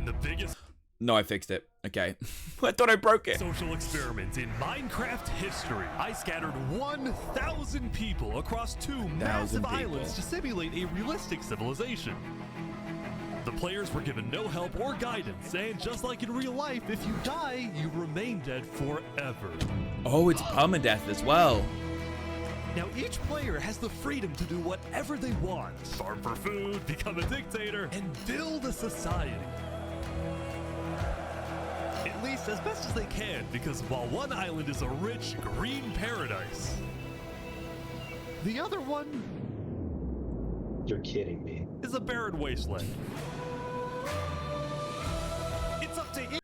in the biggest No, I fixed it. Okay. I thought I broke it. social experiment in Minecraft history. I scattered 1,000 people across 2 massive islands to simulate a realistic civilization. The players were given no help or guidance, and just like in real life, if you die, you remain dead forever. Oh, it's permadeath as well. Now, each player has the freedom to do whatever they want. Farm for food, become a dictator, and build a society. At least as best as they can, because while one island is a rich, green paradise, the other one You're kidding me. is a barren wasteland. It's up to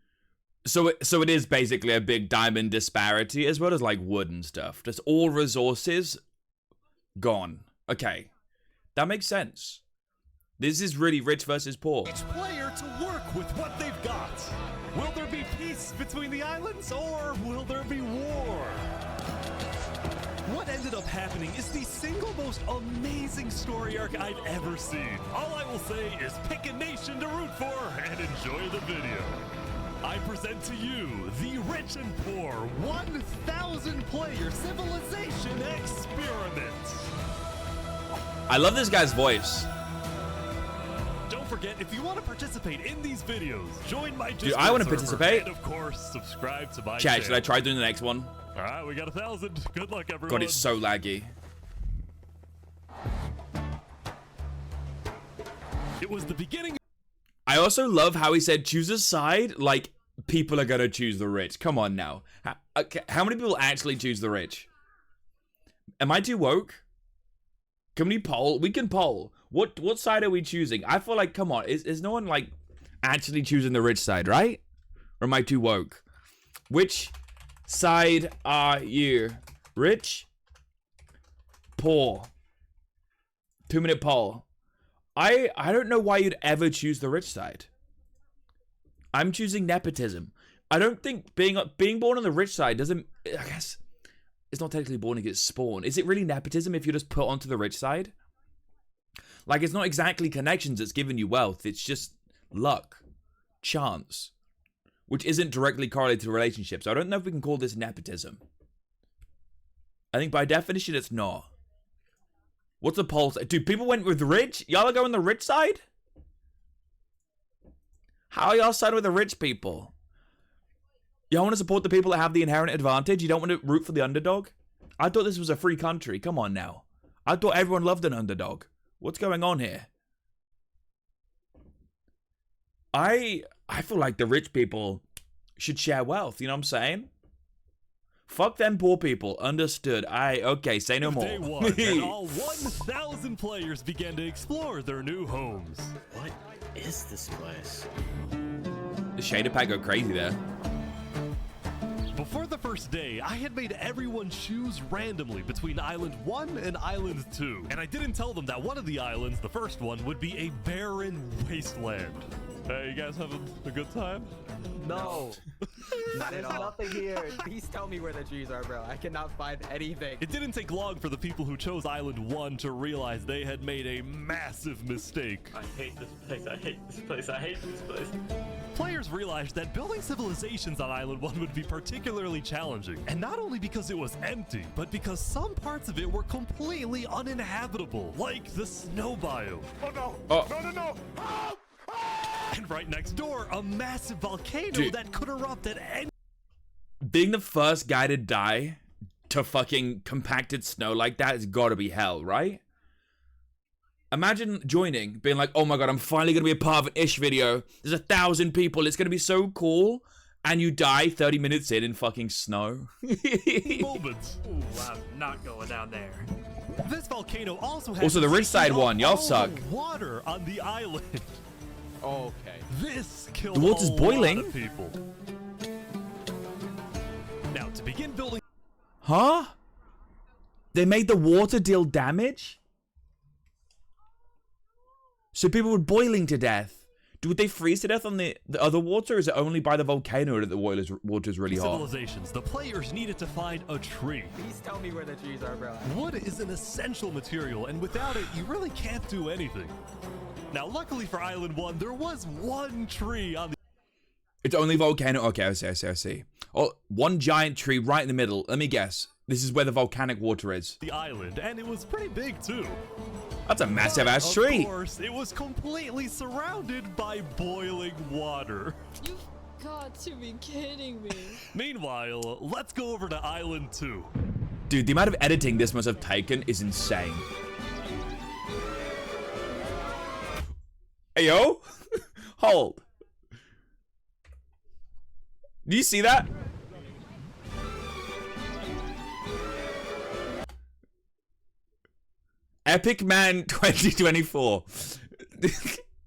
So it is basically a big diamond disparity as well as like wood and stuff. Just all resources gone. Okay. That makes sense. This is really rich versus poor. each player to work with what they've got. Will there be peace between the islands, or will there be war? What ended up happening is the single most amazing story arc I've ever seen. All I will say is pick a nation to root for and enjoy the video. I present to you the Rich and Poor 1,000 player civilization experiment. I love this guy's voice. Don't forget, if you want to participate in these videos, join my Discord I wanna server, participate. and of course, subscribe to my Chat, channel. should I try doing the next one? All right, we got 1,000. Good luck, everyone. God, it's so laggy. It was the beginning. I also love how he said choose a side, like people are gonna choose the rich. Come on now. How many people actually choose the rich? Am I too woke? Can we poll? We can poll. What side are we choosing? I feel like, come on, is no one like actually choosing the rich side, right? Or am I too woke? Which side are you? Rich? Poor? 2-minute poll. I don't know why you'd ever choose the rich side. I'm choosing nepotism. I don't think being born on the rich side doesn't. I guess it's not technically born, it gets spawned. Is it really nepotism if you're just put onto the rich side? Like, it's not exactly connections that's giving you wealth. It's just luck, chance, which isn't directly correlated to relationships. So I don't know if we can call this nepotism. I think by definition it's not. What's the poll say? Dude, people went with rich? Y'all are going the rich side? How are y'all siding with the rich people? Y'all want to support the people that have the inherent advantage? You don't want to root for the underdog? I thought this was a free country. Come on now. I thought everyone loved an underdog. What's going on here? I feel like the rich people should share wealth. You know what I'm saying? Fuck them poor people. Understood. Okay, say no more. Day one, and all 1,000 players began to explore their new homes. What is this place? The shader pack go crazy there. Before the first day, I had made everyone choose randomly between Island 1 and Island 2. And I didn't tell them that one of the islands, the first one, would be a barren wasteland. Hey, you guys having a good time? No. There's nothing here. Please tell me where the trees are, bro. I cannot find anything. It didn't take long for the people who chose Island 1 to realize they had made a massive mistake. I hate this place. I hate this place. I hate this place. Players realized that building civilizations on Island 1 would be particularly challenging. And not only because it was empty, but because some parts of it were completely uninhabitable, like the snow biome. Oh no! Oh. No, no, no! Oh! And right next door, a massive volcano Dude. that could erupt at any. Being the first guy to die to fucking compacted snow like that has got to be hell, right? Imagine joining, being like, oh my god, I'm finally going to be a part of an Ish video. There's 1,000 people. It's going to be so cool. And you die 30 minutes in fucking snow. moments. Ooh, I'm not going down there. This volcano also has Also, the rich side one, y'all all suck. the water on the island. Okay. This killed The water's a boiling? lot of people. Now, to begin building. Huh? They made the water deal damage? So people were boiling to death. Would they freeze to death on the other water? Or is it only by the volcano that the water's really hot? Civilizations, the players needed to find a tree. Please tell me where the trees are, bro. Wood is an essential material, and without it, you really can't do anything. Now, luckily for Island 1, there was one tree on the It's only volcano. Okay, I see. Oh, one giant tree right in the middle. Let me guess. This is where the volcanic water is. island, and it was pretty big too. That's a massive ass Of tree. course, it was completely surrounded by boiling water. You've got to be kidding me. Meanwhile, let's go over to Island 2. Dude, the amount of editing this must have taken is insane. Hey, yo. Hold. Do you see that? Epic Man 2024.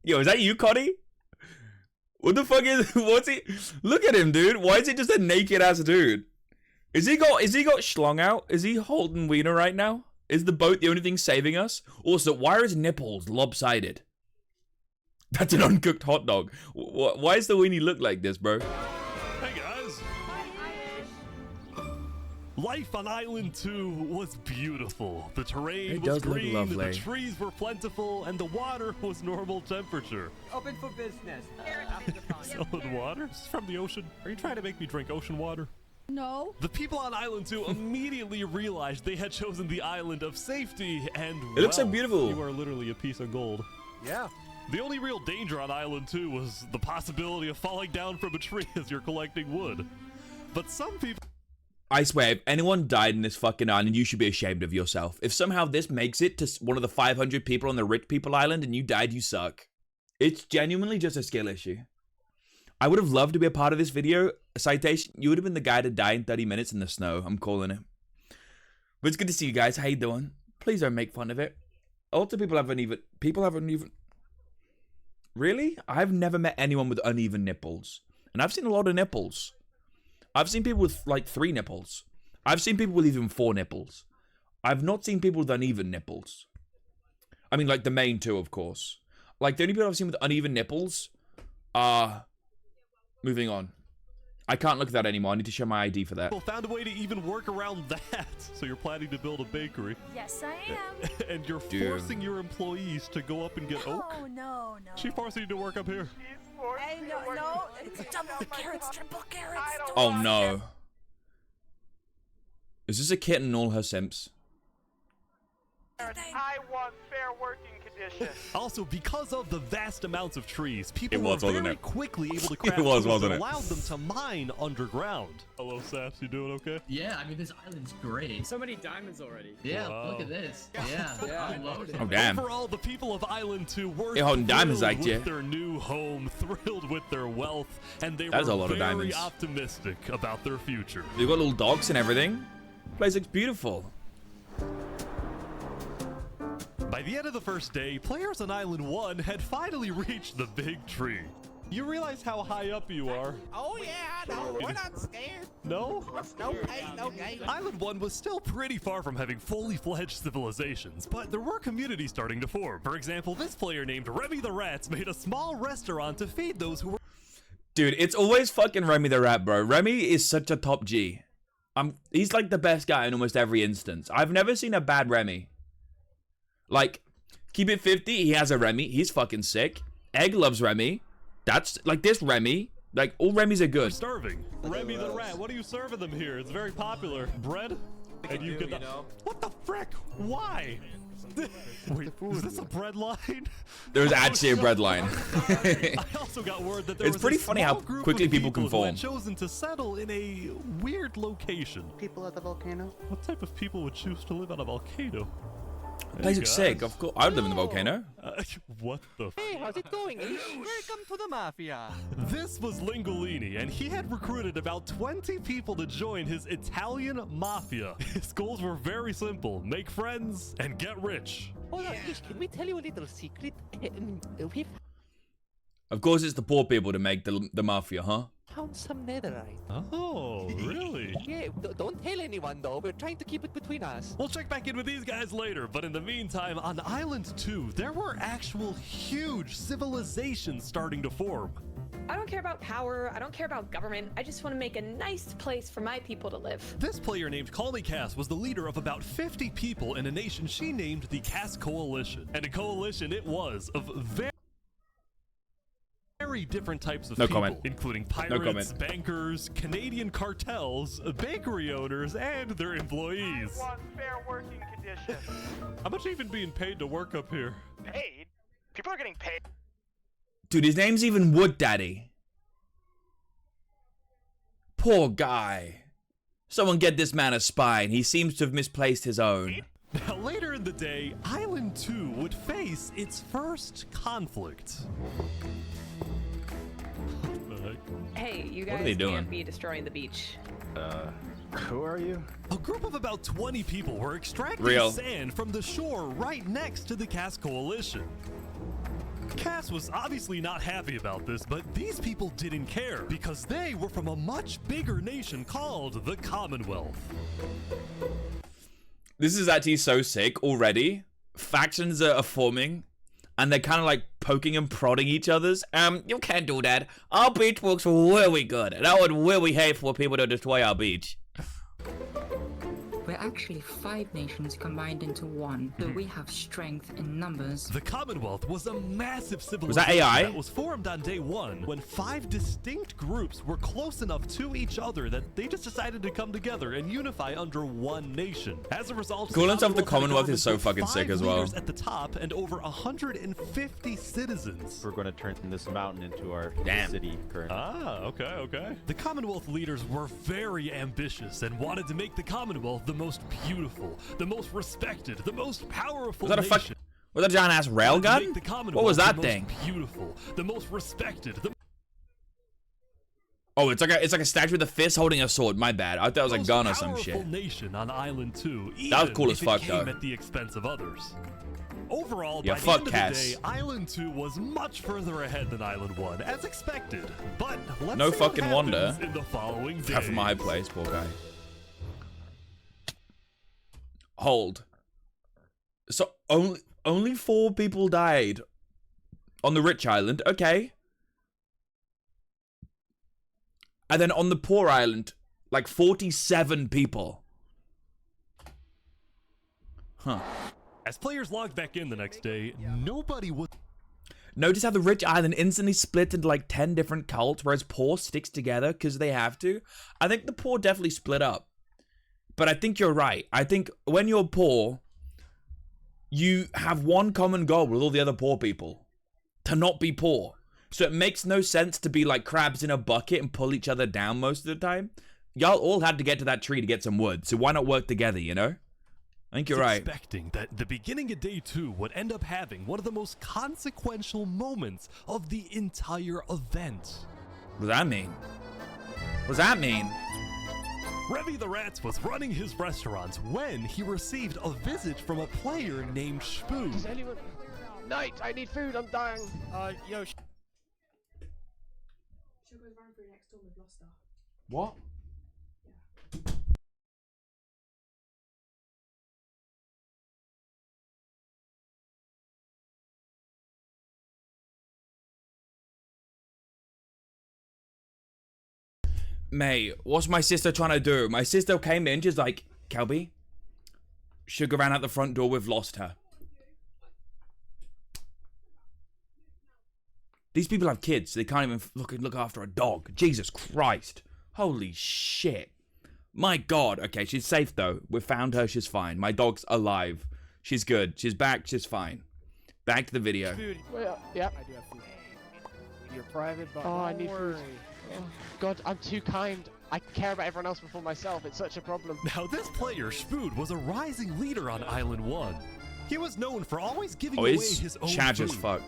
Yo, is that you, Cody? What the fuck is, what's he? Look at him, dude. Why is he just a naked ass dude? Is he got schlong out? Is he holding wiener right now? Is the boat the only thing saving us? Also, why are his nipples lopsided? That's an uncooked hot dog. Why does the weenie look like this, bro? Hey guys. Life on Island 2 was beautiful. The terrain It was does look green, lovely. the trees were plentiful, and the water was normal temperature. Open for business. Solid water? This is from the ocean. Are you trying to make me drink ocean water? No. The people on Island 2 immediately realized they had chosen the island of safety and It looks so wealth. beautiful. You are literally a piece of gold. Yeah. The only real danger on Island 2 was the possibility of falling down from a tree as you're collecting wood. But some people... I swear, if anyone died in this fucking island, you should be ashamed of yourself. If somehow this makes it to one of the 500 people on the rich people island and you died, you suck. It's genuinely just a skill issue. I would have loved to be a part of this video. Citation, you would have been the guy to die in 30 minutes in the snow. I'm calling it. But it's good to see you guys. How you doing? Please don't make fun of it. Also, people haven't even... Really? I've never met anyone with uneven nipples. And I've seen a lot of nipples. I've seen people with like 3 nipples. I've seen people with even 4 nipples. I've not seen people with uneven nipples. I mean, like the main 2, of course. Like the only people I've seen with uneven nipples are... Moving on. I can't look at that anymore. I need to show my ID for that. found a way to even work around that. So you're planning to build a bakery. Yes, I am. And you're Dude. forcing your employees to go up and get oak? Oh, no. She forcing you to work up here. Hey, no. It's double carrots, triple carrots. Oh no. Is this a kitten and all her simps? I want fair working conditions. Also, because of the vast amounts of trees, people It was, were wasn't very it? quickly able to craft It was, tools that wasn't it? allowed them to mine underground. Hello, Saps. You doing okay? Yeah, I mean, this island's great. So many diamonds already. Yeah, Wow. look at this. Yeah, I'm loaded. Oh damn. Overall, the people of Island 2 were They're holding diamonds thrilled like with you. their new home, thrilled with their wealth, and they That is were a lot of very diamonds. optimistic about their future. They've got little dogs and everything. Place looks beautiful. By the end of the first day, players on Island 1 had finally reached the big tree. You realize how high up you are? Oh yeah, no, we're not scared. No? No pain, no gain. Island 1 was still pretty far from having fully fledged civilizations, but there were communities starting to form. For example, this player named Remy the Rats made a small restaurant to feed those who were... Dude, it's always fucking Remy the Rat, bro. Remy is such a top G. He's like the best guy in almost every instance. I've never seen a bad Remy. Like, keep it 50, he has a Remy. He's fucking sick. Egg loves Remy. That's, like, this Remy. Like, all Remys are good. starving. Remy the Rat, what are you serving them here? It's very popular. Bread? And you could... What the frick? Why? Wait, is this a bread line? There's actually a bread line. I also got word that there It's was pretty a funny how small group quickly of people who conform. had chosen to settle in a weird location. People at the volcano. What type of people would choose to live on a volcano? Place Hey, looks sick, guys. of course. I would live in the volcano. What the f- Hey, how's it going? Welcome to the mafia. This was Lingolini, and he had recruited about 20 people to join his Italian mafia. His goals were very simple: make friends and get rich. Hold on, can we tell you a little secret? We Of course, it's the poor people to make the mafia, huh? found some netherite. Oh, really? Yeah, don't tell anyone though. We're trying to keep it between us. We'll check back in with these guys later, but in the meantime, on Island 2, there were actual huge civilizations starting to form. I don't care about power, I don't care about government, I just want to make a nice place for my people to live. This player named Call Me Cass was the leader of about 50 people in a nation she named the Cass Coalition. And a coalition it was of very... very different types of No people, comment. including No pirates, comment. bankers, Canadian cartels, bakery owners, and their employees. Want fair working conditions. How much are you even being paid to work up here? Paid? People are getting paid. Dude, his name's even Wood Daddy. Poor guy. Someone get this man a spine. He seems to have misplaced his own. Now, later in the day, Island 2 would face its first conflict. What the heck? Hey, you What are guys they doing? can't be destroying the beach. Who are you? A group of about 20 people were extracting Real. sand from the shore right next to the Cass Coalition. Cass was obviously not happy about this, but these people didn't care because they were from a much bigger nation called the Commonwealth. This is actually so sick already. Factions are forming, and they're kind of like poking and prodding each other's. You can't do that. Our beach looks really good, and I would really hate for people to destroy our beach. We're actually 5 nations combined into one, so we have strength in numbers. The Commonwealth was a massive civilization Was that AI? that was formed on day 1 when 5 distinct groups were close enough to each other that they just decided to come together and unify under one nation. As a result, Coolness of the had a Commonwealth is so government with fucking sick 5 as well. leaders at the top and over 150 citizens. We're going to turn this mountain into our Damn. city currently. Ah, okay. The Commonwealth leaders were very ambitious and wanted to make the Commonwealth the most beautiful, the most respected, the most powerful Was that a nation. fuck? Was that a giant ass railgun? What was that thing? Beautiful, the most respected. Oh, it's like a statue with a fist holding a sword. My bad. I thought it was a gun or some shit. Nation on Island 2. That was cool even as if fuck, it came though. At the expense of others. Overall, Yeah, by fuck the end Cass. of the day, Island 2 was much further ahead than Island 1, as expected. But let's No see what fucking wonder. happens in the following days. Half of my place, poor guy. Hold. So only 4 people died on the rich island. Okay. And then on the poor island, like 47 people. Huh. As players logged back in the next day, nobody was. Notice how the rich island instantly split into like 10 different cults, whereas poor sticks together because they have to. I think the poor definitely split up. But I think you're right. I think when you're poor, you have one common goal with all the other poor people. To not be poor. So it makes no sense to be like crabs in a bucket and pull each other down most of the time. Y'all all had to get to that tree to get some wood. So why not work together, you know? I think you're right. Expecting that the beginning of day 2 would end up having one of the most consequential moments of the entire event. What does that mean? What does that mean? Revy the Rats was running his restaurant when he received a visit from a player named Spoon. Does anyone... Knight, I need food, I'm dying. Yo. What? Mate, what's my sister trying to do? My sister came in, she's like, Kelby, Sugar ran out the front door, we've lost her. These people have kids, they can't even look after a dog. Jesus Christ. Holy shit. My God. Okay, she's safe though. We found her, she's fine. My dog's alive. She's good. She's back, she's fine. Back to the video. Well, yeah. I do have food. You're private, but Oh, I don't need food. worry. Oh, God, I'm too kind. I care about everyone else before myself. It's such a problem. Now this player, Spood, was a rising leader on Island 1. He was known for always giving Oh, away he's his own chat food. as fuck.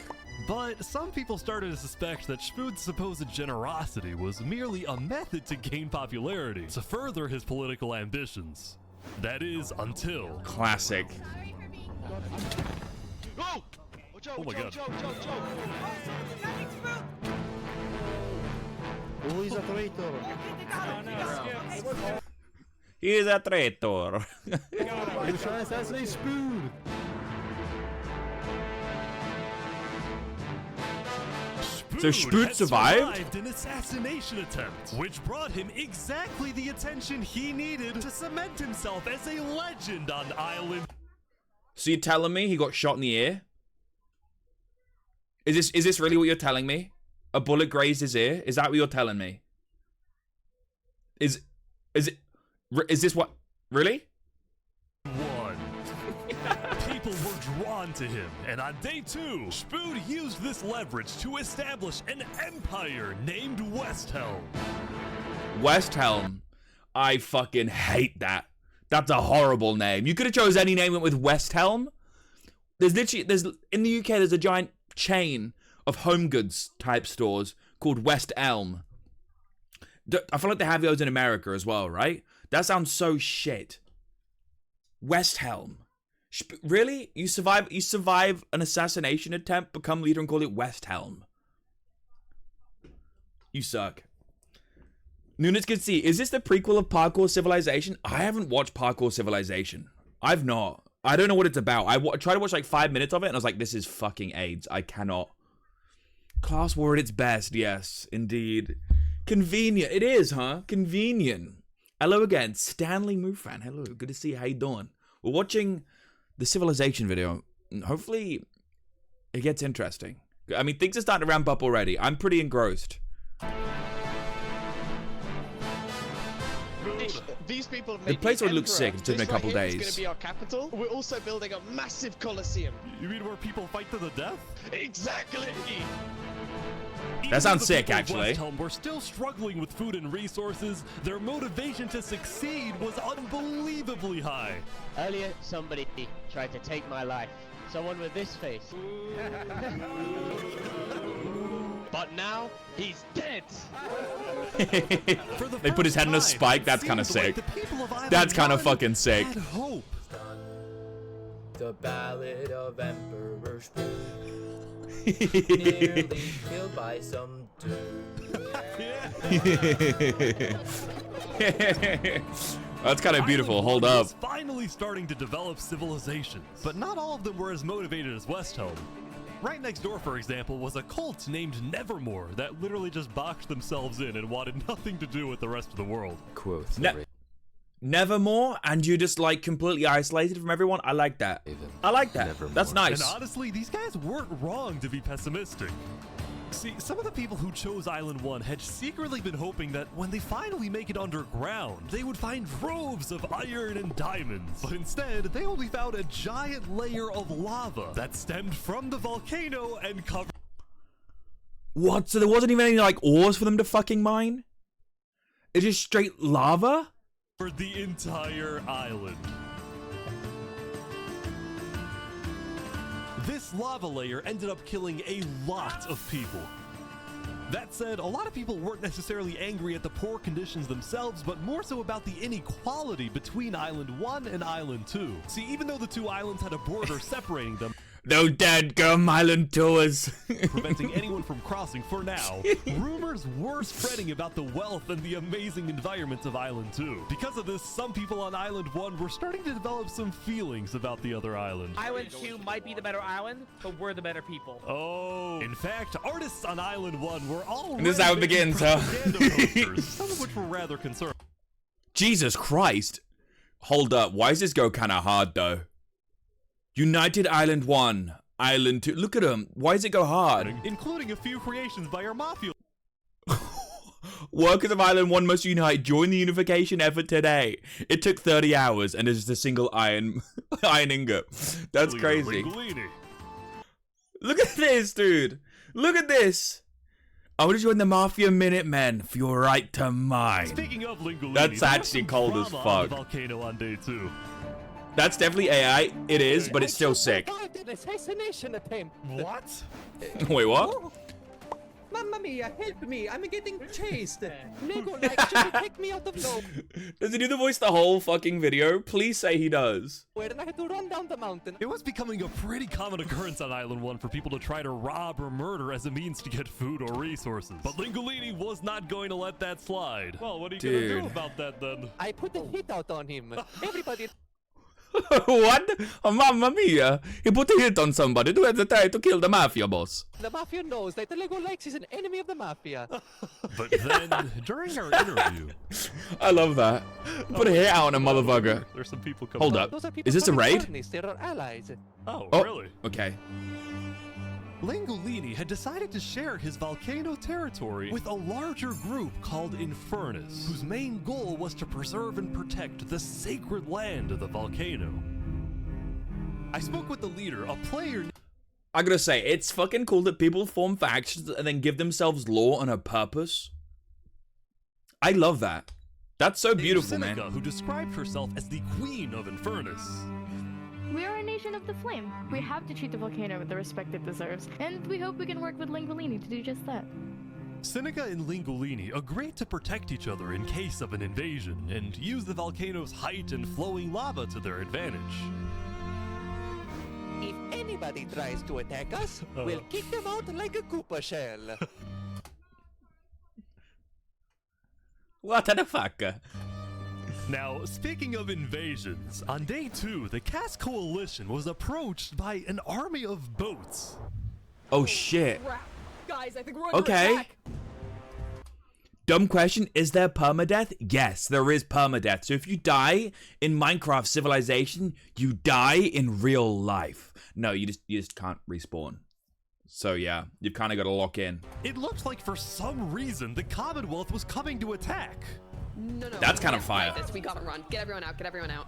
But some people started to suspect that Spood's supposed generosity was merely a method to gain popularity, to further his political ambitions. That is, until... Classic. Oh! Oh my God. Oh, he's a traitor. He's a traitor. He was trying to assassinate Spoon. So Spood had survived? an assassination attempt, which brought him exactly the attention he needed to cement himself as a legend on Island. So you're telling me he got shot in the ear? Is this really what you're telling me? A bullet grazed his ear? Is that what you're telling me? Is this what? Really? People were drawn to him, and on day 2, Spood used this leverage to establish an empire named Westhelm. Westhelm. I fucking hate that. That's a horrible name. You could have chose any name with Westhelm. There's in the UK there's a giant chain of home goods type stores called West Elm. I feel like they have those in America as well, right? That sounds so shit. Westhelm. Really? You survive an assassination attempt, become leader, and call it Westhelm. You suck. Nunes can see. Is this the prequel of Parkour Civilization? I haven't watched Parkour Civilization. I've not. I don't know what it's about. I tried to watch like 5 minutes of it, and I was like, this is fucking AIDS. I cannot. Class war at its best. Yes, indeed. Convenient. It is, huh? Convenient. Hello again. Stanley Moofan. Hello. Good to see you. How you doing? We're watching the Civilization video. Hopefully, it gets interesting. I mean, things are starting to ramp up already. I'm pretty engrossed. These people have The made place would look Emperor. sick. It took me a This right couple here is days. going to be our capital. We're also building a massive coliseum. You mean where people fight to the death? Exactly. That sounds Even sick, the people of actually. Westhelm were still struggling with food and resources. Their motivation to succeed was unbelievably high. Earlier, somebody tried to take my life. Someone with this face. But now, he's dead. They put his head in a spike. That's kind of sick. That's kind of fucking sick. Hope. The Ballad of Emperor Spood. Nearly killed by some dude. That's kind of beautiful. Hold up. Was finally starting to develop civilizations, but not all of them were as motivated as Westhelm. Right next door, for example, was a cult named Nevermore that literally just boxed themselves in and wanted nothing to do with the rest of the world. Quoth. Nevermore, and you just like completely isolated from everyone. I like that. I like that. That's nice. And honestly, these guys weren't wrong to be pessimistic. See, some of the people who chose Island 1 had secretly been hoping that when they finally make it underground, they would find troves of iron and diamonds. But instead, they only found a giant layer of lava that stemmed from the volcano and covered. What? So there wasn't even any like ores for them to fucking mine? It's just straight lava? For the entire island. This lava layer ended up killing a lot of people. That said, a lot of people weren't necessarily angry at the poor conditions themselves, but more so about the inequality between Island 1 and Island 2. See, even though the two islands had a border separating them, no dadgum island tours. preventing anyone from crossing for now, rumors were spreading about the wealth and the amazing environment of Island 2. Because of this, some people on Island 1 were starting to develop some feelings about the other island. Island 2 might be the better island, but we're the better people. Oh. In fact, artists on Island 1 were all And this is how it begins, huh? posters, some of which were rather concerned. Jesus Christ. Hold up. Why does this go kind of hard, though? United Island 1, Island 2. Look at them. Why does it go hard? Including a few creations by our mafia. Workers of Island 1 must unite. Join the unification effort today. It took 30 hours and it's just a single iron ingot. That's crazy. Look at this, dude. Look at this. I want to join the Mafia Minutemen for your right to mine. Speaking of Lingolini, that's actually cold as fuck. Volcano on day 2. That's definitely AI. It is, but it's still sick. An assassination attempt. What? Wait, what? Mamma mia, help me! I'm getting chased. Lego, like, just take me out of low. Does he do the voice the whole fucking video? Please say he does. Where I had to run down the mountain. It was becoming a pretty common occurrence on Island 1 for people to try to rob or murder as a means to get food or resources. But Lingolini was not going to let that slide. Well, what are you going to do about that then? I put the hit out on him. Everybody... What? Oh, mamma mia. He put a hit on somebody to try to kill the mafia boss. The mafia knows that the Lego Likes is an enemy of the mafia. But then, during our interview... I love that. Put a hit out on a motherfucker. There's some people coming. Hold up. Is this a raid? They are allies. Oh, Oh, really? okay. Lingolini had decided to share his volcano territory with a larger group called Infernus, whose main goal was to preserve and protect the sacred land of the volcano. I spoke with the leader, a player. I gotta say, it's fucking cool that people form factions and then give themselves lore on a purpose. I love that. That's so beautiful, man. Seneca, who described herself as the Queen of Infernus. We are a nation of the flame. We have to treat the volcano with the respect it deserves, and we hope we can work with Lingolini to do just that. Seneca and Lingolini agreed to protect each other in case of an invasion and use the volcano's height and flowing lava to their advantage. If anybody tries to attack us, we'll kick them out like a Koopa shell. What the fuck? Now, speaking of invasions, on day 2, the Cass Coalition was approached by an army of boats. Oh shit. Guys, I think we're under Okay. attack. Dumb question, is there permadeath? Yes, there is permadeath. So if you die in Minecraft Civilization, you die in real life. No, you just can't respawn. So yeah, you've kind of got to lock in. It looked like for some reason the Commonwealth was coming to attack. No. That's kind of fire. We gotta run. Get everyone out. Get everyone out.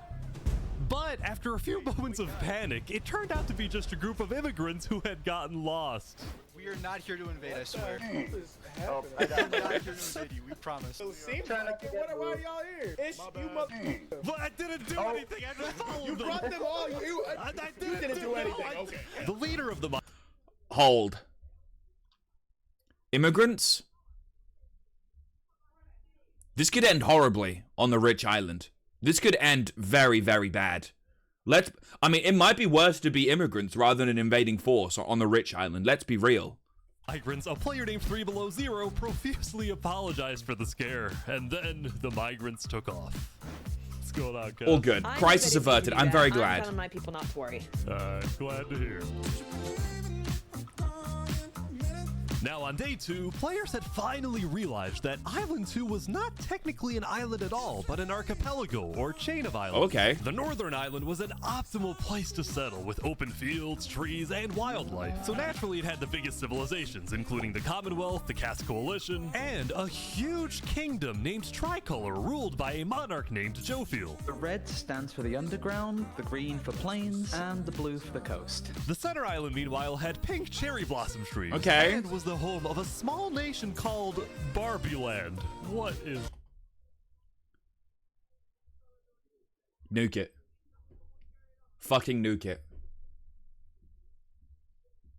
But after a few moments of panic, it turned out to be just a group of immigrants who had gotten lost. We are not here to invade, I swear. I'm not here to invade you, we promise. Why are y'all here? It's you mother. But I didn't do anything. I just followed You them. brought them all. I didn't do anything. Okay. The leader of the Hold. Immigrants? This could end horribly on the rich island. This could end very, very bad. I mean, it might be worse to be immigrants rather than an invading force on the rich island. Let's be real. migrants, a player named 3Below0 profusely apologized for the scare, and then the migrants took off. What's going on, guys? All good. Crisis averted. I'm very glad. I'm telling my people not to worry. Glad to hear. Now, on day 2, players had finally realized that Island 2 was not technically an island at all, but an archipelago, or chain of islands. Okay. The northern island was an optimal place to settle, with open fields, trees, and wildlife. So naturally, it had the biggest civilizations, including the Commonwealth, the Cass Coalition, and a huge kingdom named Tricolor, ruled by a monarch named Jophiel. The red stands for the underground, the green for plains, and the blue for the coast. The center island, meanwhile, had pink cherry blossom trees. Okay. And was the home of a small nation called Barbie Land. What is... Nuke it. Fucking nuke it.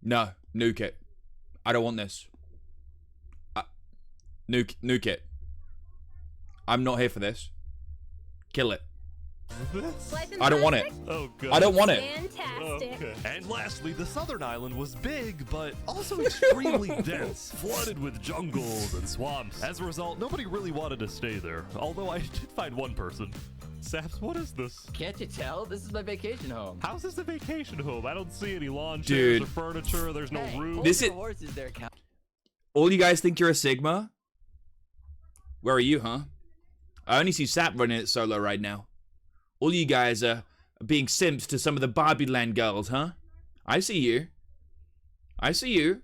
No, nuke it. I don't want this. Nuke it. I'm not here for this. Kill it. I don't want it. Oh, God. I don't want it. Fantastic. Okay. And lastly, the southern island was big, but also extremely dense, flooded with jungles and swamps. As a result, nobody really wanted to stay there, although I did find one person. Saps, what is this? Can't you tell? This is my vacation home. How's this a vacation home? I don't see any lawn Dude. chairs or furniture. There's no roof. This is... Horses there, All you guys think you're a Sigma? Where are you, huh? I only see Sap running it solo right now. All you guys are being simps to some of the Barbie Land girls, huh? I see you. I see you.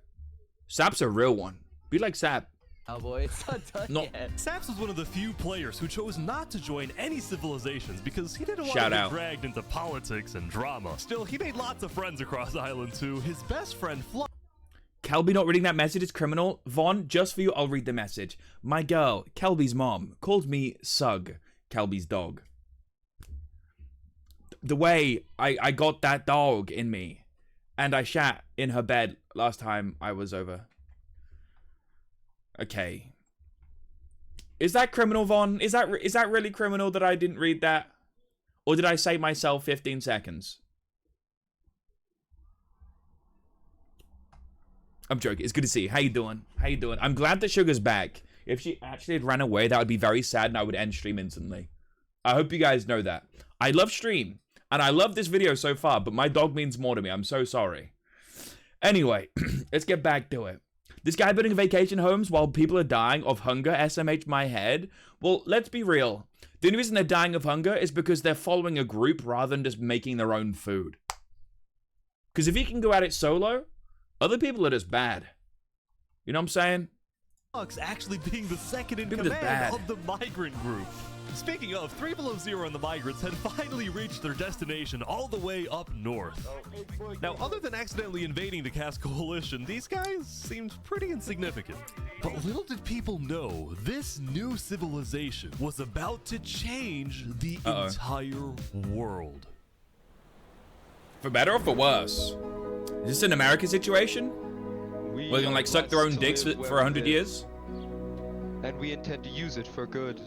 Sap's a real one. Be like Sap. Oh boy, it's not done yet. Saps was one of the few players who chose not to join any civilizations because he didn't want Shout to get out. dragged into politics and drama. Still, he made lots of friends across Island 2. His best friend, Kelby not reading that message is criminal. Vaughn, just for you, I'll read the message. My girl, Kelby's mom, called me Sug, Kelby's dog. The way I got that dog in me, and I shat in her bed last time I was over. Okay. Is that criminal, Vaughn? Is that really criminal that I didn't read that? Or did I save myself 15 seconds? I'm joking. It's good to see you. How you doing? How you doing? I'm glad that Sugar's back. If she actually had ran away, that would be very sad and I would end stream instantly. I hope you guys know that. I love stream. And I love this video so far, but my dog means more to me. I'm so sorry. Anyway, let's get back to it. This guy building vacation homes while people are dying of hunger, SMH my head. Well, let's be real. The only reason they're dying of hunger is because they're following a group rather than just making their own food. Because if you can go at it solo, Other people are just bad. You know what I'm saying? Actually being the second in People are command bad. of the migrant group. Speaking of, 3 Below Zero and the migrants had finally reached their destination all the way up north. Now, other than accidentally invading the Cass Coalition, these guys seemed pretty insignificant. But little did people know, this new civilization was about to change the entire world. For better or for worse? Is this an American situation? Where they gonna like suck their own dicks for 100 years? And we intend to use it for good.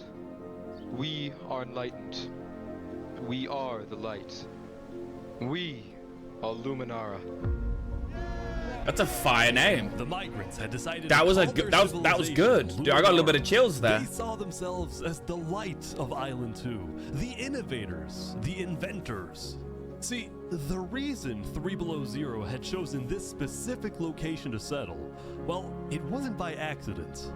We are enlightened. We are the light. We are Luminara. That's a fire name. The migrants had decided That to was call a their that was good. civilization Dude, I got a little bit of chills there. They saw themselves as the light of Island 2, the innovators, the inventors. See, the reason 3 Below Zero had chosen this specific location to settle, well, it wasn't by accident.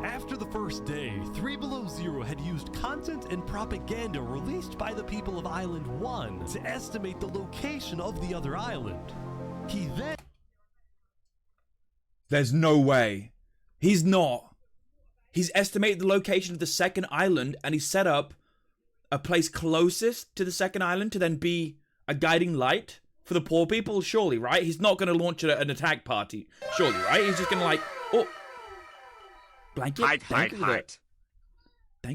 After the first day, 3 Below Zero had used content and propaganda released by the people of Island 1 to estimate the location of the other island. He then... There's no way. He's not. He's estimated the location of the second island and he set up a place closest to the second island to then be a guiding light for the poor people, surely, right? He's not going to launch an attack party, surely, right? He's just going to like, oh, Blanket, thank you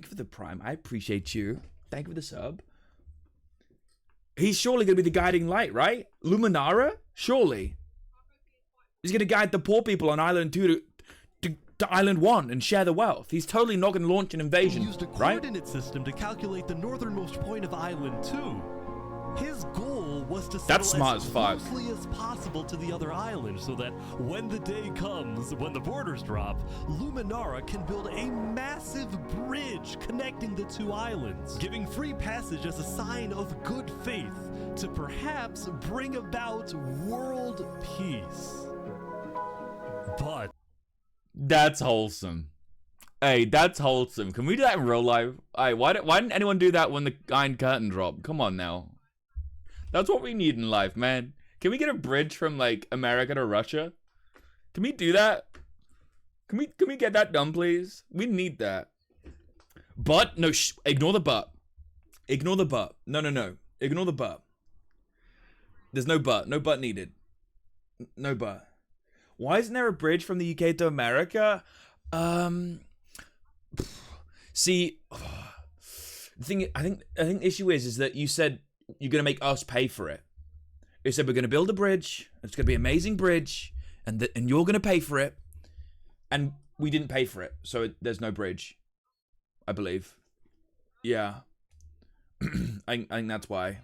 for the prime. I appreciate you. Thank you for the sub. He's surely going to be the guiding light, right? Luminara, surely. He's going to guide the poor people on Island 2 to Island 1 and share the wealth. He's totally not going to launch an invasion, used a right? coordinate system to calculate the northernmost point of Island 2. His goal was to That's settle smart as as fuck. closely as possible to the other island so that when the day comes, when the borders drop, Luminara can build a massive bridge connecting the two islands, giving free passage as a sign of good faith to perhaps bring about world peace. But That's wholesome. Hey, that's wholesome. Can we do that in real life? Hey, why didn't anyone do that when the Iron Curtain dropped? Come on now. That's what we need in life, man. Can we get a bridge from like America to Russia? Can we do that? Can we get that done, please? We need that. But no, ignore the but. Ignore the but. No. Ignore the but. There's no but. No but needed. No but. Why isn't there a bridge from the UK to America? See, the thing I think the issue is that you said you're gonna make us pay for it. You said we're gonna build a bridge. It's gonna be an amazing bridge, and you're gonna pay for it. And we didn't pay for it, so there's no bridge. I believe. Yeah. I think that's why.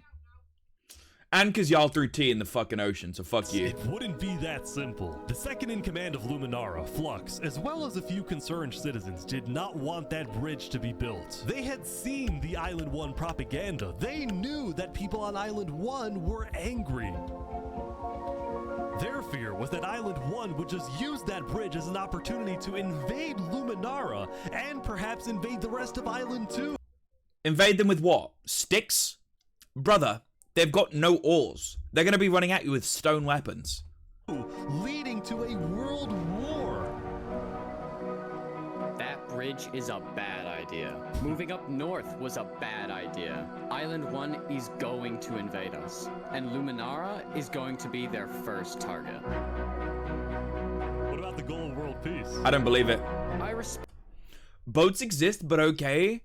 And because y'all threw tea in the fucking ocean, so fuck you. it wouldn't be that simple. The second in command of Luminara, Flux, as well as a few concerned citizens, did not want that bridge to be built. They had seen the Island 1 propaganda. They knew that people on Island 1 were angry. Their fear was that Island 1 would just use that bridge as an opportunity to invade Luminara and perhaps invade the rest of Island 2. Invade them with what? Sticks? Brother, they've got no oars. They're going to be running at you with stone weapons. Leading to a world war. That bridge is a bad idea. Moving up north was a bad idea. Island 1 is going to invade us, and Luminara is going to be their first target. What about the goal of world peace? I don't believe it. Boats exist, but okay.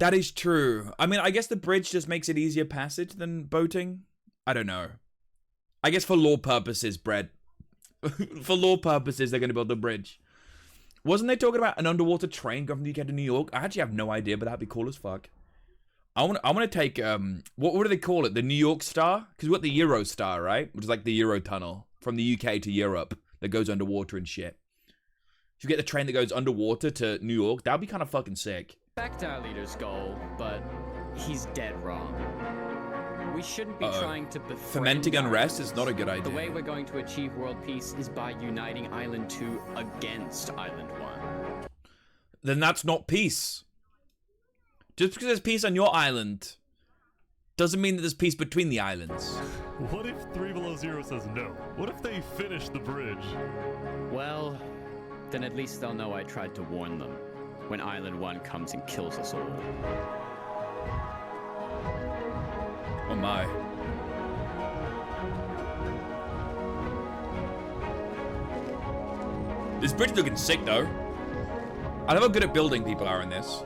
That is true. I mean, I guess the bridge just makes it easier passage than boating. I don't know. I guess for law purposes, Brett. For law purposes, they're going to build the bridge. Wasn't they talking about an underwater train going from the UK to New York? I actually have no idea, but that'd be cool as fuck. I want to take, what do they call it? The New York Star? Because we got the Euro Star, right? Which is like the Euro Tunnel from the UK to Europe that goes underwater and shit. If you get the train that goes underwater to New York, that'd be kind of fucking sick. Back to our leader's goal, but he's dead wrong. We shouldn't be trying to befriend Fomenting unrest is not a good idea. The way we're going to achieve world peace is by uniting Island 2 against Island 1. Then that's not peace. Just because there's peace on your island doesn't mean that there's peace between the islands. What if 3 Below Zero says no? What if they finish the bridge? Well, then at least they'll know I tried to warn them when Island 1 comes and kills us all. Oh my. This bridge looking sick though. I love how good at building people are in this.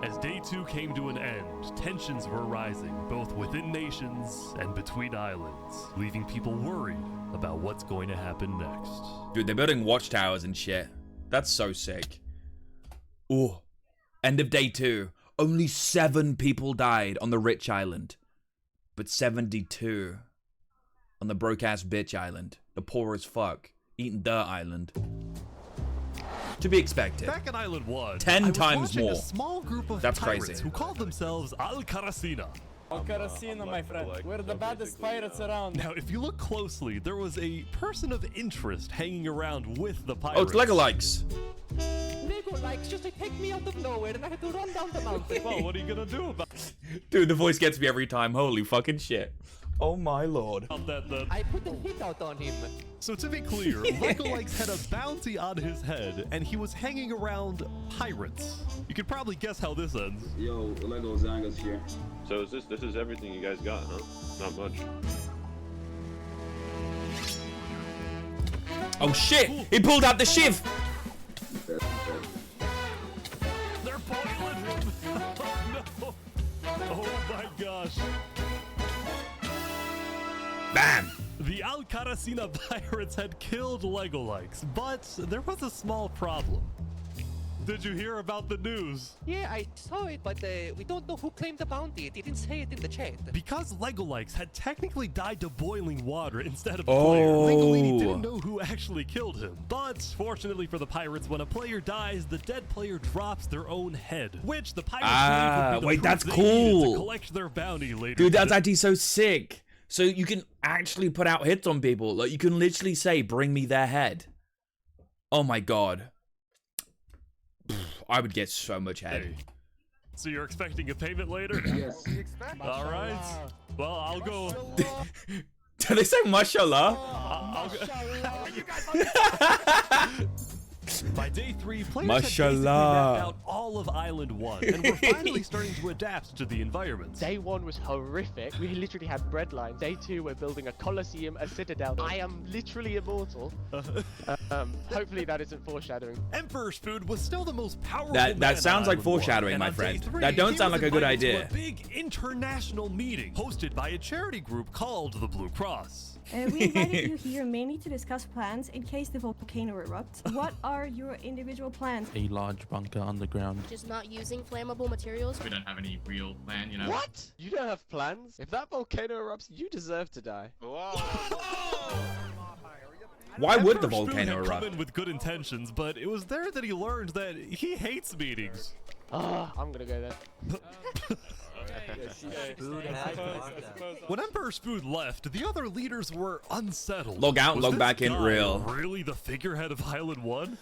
As day 2 came to an end, tensions were rising, both within nations and between islands, leaving people worried about what's going to happen next. Dude, they're building watchtowers and shit. That's so sick. Ooh. End of day 2. Only 7 people died on the rich island. But 72 on the broke-ass bitch island. The poor as fuck. Eating dirt island. To be expected. Back at Island 1, 10 times watching more. A small group of That's pirates crazy. who called themselves Al-Karasina. Al-Karasina, my friend. We're the baddest pirates around. Now, if you look closely, there was a person of interest hanging around with the pirates. Oh, it's Legolikes. Legolikes just take me out of nowhere and I had to run down the mountain. Well, what are you gonna do about it? Dude, the voice gets me every time. Holy fucking shit. Oh my lord. I put a hit out on him. So to be clear, Legolikes had a bounty on his head, and he was hanging around pirates. You could probably guess how this ends. Yo, Lego Zanga's here. So this is everything you guys got, huh? Not much. Oh shit! He pulled out the shiv! They're boiling him! Oh no! Oh my gosh! Bam! The Al-Karasina pirates had killed Legolikes, but there was a small problem. Did you hear about the news? Yeah, I saw it, but we don't know who claimed the bounty. It didn't say it in the chat. Because Legolikes had technically died to boiling water instead of the Oh. player, Legolini didn't know who actually killed him. But fortunately for the pirates, when a player dies, the dead player drops their own head, which the pirates believed would be the wait, proof that's they needed cool. to collect their bounty later. Dude, that's today. actually so sick. So you can actually put out hits on people. Like, you can literally say, bring me their head. Oh my god. I would get so much head. Hey. So you're expecting a payment later? Yes. All right. Well, I'll go. Do they say mashallah? I'll go. By day 3, players Mashallah. had basically mapped out all of Island 1, and we're finally starting to adapt to the environment. Day 1 was horrific. We literally had bread lines. Day 2, we're building a coliseum, a citadel. I am literally immortal. Hopefully that isn't foreshadowing. Emperor's Food was still the most powerful. That man sounds on like Island 1, foreshadowing, and my on day friend. 3, That don't he sound was like a good invited to idea. a big international meeting hosted by a charity group called the Blue Cross. We invited you here mainly to discuss plans in case the volcano erupts. What are your individual plans? A large bunker underground. Just not using flammable materials. We don't have any real plan, you know. What? You don't have plans? If that volcano erupts, you deserve to die. Why would the Emperor's Food volcano had come erupt? in with good intentions, but it was there that he learned that he hates meetings. I'm gonna go there. When Emperor's Food left, the other leaders were unsettled. Log out, Was log this back in, guy real. Really the figurehead of Island 1?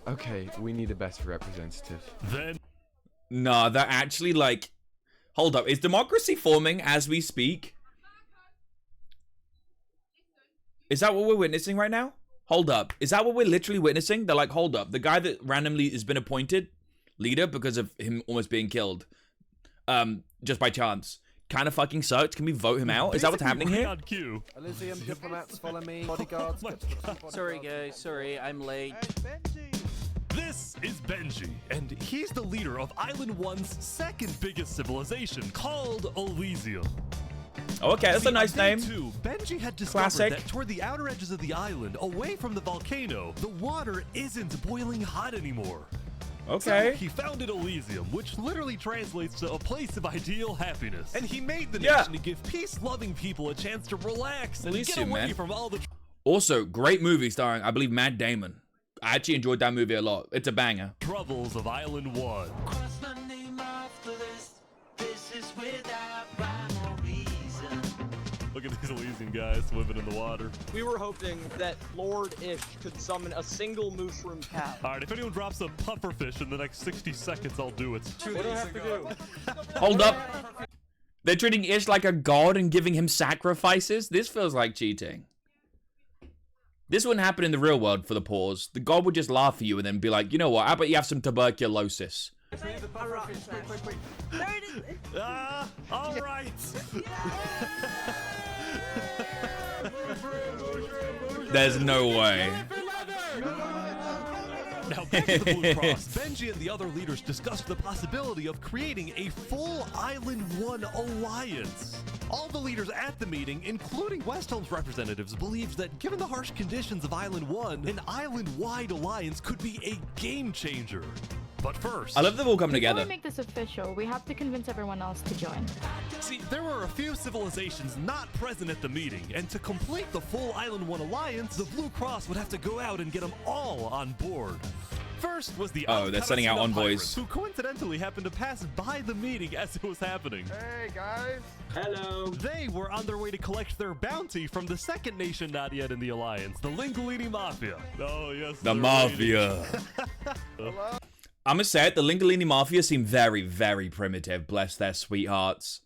Okay, we need a better representative. Then Nah, they're actually like... Hold up, is democracy forming as we speak? Is that what we're witnessing right now? Hold up, is that what we're literally witnessing? They're like, hold up, the guy that randomly has been appointed leader because of him almost being killed, just by chance, kind of fucking sucked. Can we vote him out? Is that what's happening here? on cue. Elysium diplomats, follow me. Bodyguards. Sorry guys, sorry, I'm late. This is Benji, and he's the leader of Island 1's second biggest civilization, called Elysium. Oh, okay, that's a nice on day name. 2, Benji had discovered Classic. that toward the outer edges of the island, away from the volcano, the water isn't boiling hot anymore. Okay. So he founded Elysium, which literally translates to a place of ideal happiness. And he made the Yeah. nation to give peace-loving people a chance to relax and Elysium, get away man. from all the Also, great movie starring, I believe, Matt Damon. I actually enjoyed that movie a lot. It's a banger. troubles of Island 1. Look at these Elysium guys swimming in the water. We were hoping that Lord Ish could summon a single mushroom cat. All right, if anyone drops a pufferfish in the next 60 seconds, I'll do it. What do I have to do? Hold up. They're treating Ish like a god and giving him sacrifices? This feels like cheating. This wouldn't happen in the real world for the pause. The god would just laugh at you and then be like, you know what, how about you have some tuberculosis? All right. There's no way. Now back to the Blue Cross, Benji and the other leaders discussed the possibility of creating a full Island 1 alliance. All the leaders at the meeting, including Westholme's representatives, believed that given the harsh conditions of Island 1, an island-wide alliance could be a game changer. But first, I love them all coming together. Before we make this official, we have to convince everyone else to join. See, there were a few civilizations not present at the meeting, and to complete the full Island 1 alliance, the Blue Cross would have to go out and get them all on board. First was the they're sending out envoys, Pirates, who coincidentally happened to pass by the meeting as it was happening. Hey guys. Hello. They were on their way to collect their bounty from the second nation not yet in the alliance, the Lingolini Mafia. Oh yes, the Mafia. Hello. I'm gonna say it, the Lingolini Mafia seem very, very primitive. Bless their sweethearts.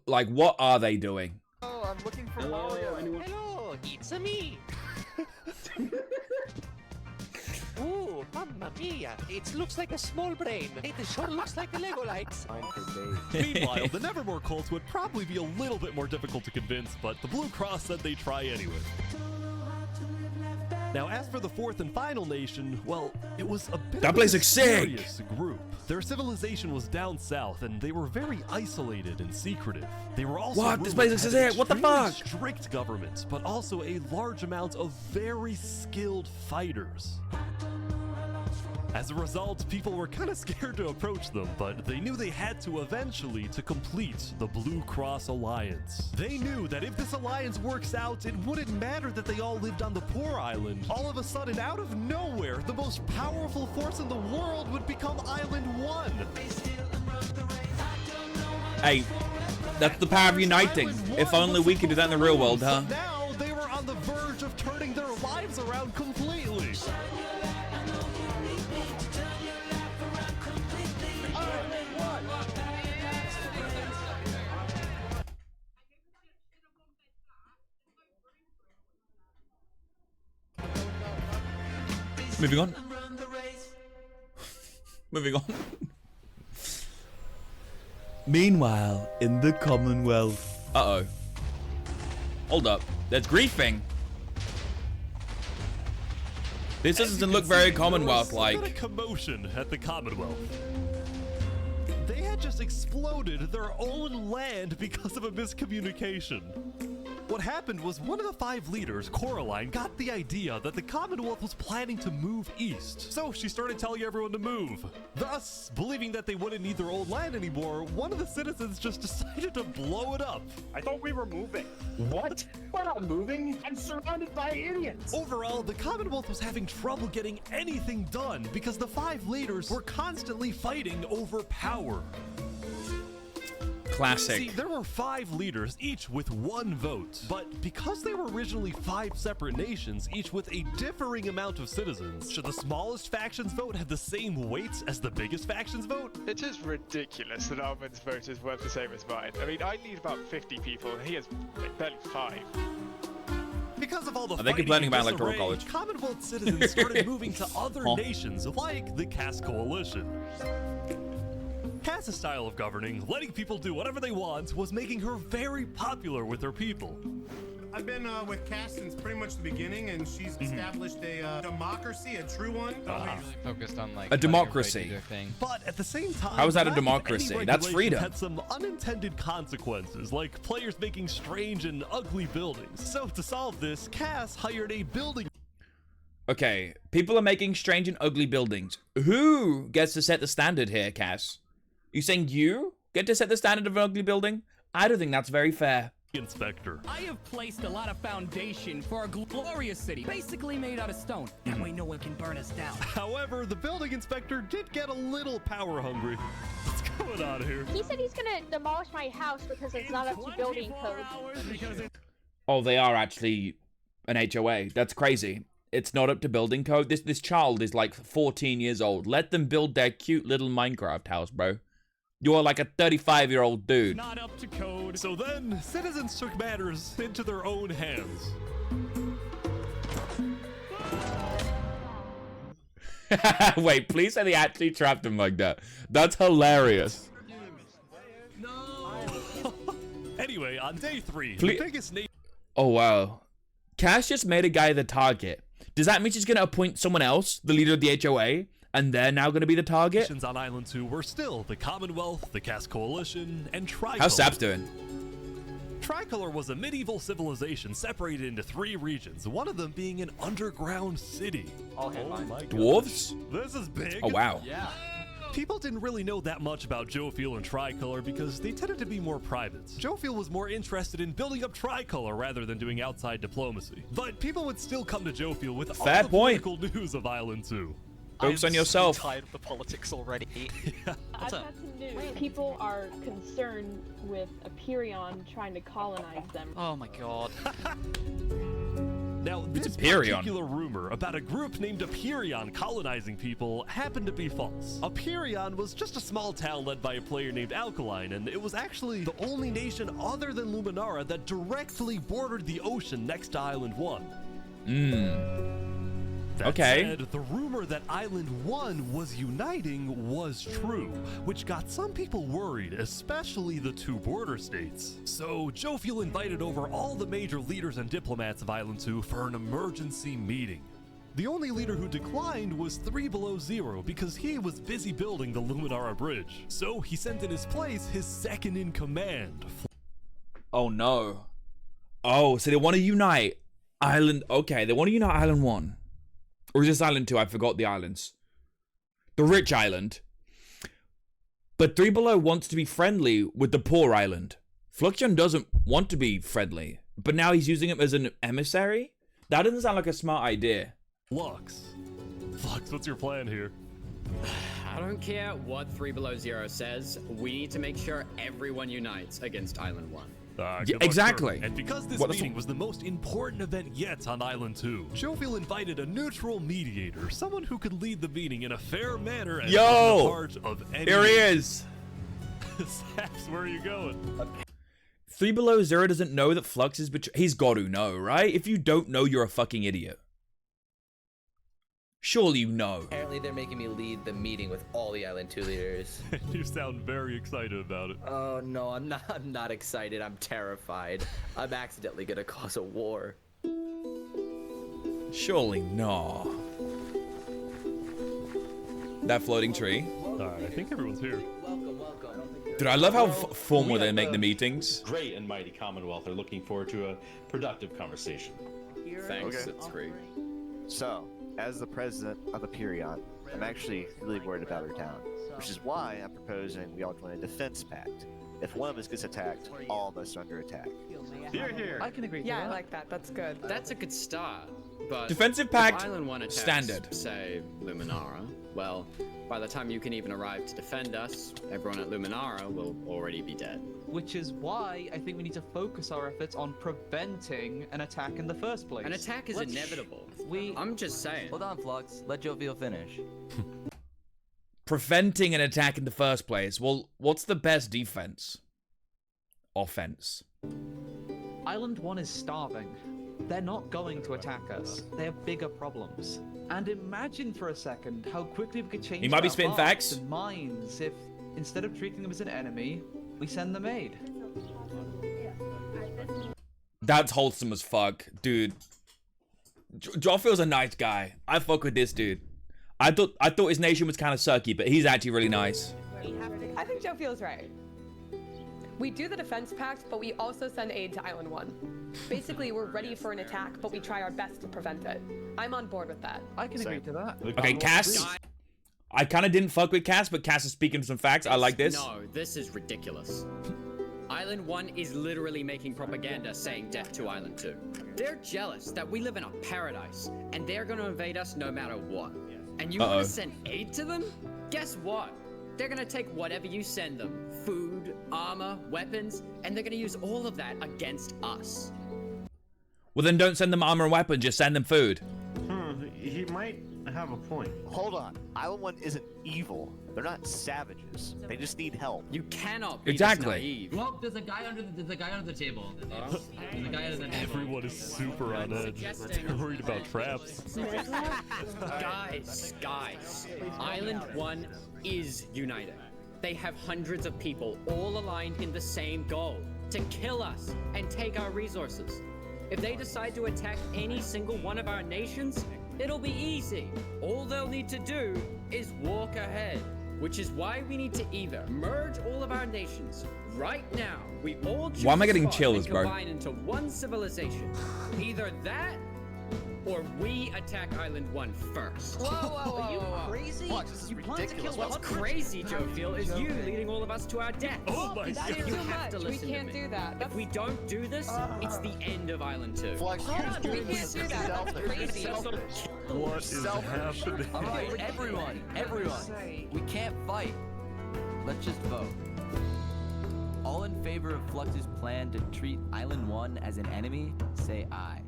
Like, what are they doing? Oh, I'm looking for Mario. Hello, it's me. Ooh, mamma mia! It looks like a small brain. It sure looks like a Lego lights. Meanwhile, the Nevermore cults would probably be a little bit more difficult to convince, but the Blue Cross said they'd try anyway. Now, as for the fourth and final nation, well, it was a bit of a mysterious group. Their civilization was down south, and they were very isolated and secretive. They were also what? This place looks sick. What the fuck? Strict governments, but also a large amount of very skilled fighters. As a result, people were kind of scared to approach them, but they knew they had to eventually to complete the Blue Cross Alliance. They knew that if this alliance works out, it wouldn't matter that they all lived on the poor island. All of a sudden, out of nowhere, the most powerful force in the world would become Island 1. Hey, that's the power of uniting. If only we could do that in the real world, huh? So now they were on the verge of turning their lives around completely. Moving on. Moving on. Meanwhile, in the Commonwealth. Uh-oh. Hold up. That's griefing. This doesn't look very Commonwealth-like. There was a commotion at the Commonwealth. They had just exploded their own land because of a miscommunication. What happened was one of the 5 leaders, Coraline, got the idea that the Commonwealth was planning to move east. So she started telling everyone to move. Thus, believing that they wouldn't need their old land anymore, one of the citizens just decided to blow it up. I thought we were moving. What? We're not moving. I'm surrounded by idiots. Overall, the Commonwealth was having trouble getting anything done because the 5 leaders were constantly fighting over power. Classic. See, there were 5 leaders, each with 1 vote. But because they were originally 5 separate nations, each with a differing amount of citizens, should the smallest faction's vote have the same weight as the biggest faction's vote? It is ridiculous that Armin's vote is worth the same as mine. I mean, I need about 50 people, and he has barely 5. Because of all the Are they complaining about disarray, Electoral College? Commonwealth citizens started moving to other nations, like the Cass Coalition. Cass's style of governing, letting people do whatever they want, was making her very popular with her people. I've been with Cass since pretty much the beginning, and she's established a democracy, a true one. Focused on like a democracy. But at the same time, how is that a lack of democracy? any That's regulation freedom. Had some unintended consequences, like players making strange and ugly buildings. So to solve this, Cass hired a building. Okay, people are making strange and ugly buildings. Who gets to set the standard here, Cass? You saying you get to set the standard of an ugly building? I don't think that's very fair. Inspector. I have placed a lot of foundation for a glorious city, basically made out of stone. That way no one can burn us down. However, the building inspector did get a little power hungry. What's going on here? He said he's gonna demolish my house because it's not up to building code. Oh, they are actually an HOA. That's crazy. It's not up to building code. This child is like 14 years old. Let them build their cute little Minecraft house, bro. You're like a 35-year-old dude. Not up to code. So then, citizens took matters into their own hands. Wait, please say they actually trapped him like that. That's hilarious. Anyway, on day 3, Please. the biggest nation. Oh, wow. Cass just made a guy the target. Does that mean she's going to appoint someone else, the leader of the HOA, and they're now going to be the target? Nations on Island 2 were still the Commonwealth, the Cass Coalition, and Tricolor. How's Saps doing? Tricolor was a medieval civilization separated into 3 regions, one of them being an underground city. I'll hit mine. My Dwarves? gosh. This is big. Oh, wow. Yeah. People didn't really know that much about Jofiel and Tricolor because they tended to be more private. Jofiel was more interested in building up Tricolor rather than doing outside diplomacy. But people would still come to Jofiel with all the political news of Island 2. Focus on yourself. I'm tired of the politics already. I've got some news. People are concerned with Aperion trying to colonize them. Oh my god. Now, this particular rumor about a group named Aperion colonizing people happened to be false. Aperion was just a small town led by a player named Alkaline, and it was actually the only nation other than Luminara that directly bordered the ocean next to Island 1. That said, the rumor that Island 1 was uniting was true, which got some people worried, especially the 2 border states. So Jofiel invited over all the major leaders and diplomats of Island 2 for an emergency meeting. The only leader who declined was 3 Below Zero because he was busy building the Luminara Bridge. So he sent in his place his second in command. Oh no. Oh, so they want to unite Island. Okay, they want to unite Island 1. Or is this Island 2? I forgot the islands. The rich island. But 3 Below wants to be friendly with the poor island. Fluxion doesn't want to be friendly. But now he's using him as an emissary? That doesn't sound like a smart idea. Flux, what's your plan here? I don't care what 3 Below Zero says. We need to make sure everyone unites against Island 1. Good luck, exactly. sir. And because this meeting was the most important event yet on Island 2, Jofiel invited a neutral mediator, someone who could lead the meeting in a fair manner and wasn't a part of any. Here he is. Saps, where are you going? 3 Below Zero doesn't know that Flux is he's got to know, right? If you don't know, you're a fucking idiot. Surely you know. Apparently they're making me lead the meeting with all the Island 2 leaders. You sound very excited about it. Oh no, I'm not excited. I'm terrified. I'm accidentally gonna cause a war. Surely no. That floating tree. Alright, I think everyone's here. Dude, I love how formal they make the meetings. Great and mighty Commonwealth are looking forward to a productive conversation. Thanks, it's great. So, as the president of Aperion, I'm actually really worried about our town, which is why I'm proposing we all join a defense pact. If one of us gets attacked, all of us are under attack. Here. I can agree to that. I like that. That's good. That's a good start. But defensive pact, if Island 1 attacks, standard. Say Luminara. Well, by the time you can even arrive to defend us, everyone at Luminara will already be dead. Which is why I think we need to focus our efforts on preventing an attack in the first place. An attack is inevitable. I'm just saying. Hold on, Flux. Let Jofiel finish. Preventing an attack in the first place. Well, what's the best defense? Offense. Island 1 is starving. They're not going to attack us. They have bigger problems. And imagine for a second how quickly we could change He might be their spitting hearts facts. and minds if, instead of treating them as an enemy, we send them aid. That's wholesome as fuck, dude. Jofiel's a nice guy. I fuck with this dude. I thought his nation was kind of sucky, but he's actually really nice. I think Joe feels right. We do the defense pact, but we also send aid to Island 1. Basically, we're ready for an attack, but we try our best to prevent it. I'm on board with that. I can agree to that. Okay, Cass. I kind of didn't fuck with Cass, but Cass is speaking some facts. I like this. No, this is ridiculous. Island 1 is literally making propaganda saying death to Island 2. They're jealous that we live in a paradise, and they're gonna invade us no matter what. And you wanna send aid to them? Guess what? They're gonna take whatever you send them. Food, armor, weapons, and they're gonna use all of that against us. Well, then don't send them armor and weapons, just send them food. He might have a point. Hold on. Island 1 isn't evil. They're not savages. They just need help. You cannot be Exactly. this naive. Well, there's a guy under the guy under the table. There's a guy under the table. Everyone is super on edge. They're worried about traps. Guys, Island 1 is united. They have hundreds of people all aligned in the same goal, to kill us and take our resources. If they decide to attack any single one of our nations, it'll be easy. All they'll need to do is walk ahead, which is why we need to either merge all of our nations right now. We all choose Why am I a getting spot chills, and bro? combine into one civilization. Either that, or we attack Island 1 first. Are you Crazy? Watch, this is You plan to ridiculous. kill What's crazy, Joe Field, is you leading all of us to our death. Oh my That's god. too have to much. We listen to can't me. do that. If we don't do this, it's the end of Island 2. Flex, Hold you're on, we doing can't this do that. That's selfish. crazy. Selfish. What is happening? All right, everyone. We can't fight. Let's just vote. All in favor of Flux's plan to treat Island 1 as an enemy, say aye.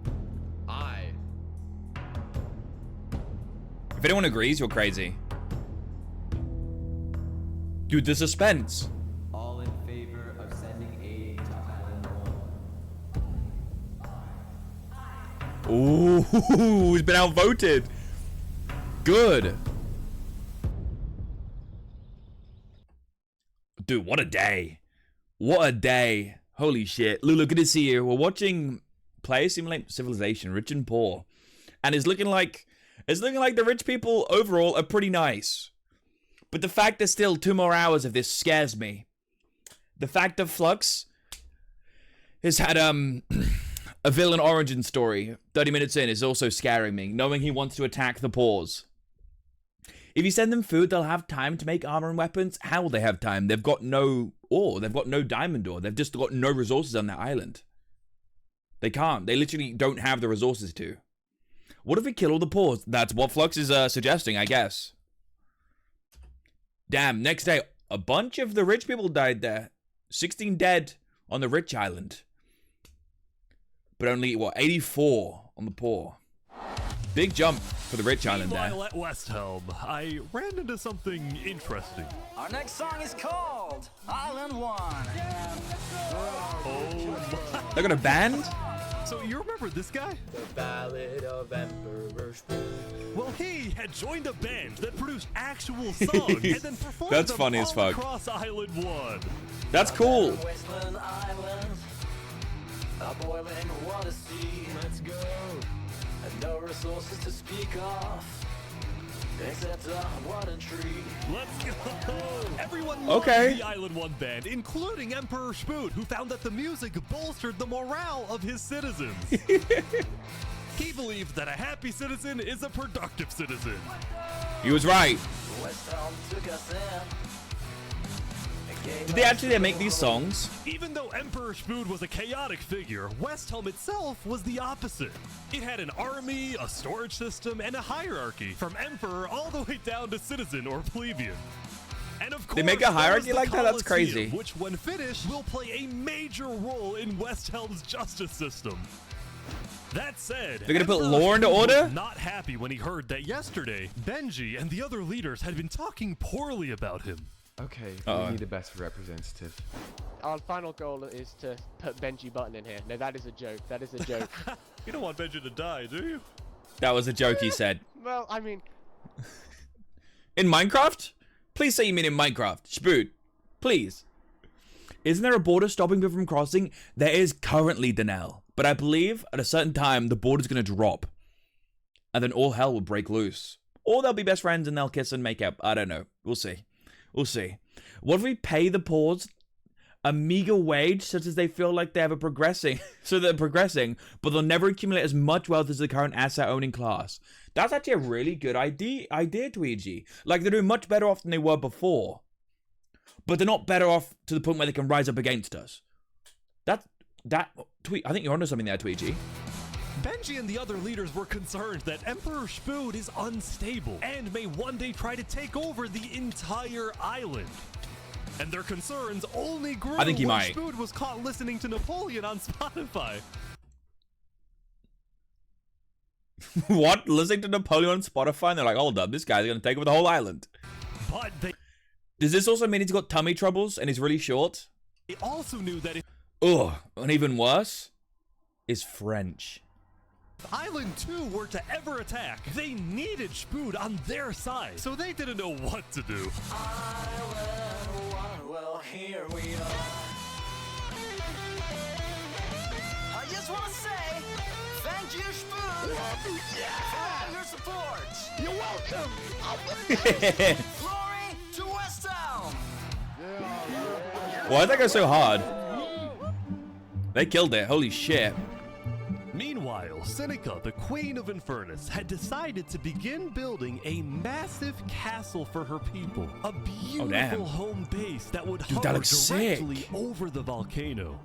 Aye. If anyone agrees, you're crazy. Dude, the suspense. All in favor of sending aid to Island 1. Ooh, he's been outvoted. Good. Dude, what a day. What a day. Holy shit. Lulu, good to see you. We're watching Player Simulate Civilization, Rich and Poor. And it's looking like the rich people overall are pretty nice. But the fact there's still 2 more hours of this scares me. The fact that Flux has had a villain origin story 30 minutes in is also scaring me, knowing he wants to attack the Paws. If you send them food, they'll have time to make armor and weapons. How will they have time? They've got no ore. They've got no diamond ore. They've just got no resources on that island. They can't. They literally don't have the resources to. What if we kill all the Paws? That's what Flux is suggesting, I guess. Damn, next day, a bunch of the rich people died there. 16 dead on the rich island. But only, what, 84 on the poor. Big jump for the rich island there. Meanwhile, at West Helm, I ran into something interesting. Our next song is called Island 1. Oh They're gonna band? So you remember this guy? The Ballad of Emperor Spoon. Well, he had joined a band that produced actual songs and then performed That's them funny all as fuck. across Island 1. That's cool. Wasteland Island, a boiling water sea. Let's go. And no resources to speak of, except a water tree. Let's go! Everyone Okay. loved the Island 1 band, including Emperor Spoon, who found that the music bolstered the morale of his citizens. He believed that a happy citizen is a productive citizen. He was right. West Helm took us in. Did they actually make these songs? Even though Emperor Spoon was a chaotic figure, West Helm itself was the opposite. It had an army, a storage system, and a hierarchy, from Emperor all the way down to citizen or plebeian. And of course, They make a hierarchy there was like the that? That's Colosseum, crazy. which, when finished, will play a major role in West Helm's justice system. That said, They're gonna put Emperor law into Spoon order? was not happy when he heard that yesterday, Benji and the other leaders had been talking poorly about him. Okay, Uh-oh. we need a best representative. Our final goal is to put Benji Button in here. No, that is a joke. That is a joke. You don't want Benji to die, do you? That was a joke he said. Well, I mean, In Minecraft? Please say you mean in Minecraft. Spoot. Please. Isn't there a border stopping people from crossing? There is currently, Danelle. But I believe at a certain time, the border's going to drop. And then all hell will break loose. Or they'll be best friends and they'll kiss and make up. I don't know. We'll see. We'll see. What if we pay the Paws a meager wage such as they feel like they have a progressing, so they're progressing, but they'll never accumulate as much wealth as the current asset owning class? That's actually a really good idea, Tweety. Like, they're doing much better off than they were before. But they're not better off to the point where they can rise up against us. Tweet, I think you're onto something there, Tweety. Benji and the other leaders were concerned that Emperor Spoon is unstable and may one day try to take over the entire island. And their concerns only grew I think he when might. Spoon was caught listening to Napoleon on Spotify. What? Listening to Napoleon on Spotify and they're like, hold up, this guy's gonna take over the whole island. But Does this also mean he's got tummy troubles and he's really short? they also knew that if Ugh, and even worse is French. Island 2 were to ever attack, they needed Spood on their side, so they didn't know what to do. Well, here we are. I just want to say, thank you, Spoon, for all your support. You're welcome. Glory to West Town. Why did that go so hard? They killed it, holy shit. Meanwhile, Seneca, the Queen of Infernus, had decided to begin building a massive castle for her people. A beautiful damn. home base that would Dude, that hover looks directly sick. over the volcano.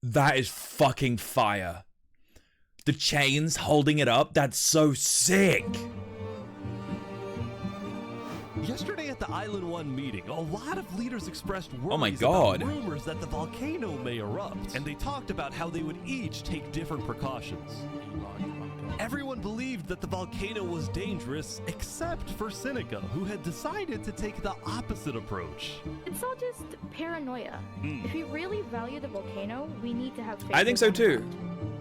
That is fucking fire. The chains holding it up, that's so sick. Yesterday at the Island 1 meeting, a lot of leaders expressed worries Oh my God. about rumors that the volcano may erupt, and they talked about how they would each take different precautions. Everyone believed that the volcano was dangerous, except for Seneca, who had decided to take the opposite approach. It's all just paranoia. If we really value the volcano, we need to have faith. I think so too.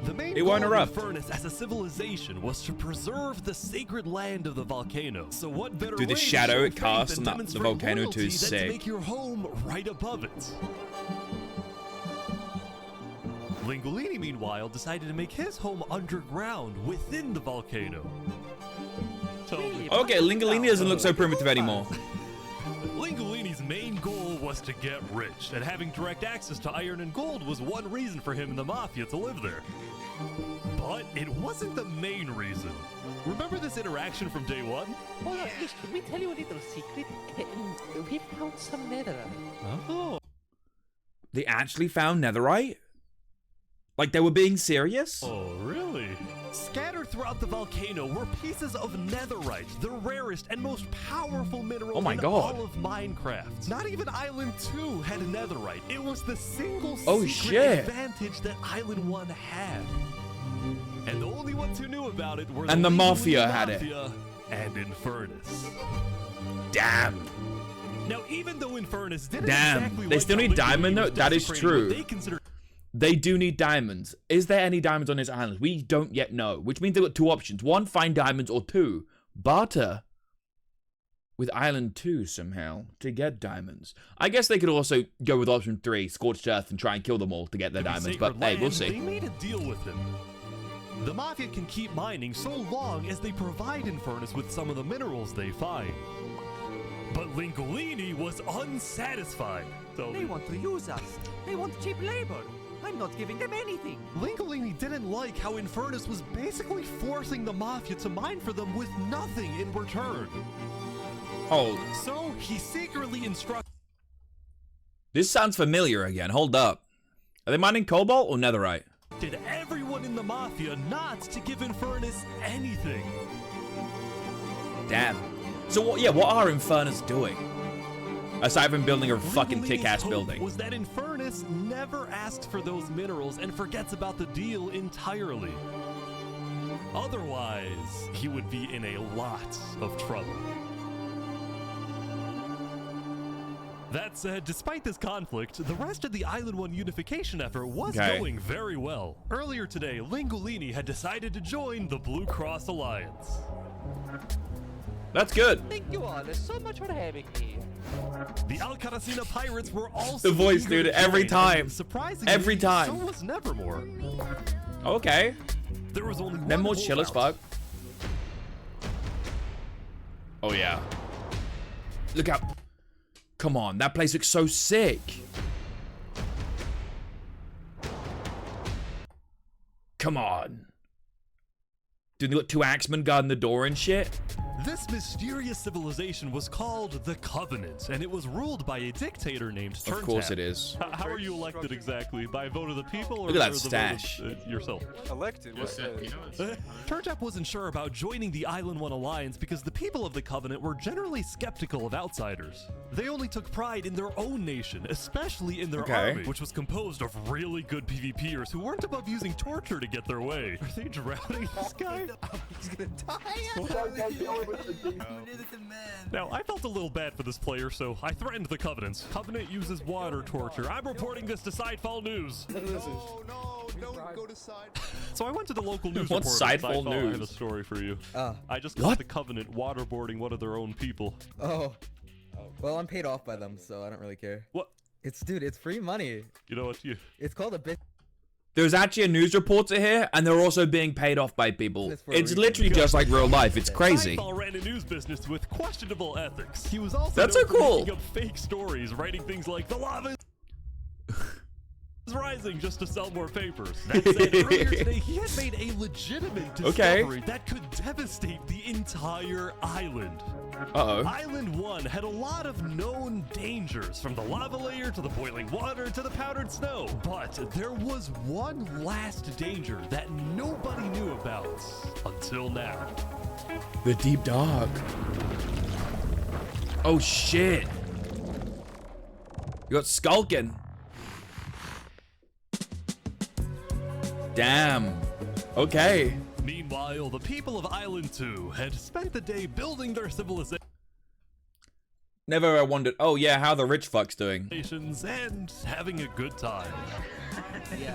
The main It won't goal erupt. of Infernus as a civilization was to preserve the sacred land of the volcano. So what better Dude, the way to shadow show it casts faith on and the demonstrate volcano too loyalty is than sick. to make your home right above it. Lingolini, meanwhile, decided to make his home underground within the volcano. Okay, Lingolini doesn't look so primitive anymore. Lingolini's main goal was to get rich, and having direct access to iron and gold was one reason for him and the Mafia to live there. But it wasn't the main reason. Remember this interaction from day one? Hold on, Ish, can we tell you a little secret? We found some netherite. Oh. They actually found netherite? Like they were being serious? Oh, really? Scattered throughout the volcano were pieces of netherite, the rarest and most powerful mineral Oh my in God. all of Minecraft. Not even Island 2 had netherite. It was the single Oh, secret shit. advantage that Island 1 had. And the only ones who knew about it were And the Lingolini Mafia had it. Mafia and Infernus. Damn. Now, even though Infernus didn't Damn. exactly They like still how need diamond Lingolini though? was That is desecrating what true. They considered They do need diamonds. Is there any diamonds on this island? We don't yet know, which means they've got two options. One, find diamonds, or two, barter with Island 2 somehow to get diamonds. I guess they could also go with option 3, Scorched Earth, and try and kill them all to get their diamonds, but sacred hey, we'll land, see. They made a deal with him. The Mafia can keep mining so long as they provide Infernus with some of the minerals they find. But Lingolini was unsatisfied. They want to use us. They want cheap labor. I'm not giving them anything. Lingolini didn't like how Infernus was basically forcing the Mafia to mine for them with nothing in return. Hold. So he secretly instructed This sounds familiar again. Hold up. Are they mining cobalt or netherite? everyone in the Mafia not to give Infernus anything. Damn. So what? Yeah, what are Infernus doing? Aside from building a fucking Lingolini's kick-ass hope building. was that Infernus never asks for those minerals and forgets about the deal entirely. Otherwise, he would be in a lot of trouble. That said, despite this conflict, the rest of the Island 1 unification effort was going very well. Earlier today, Lingolini had decided to join the Blue Cross Alliance. That's good. Thank you all so much for having me. The Alcaracina pirates were also The voice, eager dude, to every join, and time. surprisingly, Every time. so was Nevermore. Okay. There was only one Nevermore's chill as holdout. fuck. Oh, yeah. Look out. Come on, that place looks so sick. Come on. Dude, they got two axemen guarding the door and shit. This mysterious civilization was called the Covenant, and it was ruled by a dictator named Turntap. Of course it is. How are you elected exactly? By a vote of the people, or Look at that or the stash. vote of, yourself? Elected? Turntap wasn't sure about joining the Island One Alliance because the people of the Covenant were generally skeptical of outsiders. They only took pride in their own nation, especially in their army, which was composed of really good PvPers who weren't above using torture to get their way. Are they drowning this guy? He's gonna die. Now, I felt a little bad for this player, so I threatened the Covenants. Covenant uses water torture. I'm reporting this to Sidefall News. No, don't go to Side. So I went to the local news What's reporter. Sidefall I have a News? story for you. I just What? caught the Covenant waterboarding one of their own people. Oh. Well, I'm paid off by them, so I don't really care. What? Dude, it's free money. You know what? It's called a bit. There's actually a news reporter here, and they're also being paid off by people. for a It's reason. literally just like real life. It's crazy. Sidefall ran a news business with questionable ethics. He was also That's known so for cool. making up fake stories, writing things like the lava is rising just to sell more papers. That said, earlier today, he had made a legitimate discovery that could devastate the entire island. Uh-oh. Island 1 had a lot of known dangers, from the lava layer to the boiling water to the powdered snow. But there was one last danger that nobody knew about until now. The deep dark. Oh shit. You got Skulkin. Damn. Okay. Meanwhile, the people of Island 2 had spent the day building their civilization. Never wondered. Oh yeah, how the rich fucks doing. And having a good time.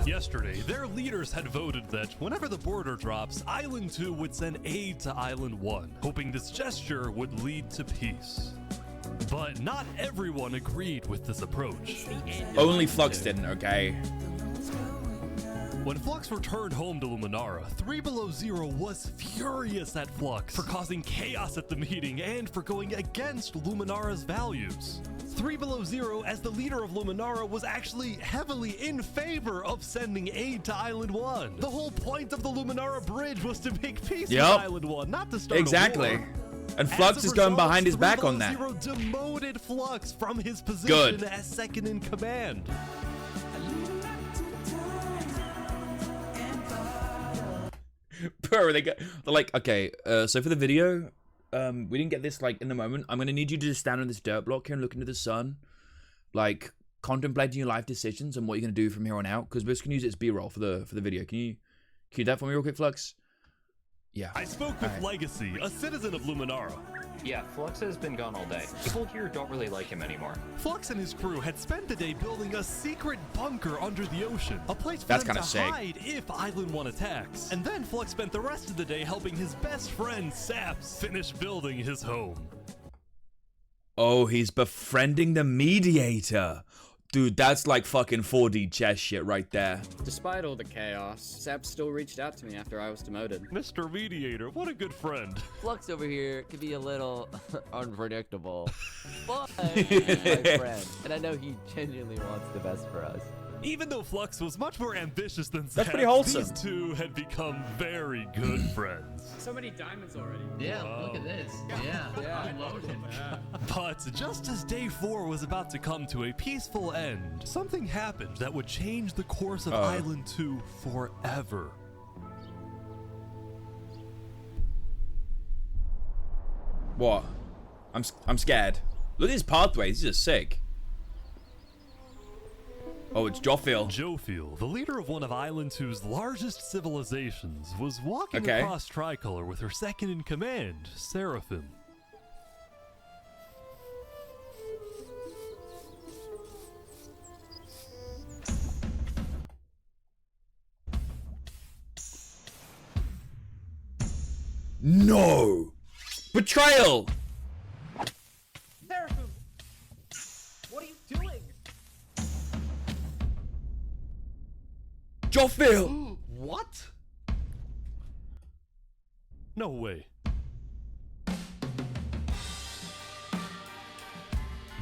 Yesterday, their leaders had voted that whenever the border drops, Island 2 would send aid to Island 1, hoping this gesture would lead to peace. But not everyone agreed with this approach. Only Flux didn't, okay? When Flux returned home to Luminara, 3 Below Zero was furious at Flux for causing chaos at the meeting and for going against Luminara's values. 3 Below Zero, as the leader of Luminara, was actually heavily in favor of sending aid to Island 1. The whole point of the Luminara Bridge was to make peace with Island 1, not to start Exactly. a war. And Flux is going behind his back on that. 3 Below Zero demoted Flux from his position Good. as second in command. Bro, they're like, okay, so for the video, we didn't get this like in the moment. I'm gonna need you to just stand on this dirt block here and look into the sun, like contemplating your life decisions and what you're gonna do from here on out. Because we're just gonna use it as B-roll for the video. Can you do that for me real quick, Flux? Yeah. I spoke with Legacy, a citizen of Luminara. Yeah, Flux has been gone all day. People here don't really like him anymore. Flux and his crew had spent the day building a secret bunker under the ocean, a place for That's them to kinda sick. hide if Island 1 attacks. And then Flux spent the rest of the day helping his best friend, Saps, finish building his home. Oh, he's befriending the mediator. Dude, that's like fucking 4D chess shit right there. Despite all the chaos, Sap still reached out to me after I was demoted. Mr. Mediator, what a good friend. Flux over here could be a little unpredictable, but he's my friend, and I know he genuinely wants the best for us. Even though Flux was much more ambitious than That's Saps, pretty wholesome. these two had become very good friends. So many diamonds already. Yeah, Wow. look at this. Yeah, I love it. But just as day 4 was about to come to a peaceful end, something happened that would change the course of Island 2 forever. What? I'm scared. Look at his pathways. These are sick. Oh, it's Jophiel. Jophiel, the leader of one of Island 2's largest civilizations, was walking Okay. across Tricolor with her second in command, Seraphim. No! Betrayal! Seraphim! What are you doing? Jophiel! What? No way.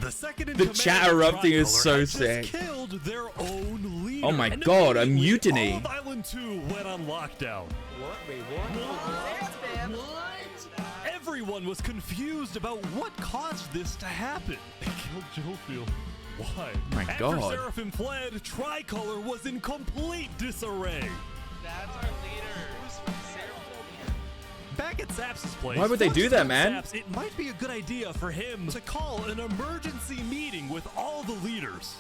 The second in The command chat of erupting is Tricolor so had just sick. killed their own leader. Oh my And god, a immediately, mutiny. All of Island 2 went on lockdown. What? Wait, what? everyone was confused about what caused this to happen. They killed Jophiel. Why? My God. After Seraphim fled, Tricolor was in complete disarray. That's our leader. Back at Zaps' place, Why would they do that, man? Zaps, it might be a good idea for him to call an emergency meeting with all the leaders.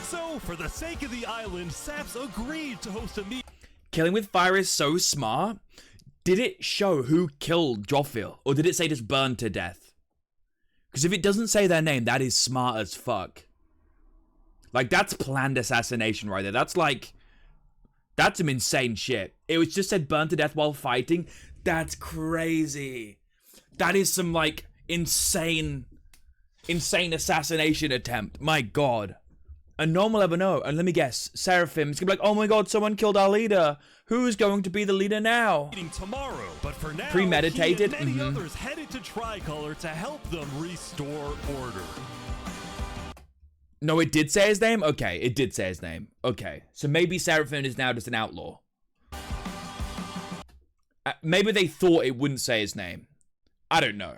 So, for the sake of the island, Zaps agreed to host a meeting. Killing with fire is so smart. Did it show who killed Jophiel? Or did it say just burned to death? Because if it doesn't say their name, that is smart as fuck. Like, that's planned assassination right there. That's like... That's some insane shit. It was just said burned to death while fighting. That's crazy. That is some, like, insane assassination attempt. My God. And no one will ever know. And let me guess, Seraphim's gonna be like, oh my God, someone killed our leader. Who's going to be the leader now? Tomorrow, but for now, Premeditated? he and many others headed to Tricolor to help them restore order. No, it did say his name? Okay, it did say his name. Okay, so maybe Seraphim is now just an outlaw. Maybe they thought it wouldn't say his name. I don't know.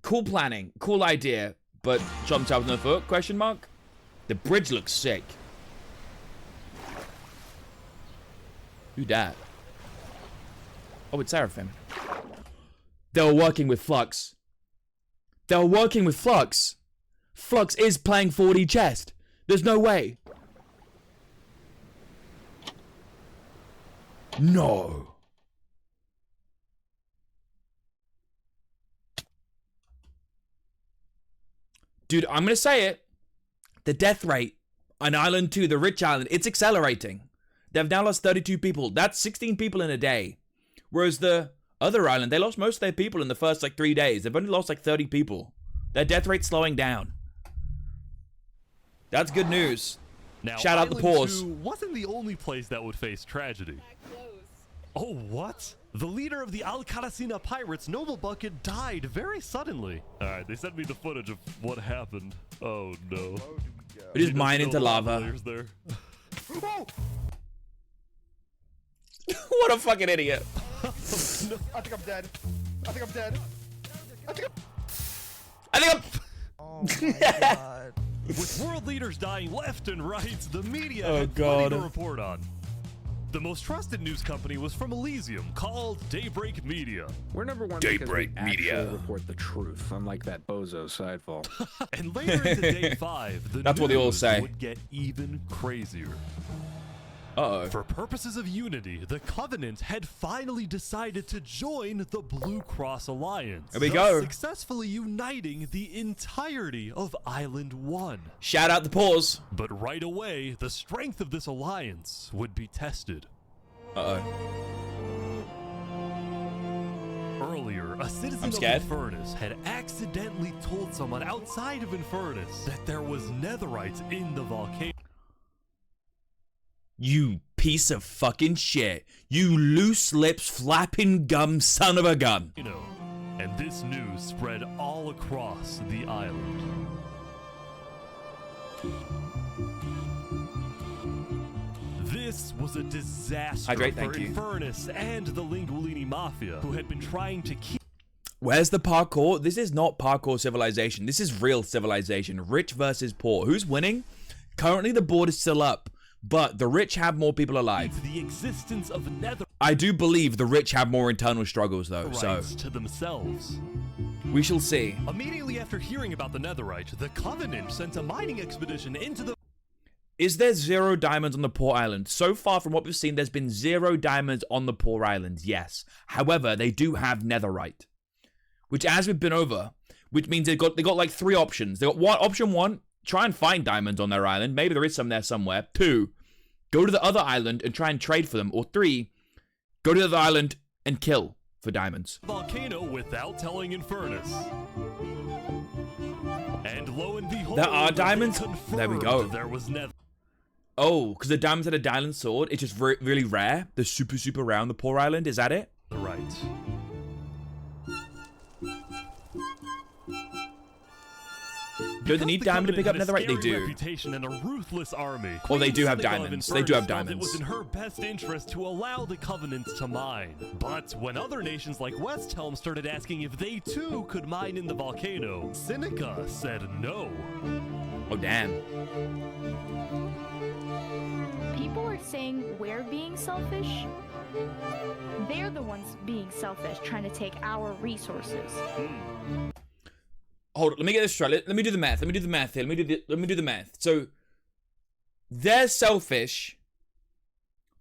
Cool planning, cool idea, but shot himself in the foot, question mark? The bridge looks sick. Who dat? Oh, it's Seraphim. They were working with Flux. They were working with Flux. Flux is playing 4D chess. There's no way. No. Dude, I'm gonna say it. The death rate on Island 2, the rich island, it's accelerating. They've now lost 32 people. That's 16 people in a day. Whereas the other island, they lost most of their people in the first, like, 3 days. They've only lost, like, 30 people. Their death rate's slowing down. That's good news. Now, Shout out the Island pause. 2 wasn't the only place that would face tragedy. Oh, what? The leader of the Alcaracina pirates, Noble Bucket, died very suddenly. Alright, they sent me the footage of what happened. Oh, no. We just mine into lava. There. What a fucking idiot. I think I'm dead. I think I'm dead. I think I'm... Oh my God. With world leaders dying left and right, the media Oh, had God. plenty to report on. The most trusted news company was from Elysium, called Daybreak Media. We're number one Daybreak because we Media. actually report the truth, unlike that bozo Sidefall. And later into day 5, the That's what they all news say. would get even crazier. Uh-oh. For purposes of unity, the Covenant had finally decided to join the Blue Cross Alliance. There we thus go. Successfully uniting the entirety of Island 1. Shout out the pause. But right away, the strength of this alliance would be tested. Uh-oh. Earlier, a citizen of scared. Infernus had accidentally told someone outside of Infernus that there was netherite in the volcano. You piece of fucking shit. You loose lips, flapping gum son of a gun. And this news spread all across the island. This was a disaster Hydrate, for thank you. Infernus and the Linguini Mafia, who had been trying to keep... Where's the parkour? This is not parkour civilization. This is real civilization. Rich versus poor. Who's winning? Currently, the board is still up, but the rich have more people alive. the existence of netherite I do believe the rich have more internal struggles, though, so to themselves. we shall see. Immediately after hearing about the netherite, the Covenant sent a mining expedition into the... Is there 0 diamonds on the poor island? So far from what we've seen, there's been 0 diamonds on the poor island, yes. However, they do have netherite, which, as we've been over, which means they got like 3 options. They got option 1, try and find diamonds on their island. Maybe there is some there somewhere. 2, go to the other island and try and trade for them. Or 3, go to the other island and kill for diamonds. volcano without telling Infernus. And lo and behold, There are diamonds? they There we confirmed go. There was netherite. Oh, because the diamonds had a diamond sword. It's just really rare. They're super, super rare on the poor island. Is that it? Right. Don't they need diamond to pick up netherite? They do. Reputation and a ruthless army. Well, they do have Queen diamonds. Snigoth They do have felt diamonds. It was in her best interest to allow the Covenant to mine. But when other nations like Westhelm started asking if they too could mine in the volcano, Seneca said no. Oh, damn. People are saying we're being selfish. They're the ones being selfish, trying to take our resources. Hold on, let me get this straight. Let me do the math. Let me do the math here. Let me do the math. So they're selfish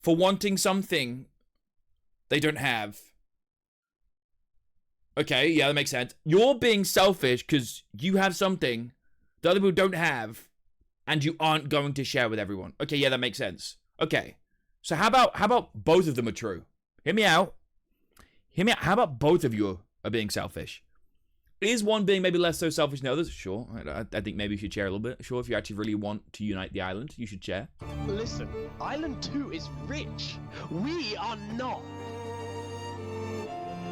for wanting something they don't have. Okay, yeah, that makes sense. You're being selfish because you have something that other people don't have, and you aren't going to share with everyone. Okay, yeah, that makes sense. Okay, so how about both of them are true? Hear me out. Hear me out. How about both of you are being selfish? Is one being maybe less so selfish than others? Sure. I think maybe you should share a little bit. Sure, if you actually really want to unite the island, you should share. Listen, Island 2 is rich. We are not.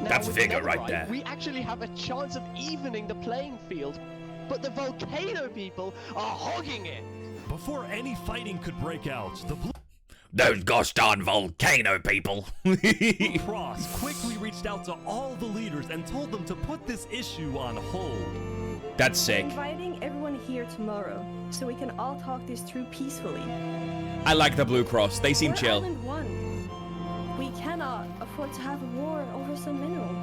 Now, That's with vigor right netherite, there. We actually have a chance of evening the playing field, but the volcano people are hogging it. Before any fighting could break out, the Blue Those gosh darn volcano people. Cross quickly reached out to all the leaders and told them to put this issue on hold. That's sick. We're inviting everyone here tomorrow, so we can all talk this through peacefully. I like the Blue Cross. They seem We're chill. Island 1. We cannot afford to have a war over some mineral.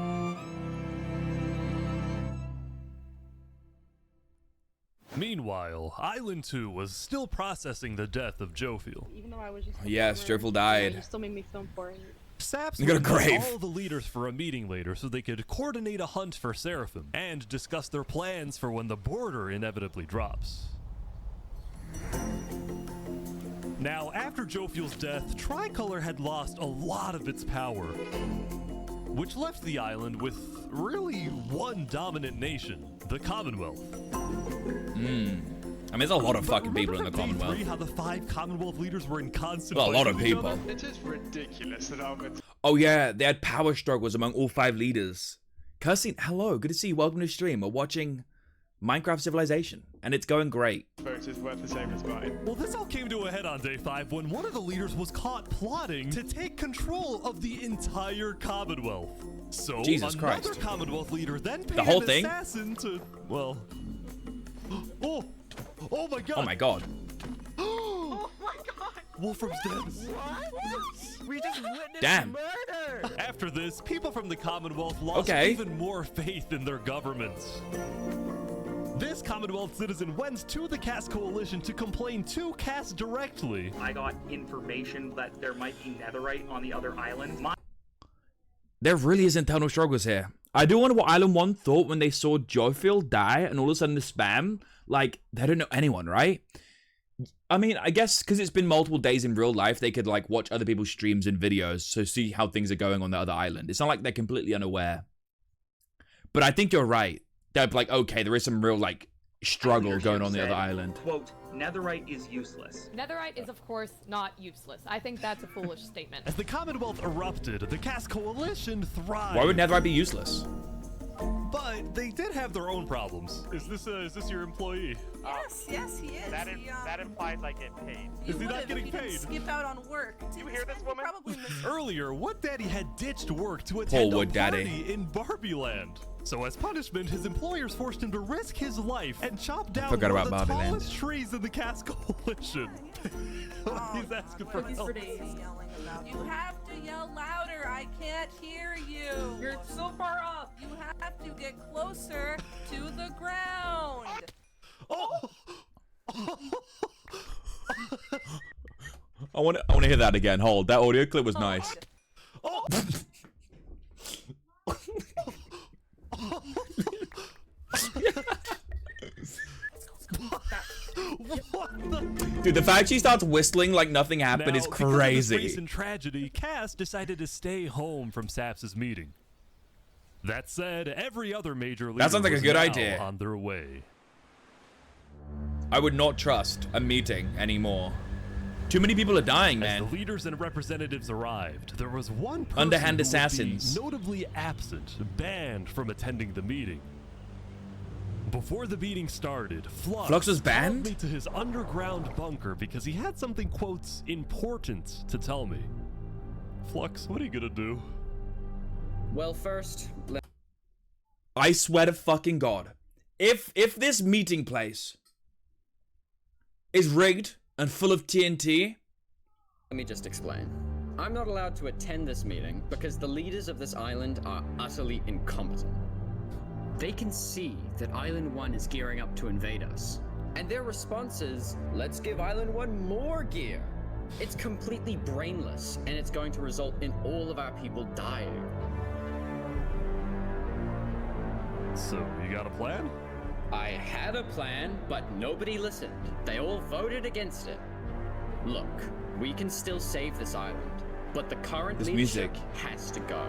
Meanwhile, Island 2 was still processing the death of Jophiel. Even though I was just Yes, Jophiel died. You still made me so important. Saps You got a would invite grave. all the leaders for a meeting later so they could coordinate a hunt for Seraphim and discuss their plans for when the border inevitably drops. Now, after Jophiel's death, Tricolor had lost a lot of its power, which left the island with really one dominant nation, the Commonwealth. I mean, there's a lot of fucking people in the Commonwealth. How the 5 Commonwealth leaders were in constant Well, a lot fight of with each other? people. It is ridiculous that I'm Oh yeah, they had power struggles among all 5 leaders. Cussing, hello, good to see you. Welcome to stream. We're watching Minecraft Civilization, and it's going great. vote is worth the same as mine. Well, this all came to a head on day 5 when one of the leaders was caught plotting to take control of the entire Commonwealth. So Jesus another Christ. Commonwealth leader then paid The whole an thing? assassin to, well, oh my god. Oh my god. Oh my god. Wolfram's dead. What? We just witnessed Damn. murder! After this, people from the Commonwealth lost Okay. even more faith in their governments. This Commonwealth citizen went to the Cass Coalition to complain to Cass directly. I got information that there might be netherite on the other islands. There really is internal struggles here. I do wonder what Island 1 thought when they saw Jophiel die and all of a sudden the spam. Like, they don't know anyone, right? I mean, I guess because it's been multiple days in real life, they could, like, watch other people's streams and videos so see how things are going on the other island. It's not like they're completely unaware. But I think you're right. They're like, okay, there is some real, like, struggle going on the other island. Quote, netherite is useless. Netherite is, of course, not useless. I think that's a foolish statement. As the Commonwealth erupted, the Cass Coalition thrived. Why would netherite be useless? But they did have their own problems. Is this your employee? Yes, he is. That implies I get paid. Is he not getting paid? Skip out on work. You hear this woman? Probably Earlier, Wood Daddy had ditched work to attend a Wood Daddy. party in Barbie Land. So as punishment, his employers forced him to risk his life and chop down Forgot one of about the Barbie Land. tallest trees in the Cass Coalition. He's asking for help. You have to yell louder. I can't hear you. You're so far up. You have to get closer to the ground. I want to hear that again. Hold. That audio clip was nice. Dude, the fact she starts whistling like nothing happened Now, is because of this crazy. recent tragedy, Cass decided to stay home from Saps' meeting. That said, every other major leader That sounds like a was good now idea. on their way. I would not trust a meeting anymore. Too many people are dying, man. As the leaders and representatives arrived, there was one person Underhand who would be assassins. notably absent, banned from attending the meeting. Before the meeting started, Flux was banned? called me to his underground bunker because he had something, quotes, important to tell me. Flux, what are you gonna do? Well, first, I swear to fucking God, if this meeting place is rigged and full of TNT, let me just explain. I'm not allowed to attend this meeting because the leaders of this island are utterly incompetent. They can see that Island 1 is gearing up to invade us. And their response is, let's give Island 1 more gear. It's completely brainless, and it's going to result in all of our people dying. So, you got a plan? I had a plan, but nobody listened. They all voted against it. Look, we can still save this island, but the current This leadership music. has to go.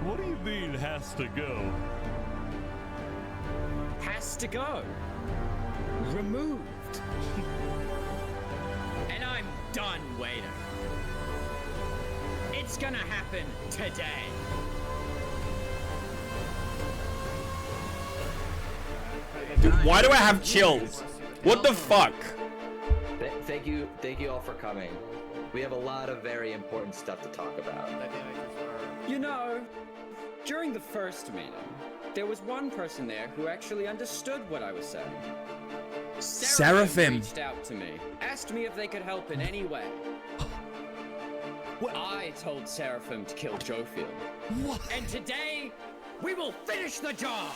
What do you mean, has to go? Has to go. Removed. And I'm done waiting. It's gonna happen today. dude, why do I have chills? What the fuck? Thank you all for coming. We have a lot of very important stuff to talk about. You know, during the first meeting, there was one person there who actually understood what I was saying. Seraphim reached out to me, asked me if they could help in any way. I told Seraphim to kill Jofield. What? And today, we will finish the job!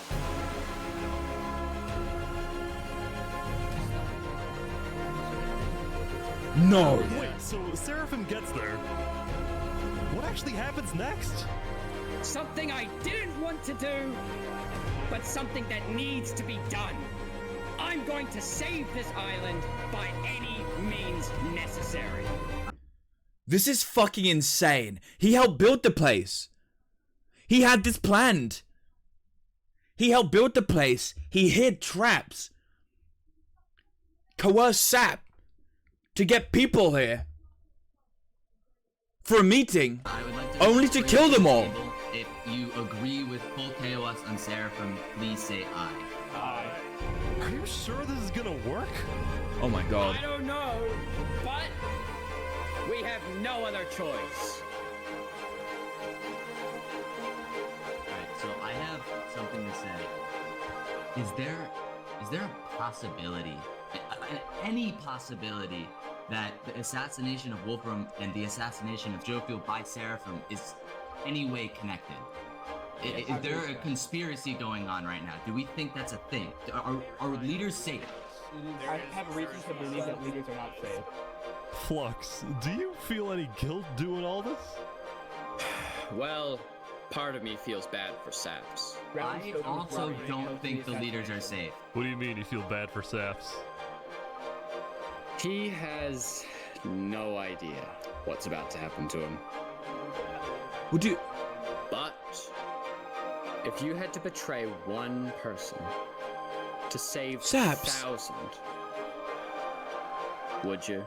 No. Wait, so Seraphim gets there. What actually happens next? Something I didn't want to do, but something that needs to be done. I'm going to save this island by any means necessary. This is fucking insane. He helped build the place. He had this planned. He helped build the place. He hid traps. Coerced Sap to get people here. For a meeting. Only to kill them all. If you agree with full KOS and Seraphim, please say aye. Aye. Are you sure this is gonna work? Oh my God. I don't know, but we have no other choice. Alright, so I have something to say. Is there a possibility, any possibility, that the assassination of Wolfram and the assassination of Jofield by Seraphim is any way connected? Is there a conspiracy going on right now? Do we think that's a thing? Are leaders safe? I have reason to believe that leaders are not safe. Flux, do you feel any guilt doing all this? Well, part of me feels bad for Saps. I also don't think the leaders are safe. What do you mean you feel bad for Saps? He has no idea what's about to happen to him. Would you? But if you had to betray one person to save Saps. 1,000, would you?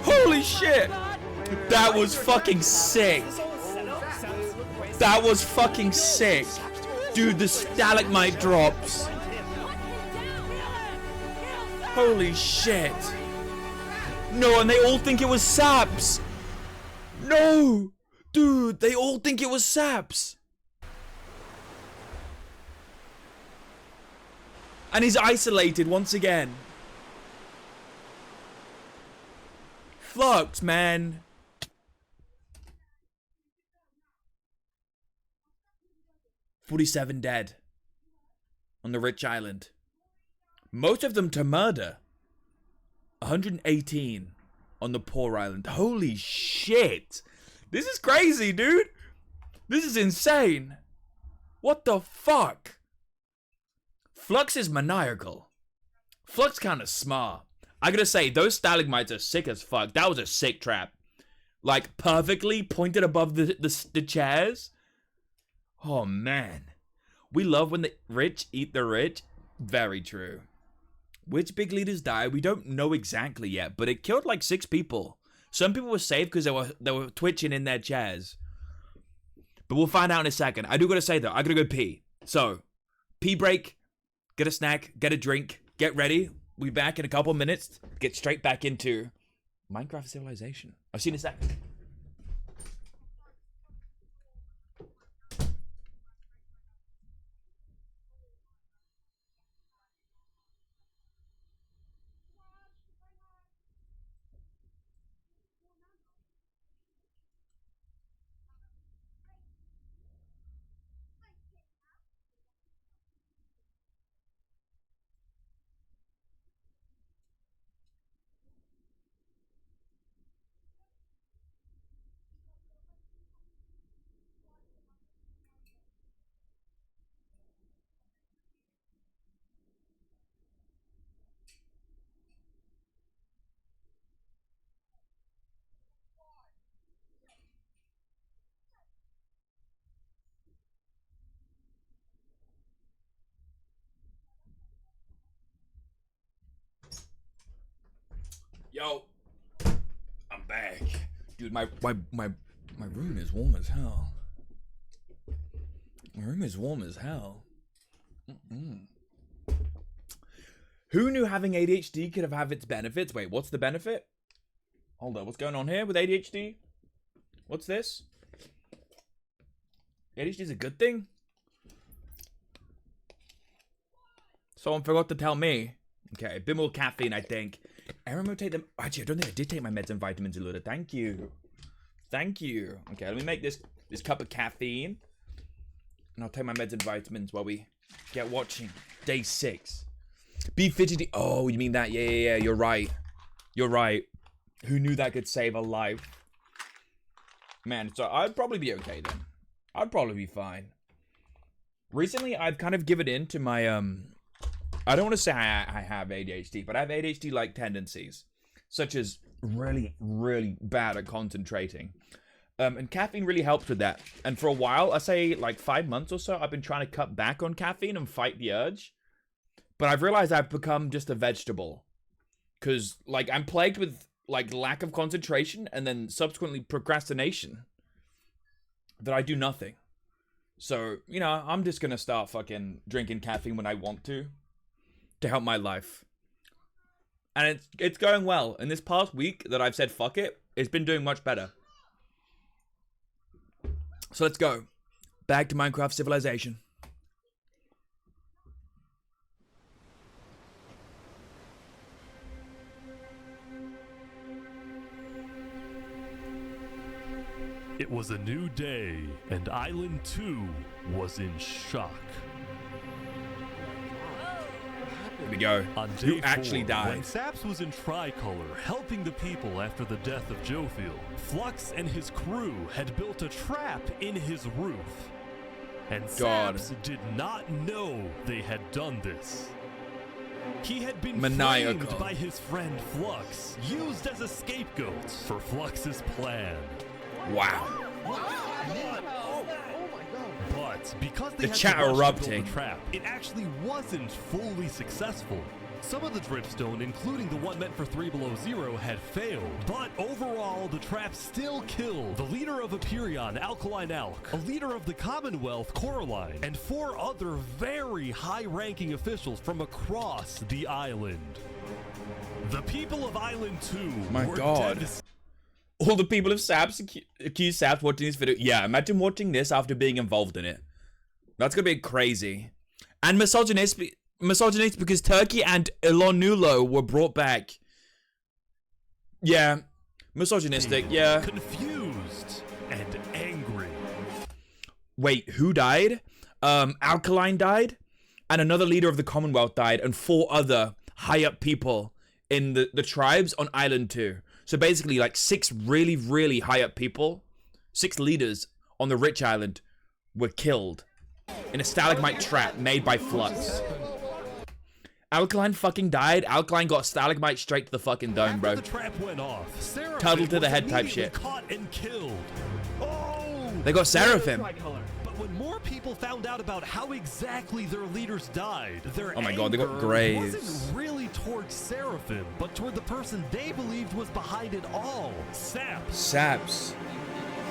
Holy shit! That was fucking sick. That was fucking sick. Dude, the stalagmite drops. Holy shit. No, and they all think it was Saps. No! Dude, they all think it was Saps. And he's isolated once again. Flux, man. $47 dead on the rich island. Most of them to murder. 118 on the poor island. Holy shit. This is crazy, dude. This is insane. What the fuck? Flux is maniacal. Flux kind of smart. I gotta say, those stalagmites are sick as fuck. That was a sick trap. Like, perfectly pointed above the chairs. Oh, man. We love when the rich eat the rich. Very true. Which big leaders died? We don't know exactly yet, but it killed like 6 people. Some people were safe because they were twitching in their chairs. But we'll find out in a second. I do gotta say though, I gotta go pee. So, pee break, get a snack, get a drink, get ready. We'll be back in a couple minutes. Get straight back into Minecraft Civilization. I'll see you in a second. Yo, I'm back. Dude, my room is warm as hell. My room is warm as hell. Who knew having ADHD could have its benefits? Wait, what's the benefit? Hold on, what's going on here with ADHD? What's this? ADHD is a good thing? Someone forgot to tell me. Okay, a bit more caffeine, I think. Aaron will take them. Actually, I don't think I did take my meds and vitamins, Eluda. Thank you. Thank you. Okay, let me make this cup of caffeine. And I'll take my meds and vitamins while we get watching day 6. Be fidgety. Oh, you mean that? Yeah. You're right. You're right. Who knew that could save a life? Man, so I'd probably be okay then. I'd probably be fine. Recently, I've kind of given in to my, I don't want to say I have ADHD, but I have ADHD-like tendencies, such as really, really bad at concentrating. And caffeine really helps with that. And for a while, I say like 5 months or so, I've been trying to cut back on caffeine and fight the urge. But I've realized I've become just a vegetable. Because, like, I'm plagued with, like, lack of concentration and then subsequently procrastination. That I do nothing. So, you know, I'm just gonna start fucking drinking caffeine when I want to help my life. And it's going well. In this past week that I've said fuck it, it's been doing much better. So let's go. Back to Minecraft Civilization. It was a new day, and Island 2 was in shock. Here we go. On Who day actually 4, died? when Saps was in Tricolor helping the people after the death of Jofiel, Flux and his crew had built a trap in his roof. And Saps did not know they had done this. He had been Maniacal. framed by his friend Flux, used as a scapegoat for Flux's plan. Wow. But because they The had chat to rush to build erupting. the trap, it actually wasn't fully successful. Some of the dripstone, including the one meant for 3 Below Zero, had failed. But overall, the trap still killed the leader of Aperion, Alkaline Alk, a leader of the Commonwealth, Coraline, and 4 other very high-ranking officials from across the island. The people of Island 2 My were God. devastated. All the people of Saps accuse Saps watching this video. Yeah, imagine watching this after being involved in it. That's gonna be crazy. And misogynistic because Turkey and Ilonulo were brought back. Yeah, misogynistic, yeah. Confused and angry. Wait, who died? Alkaline died, and another leader of the Commonwealth died, and 4 other high-up people in the tribes on Island 2. So basically, like 6 really, really high-up people, 6 leaders on the rich island were killed in a stalagmite trap made by Flux. Alkaline fucking died. Alkaline got stalagmite straight to the fucking dome, bro. After the trap went off, Tunnel to the was head type immediately shit. Caught and killed. Oh! They got Seraphim. But when more people found out about how exactly their leaders died, their Oh my God, they got anger graves. wasn't really towards Seraphim, but toward the person they believed was behind it all, Saps. Saps.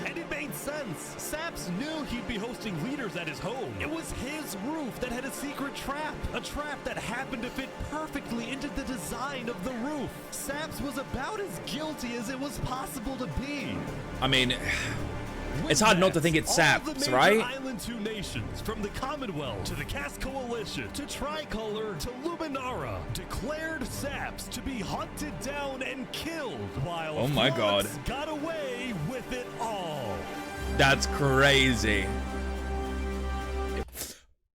And it made sense. Saps knew he'd be hosting leaders at his home. It was his roof that had a secret trap. A trap that happened to fit perfectly into the design of the roof. Saps was about as guilty as it was possible to be. I mean, it's hard not to think it's All Saps, the major right? Island 2 nations, from the Commonwealth to the Caste Coalition to Tricolor to Luminara, declared Saps to be hunted down and killed, while Oh my God. Flux got away with it all. That's crazy.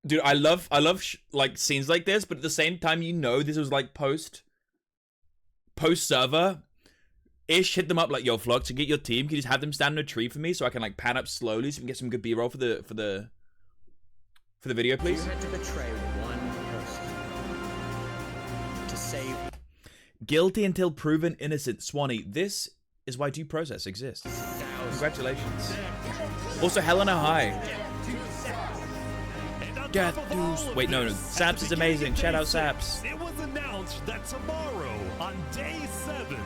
Dude, I love like scenes like this, but at the same time, you know, this was like post server. Ish hit them up like, yo, Flux, to get your team, can you just have them stand in a tree for me so I can like pan up slowly so we can get some good B-roll for the video, please? You had to betray one person to save Guilty until proven innocent. Swanee, this is why due process exists. Congratulations. Also, Helena, hi. Death Deuce. Wait, no. Saps is amazing. Shout out Saps. It was announced that tomorrow, on day 7,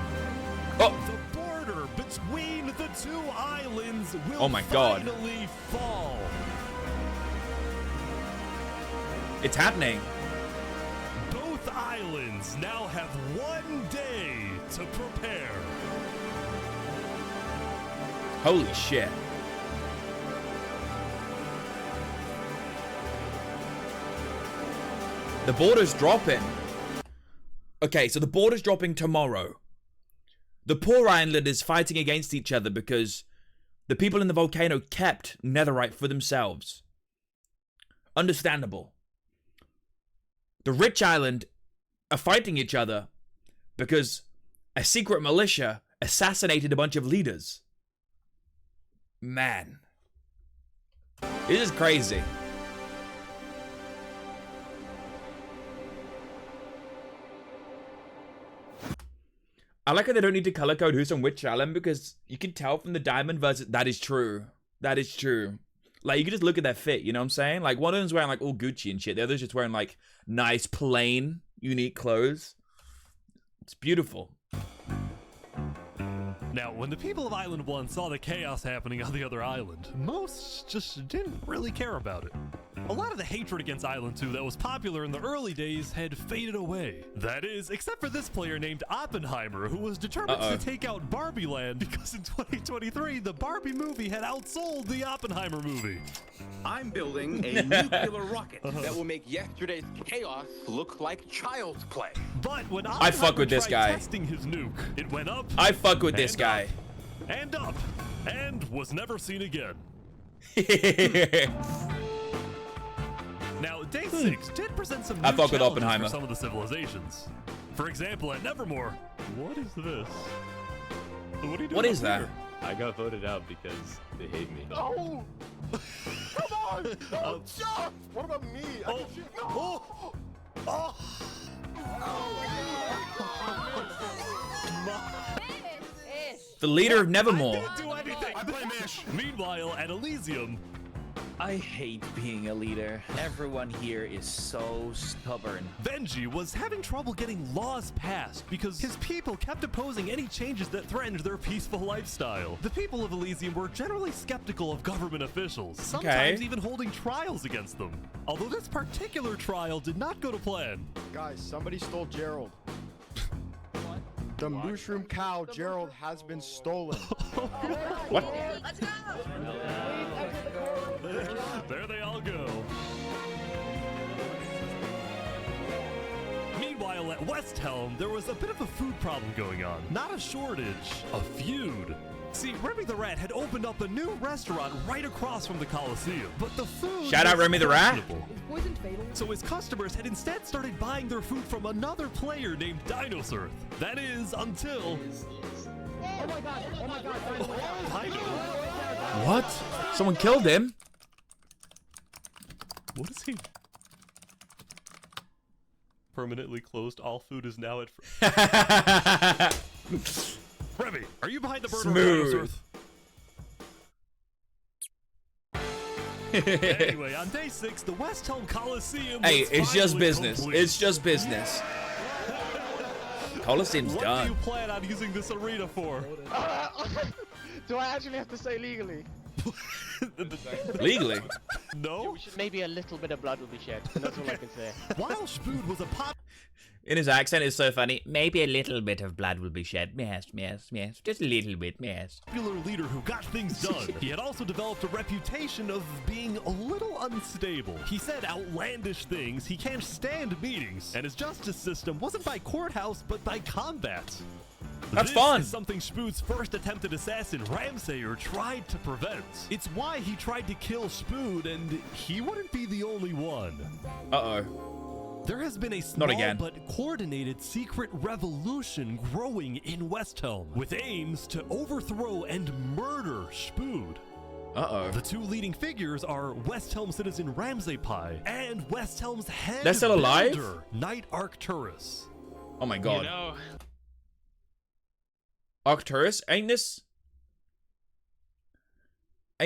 Oh. the border between the two islands will Oh my God. finally fall. It's happening. Both islands now have 1 day to prepare. Holy shit. The border's dropping. Okay, so the border's dropping tomorrow. The poor islanders fighting against each other because the people in the volcano kept netherite for themselves. Understandable. The rich island are fighting each other because a secret militia assassinated a bunch of leaders. Man. This is crazy. I like how they don't need to color code who's on which island because you can tell from the diamond versus... That is true. That is true. Like, you can just look at their fit, you know what I'm saying? Like, one of them's wearing, like, all Gucci and shit. The other's just wearing, like, nice, plain, unique clothes. It's beautiful. Now, when the people of Island 1 saw the chaos happening on the other island, most just didn't really care about it. A lot of the hatred against Island 2 that was popular in the early days had faded away. That is, except for this player named Oppenheimer, who was determined to take out Barbie Land because in 2023, the Barbie movie had outsold the Oppenheimer movie. I'm building a nuclear rocket that will make yesterday's chaos look like child's play. But when I fuck with this guy. testing his nuke, it went up. I fuck with this guy. And up, and was never seen again. Now, day 6 did present some new I fuck with challenges Oppenheimer. for some of the civilizations. For example, at Nevermore, what is this? What are you doing What is up that? here? I got voted out because they hate me. No! Come on! No, Josh! What about me? The leader of Nevermore. Do anything. I blame Ish. Meanwhile, at Elysium, I hate being a leader. Everyone here is so stubborn. Benji was having trouble getting laws passed because his people kept opposing any changes that threatened their peaceful lifestyle. The people of Elysium were generally skeptical of government officials, sometimes even holding trials against them. Although this particular trial did not go to plan. Guys, somebody stole Gerald. The mushroom cow, Gerald, has been stolen. What? Let's go! There they all go. Meanwhile, at West Helm, there was a bit of a food problem going on. Not a shortage, a feud. See, Remy the Rat had opened up a new restaurant right across from the Coliseum, but the food Shout out was Remy the Rat. questionable. So his customers had instead started buying their food from another player named Dinosaur. That is, until... Oh my god, oh my god, Dino. What? Someone killed him? What is he? Permanently closed. All food is now at... Remy, are you behind the murder of Smooth. Dinosaur? Anyway, on day 6, the West Helm Coliseum Hey, was it's just finally business. complete. It's just business. Coliseum's What do done. you plan on using this arena for? Do I actually have to say legally? Legally? No? Maybe a little bit of blood will be shed. That's all I can say. While Spood was a In his accent is so funny. Maybe a little bit of blood will be shed. Yes. Just a little bit, yes. popular leader who got things done, he had also developed a reputation of being a little unstable. He said outlandish things, he can't stand meetings, and his justice system wasn't by courthouse, but by combat. That's This fun. is something Spood's first attempted assassin, Ramsayer, tried to prevent. It's why he tried to kill Spood, and he wouldn't be the only one. Uh-oh. There has been a small again. but coordinated secret revolution growing in West Helm, with aims to overthrow and murder Spood. Uh-oh. The two leading figures are West Helm citizen Ramsay Pi and West Helm's head They're still alive? builder, Knight Arcturus. Oh my god. You know, Arcturus? Ain't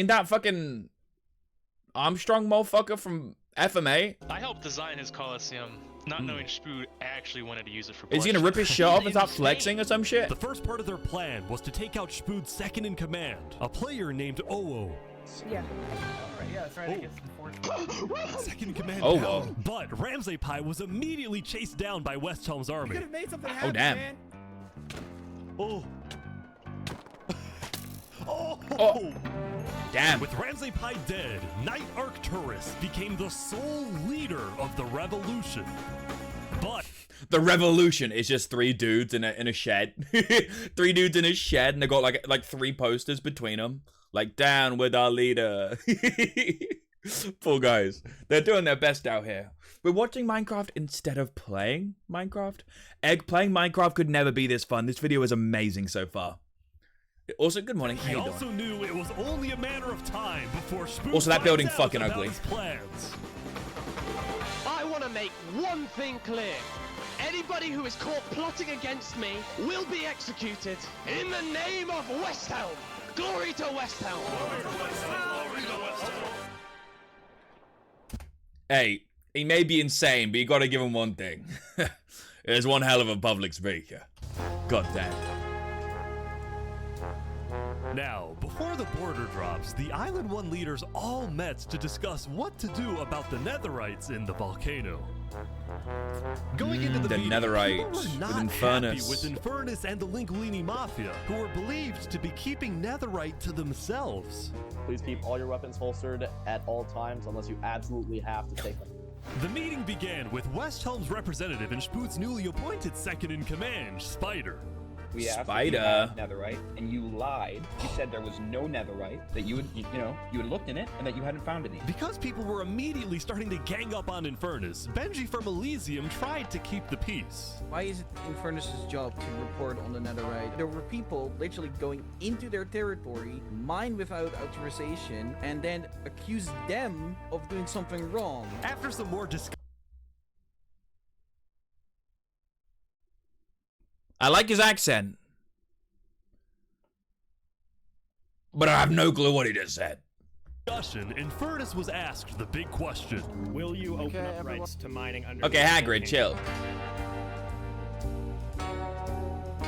that fucking Armstrong motherfucker from FMA? I helped design his Coliseum, not knowing Spood actually wanted to use it for Is he gonna rip his shirt off and start flexing or some shit? The first part of their plan was to take out Spood's second in command, a player named Oo. Yeah. Yeah, that's right. I guess Second in command. Oh, down. whoa. But Ramsay Pi was immediately chased down by West Helm's army. Could have made something happen, damn. man. Oh. Oh. Damn. With Ramsay Pi dead, Knight Arcturus became the sole leader of the revolution. But The revolution is just 3 dudes in a shed. 3 dudes in a shed, and they got like 3 posters between them. Like, down with our leader. Poor guys. They're doing their best out here. We're watching Minecraft instead of playing Minecraft. Egg, playing Minecraft could never be this fun. This video is amazing so far. Also, good morning. How he you doing? also knew it was only a matter of time before Spood Also, that finds building's out fucking about ugly. his plans. I want to make one thing clear. Anybody who is caught plotting against me will be executed. In the name of West Helm. Glory to West Helm. Hey, he may be insane, but you gotta give him one thing. There's one hell of a public speaker. God damn. Now, before the border drops, the Island 1 leaders all met to discuss what to do about the Netherites in the volcano. Going into the The meeting, Netherites people were with not happy Infernus. with Infernus and the Linguini Mafia, who were believed to be keeping Netherite to themselves. Please keep all your weapons holstered at all times unless you absolutely have to take them. The meeting began with West Helm's representative and Spood's newly appointed second-in-command, Spider. We asked if you Spider. had netherite, and you lied. You said there was no netherite, that you had looked in it, and that you hadn't found any. Because people were immediately starting to gang up on Infernus, Benji from Elysium tried to keep the peace. Why is it Infernus' job to report on the netherite? There were people literally going into their territory, mine without authorization, and then accuse them of doing something wrong. After some more discussion, I like his accent. But I have no clue what he just said. Infernus was asked the big question. Will you open up rights to mining under Okay, Hagrid, chill.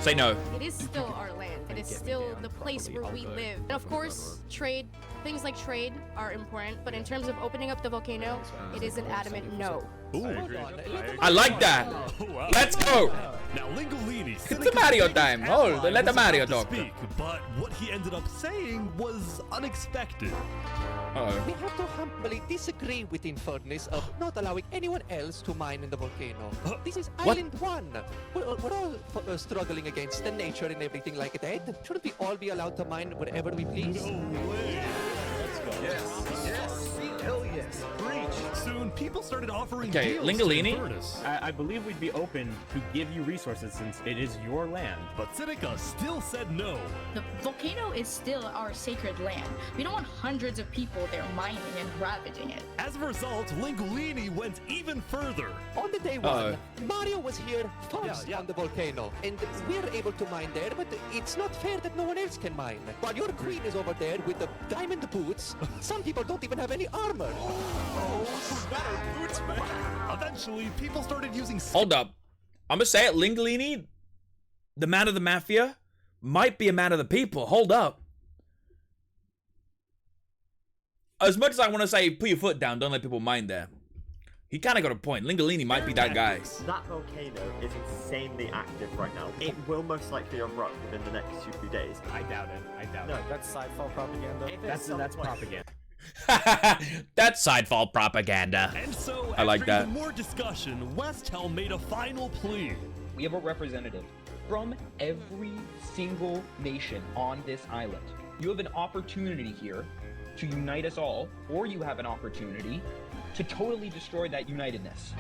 Say no. It is still our land. It is still the place where we live. And of course, trade, things like trade are important, but in terms of opening up the volcano, it is an adamant no. Ooh. I like that. Wow. Let's go. Now, Lingolini. It's the Mario time. Hold, let the Mario talk. Speak, but what he ended up saying was unexpected. We have to humbly disagree with Infernus of not allowing anyone else to mine in the volcano. This is What? Island 1. We're all struggling against the nature and everything like that. Shouldn't we all be allowed to mine wherever we please? No way. Yes, hell yes. Preach. Soon, people started offering Okay, deals Lingolini? to Infernus. I believe we'd be open to give you resources since it is your land. But Seneca still said no. The volcano is still our sacred land. We don't want hundreds of people there mining and ravaging it. As a result, Lingolini went even further. On the day one, Mario was here first on the volcano, and we're able to mine there, but it's not fair that no one else can mine. While your queen is over there with the diamond boots, some people don't even have any armor. Boots, man. Eventually, people started using... Hold up. I'm gonna say it, Lingolini, the man of the mafia, might be a man of the people. Hold up. As much as I want to say, put your foot down, don't let people mine there. He kind of got a point. Lingolini might be that guy. That volcano is insanely active right now. It will most likely erupt within the next 2 3 days. I doubt it. I doubt it. That's sidefall propaganda. That's propaganda. That's sidefall propaganda. And so, I like after that. even more discussion, West Helm made a final plea. We have a representative from every single nation on this island. You have an opportunity here to unite us all, or you have an opportunity to totally destroy that unitedness.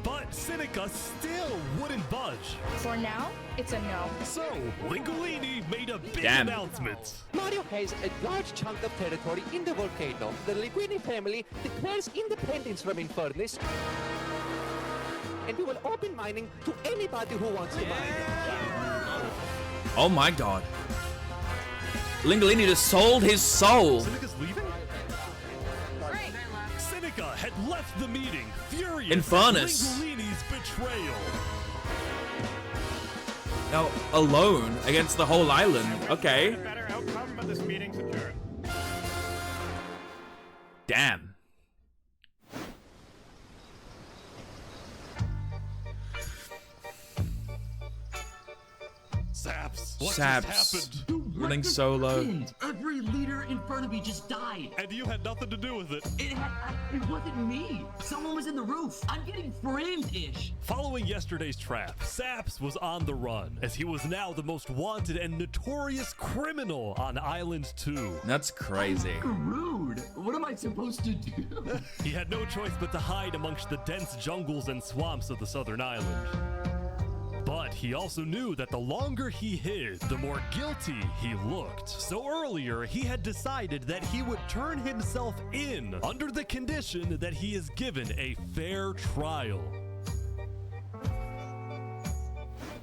But Seneca still wouldn't budge. For now, it's a no. So, Lingolini made a big Damn. announcement. Mario has a large chunk of territory in the volcano. The Linguini family declares independence from Infernus, and we will open mining to anybody who wants to mine. Oh my god. Lingolini just sold his soul. Seneca's leaving? Seneca had left the meeting, furious Infernus. at Lingolini's betrayal. Now, alone against the whole island. Okay. Better outcome, but this meeting's adjourned. Damn. Saps, what Saps. just happened? Running solo. Every leader in front of me just died. And you had nothing to do with it. It wasn't me. Someone was in the roof. I'm getting framed-ish. Following yesterday's trap, Saps was on the run, as he was now the most wanted and notorious criminal on Island 2. That's crazy. Rude. What am I supposed to do? He had no choice but to hide amongst the dense jungles and swamps of the southern island. But he also knew that the longer he hid, the more guilty he looked. So earlier, he had decided that he would turn himself in under the condition that he is given a fair trial.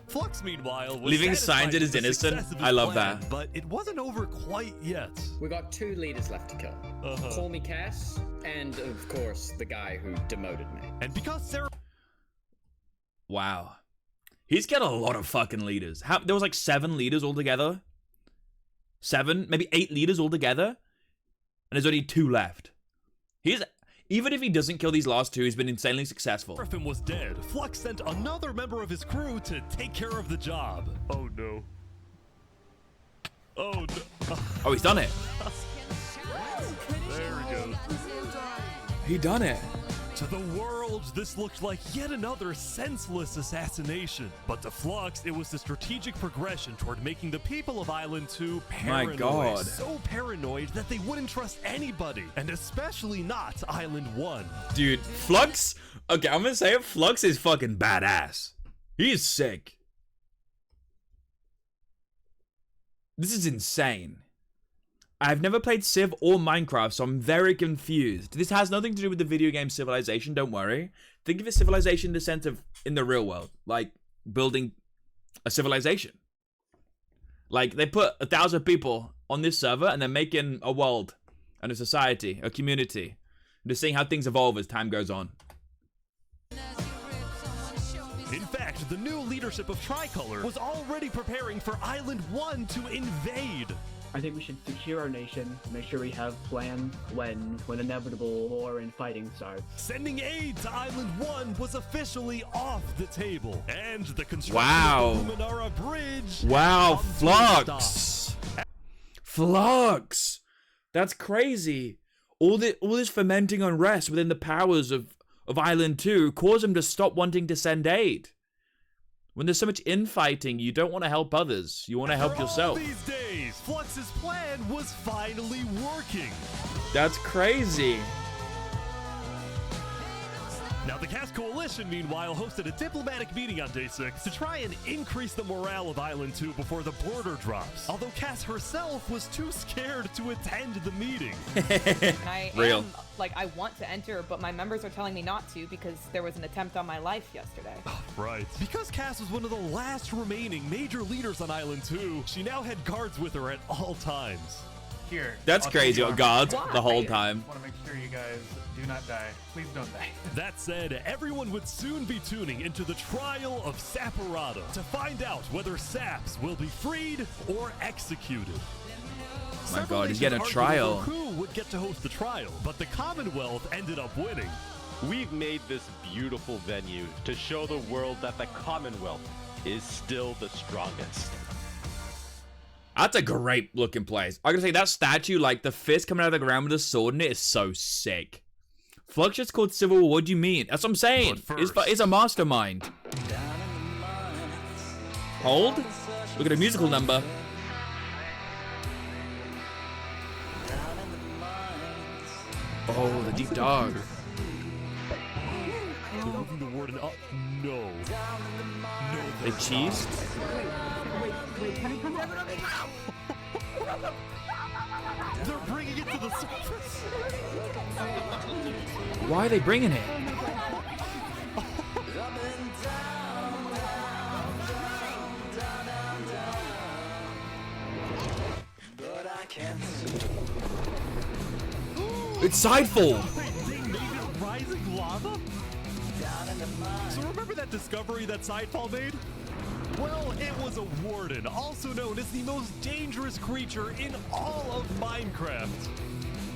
Flux, meanwhile, was Leaving signs satisfied that is with the innocent. success of his I love plan, that. But it wasn't over quite yet. We got 2 leaders left to kill. Call me Cass, and of course, the guy who demoted me. And because Sarah... Wow. He's got a lot of fucking leaders. There was like 7 leaders altogether. 7, maybe 8 leaders altogether. And there's only 2 left. Even if he doesn't kill these last 2, he's been insanely successful. Seraphim was dead. Flux sent another member of his crew to take care of the job. Oh no. Oh no. Oh, he's done it. There he goes. He done it. To the world, this looked like yet another senseless assassination. But to Flux, it was the strategic progression toward making the people of Island 2 paranoid. My God. So paranoid that they wouldn't trust anybody, and especially not Island 1. Dude, Flux, okay, I'm gonna say it, Flux is fucking badass. He is sick. This is insane. I've never played Civ or Minecraft, so I'm very confused. This has nothing to do with the video game Civilization, don't worry. Think of a civilization in the sense of in the real world, like building a civilization. Like, they put 1,000 people on this server, and they're making a world, and a society, a community. And just seeing how things evolve as time goes on. In fact, the new leadership of Tricolor was already preparing for Island 1 to invade. I think we should secure our nation, make sure we have plans when inevitable war and fighting starts. Sending aid to Island 1 was officially off the table, and the construction Wow. of the Luminara Bridge... Wow, come to a Flux! stop. Flux! That's crazy. All this fermenting unrest within the powers of Island 2 caused him to stop wanting to send aid. When there's so much infighting, you don't want to help others. You want to help yourself. All these days, Flux's plan was finally working. That's crazy. Now, the Cass Coalition, meanwhile, hosted a diplomatic meeting on Day 6 to try and increase the morale of Island 2 before the border drops. Although Cass herself was too scared to attend the meeting. Real. I want to enter, but my members are telling me not to because there was an attempt on my life yesterday. Right. Because Cass was one of the last remaining major leaders on Island 2, she now had guards with her at all times. Here. That's crazy. Guards the whole time. I want to make sure you guys do not die. Please don't die. That said, everyone would soon be tuning into the trial of Saporada to find out whether Saps will be freed or executed. Oh my God, he's getting a trial. Who would get to host the trial, but the Commonwealth ended up winning. We've made this beautiful venue to show the world that the Commonwealth is still the strongest. That's a great looking place. I gotta say, that statue, like the fist coming out of the ground with a sword in it, is so sick. Flux just called Civil War. What do you mean? That's what I'm saying. It's a mastermind. Hold. Look at a musical number. Oh, the deep dog. They're moving the warden up. No. No. They cheesed? They're bringing it to the surface. Why are they bringing it? It's Sidefall. They made it rising lava? So remember that discovery that Sidefall made? Well, it was a warden, also known as the most dangerous creature in all of Minecraft.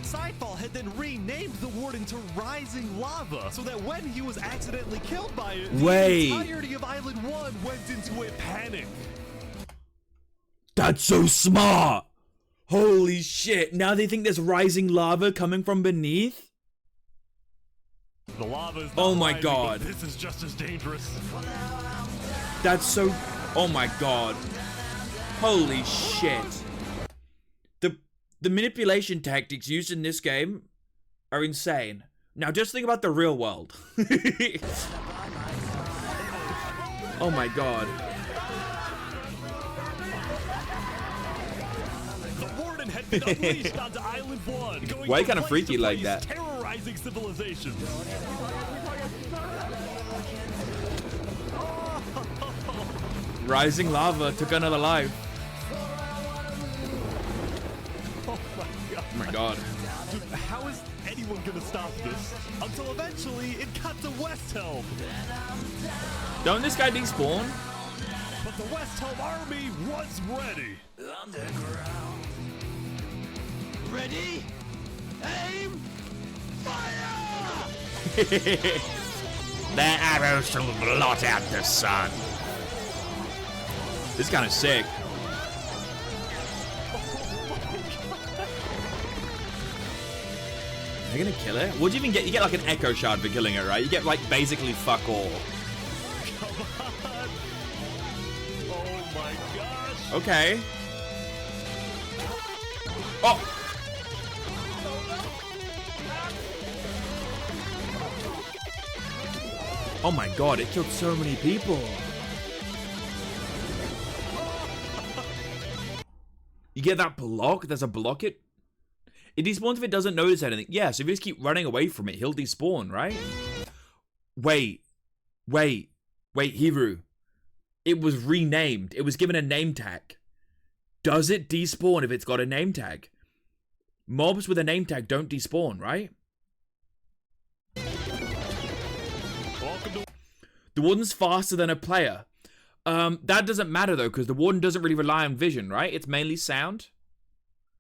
Sidefall had then renamed the warden to Rising Lava, so that when he was accidentally killed by it, the entirety of Island 1 went into a panic. That's so smart. Holy shit. Now they think there's rising lava coming from beneath? The lava is not oh my rising, God. but this is just as dangerous. That's so... Oh my God. Holy shit. The manipulation tactics used in this game are insane. Now just think about the real world. Oh my God. The warden had been unleashed onto Island 1. Why are you kind of freaky like that? Terrorizing civilizations. Rising lava took another life. Oh my God. Dude, how is anyone gonna stop this? Until eventually it got to West Helm. Don't this guy despawn? But the West Helm army was ready. Underground. Ready? Aim! Fire! Their arrows shall blot out the sun. This is kind of sick. Are they gonna kill it? What do you even get? You get like an echo shard for killing it, right? You get like basically fuck all. Come on. Oh my gosh. Okay. Oh. Oh my God, it killed so many people. You get that block? There's a block it? It despawns if it doesn't notice anything. Yeah, so if you just keep running away from it, he'll despawn, right? Wait, Hiru. It was renamed. It was given a name tag. Does it despawn if it's got a name tag? Mobs with a name tag don't despawn, right? The warden's faster than a player. That doesn't matter though, because the warden doesn't really rely on vision, right? It's mainly sound.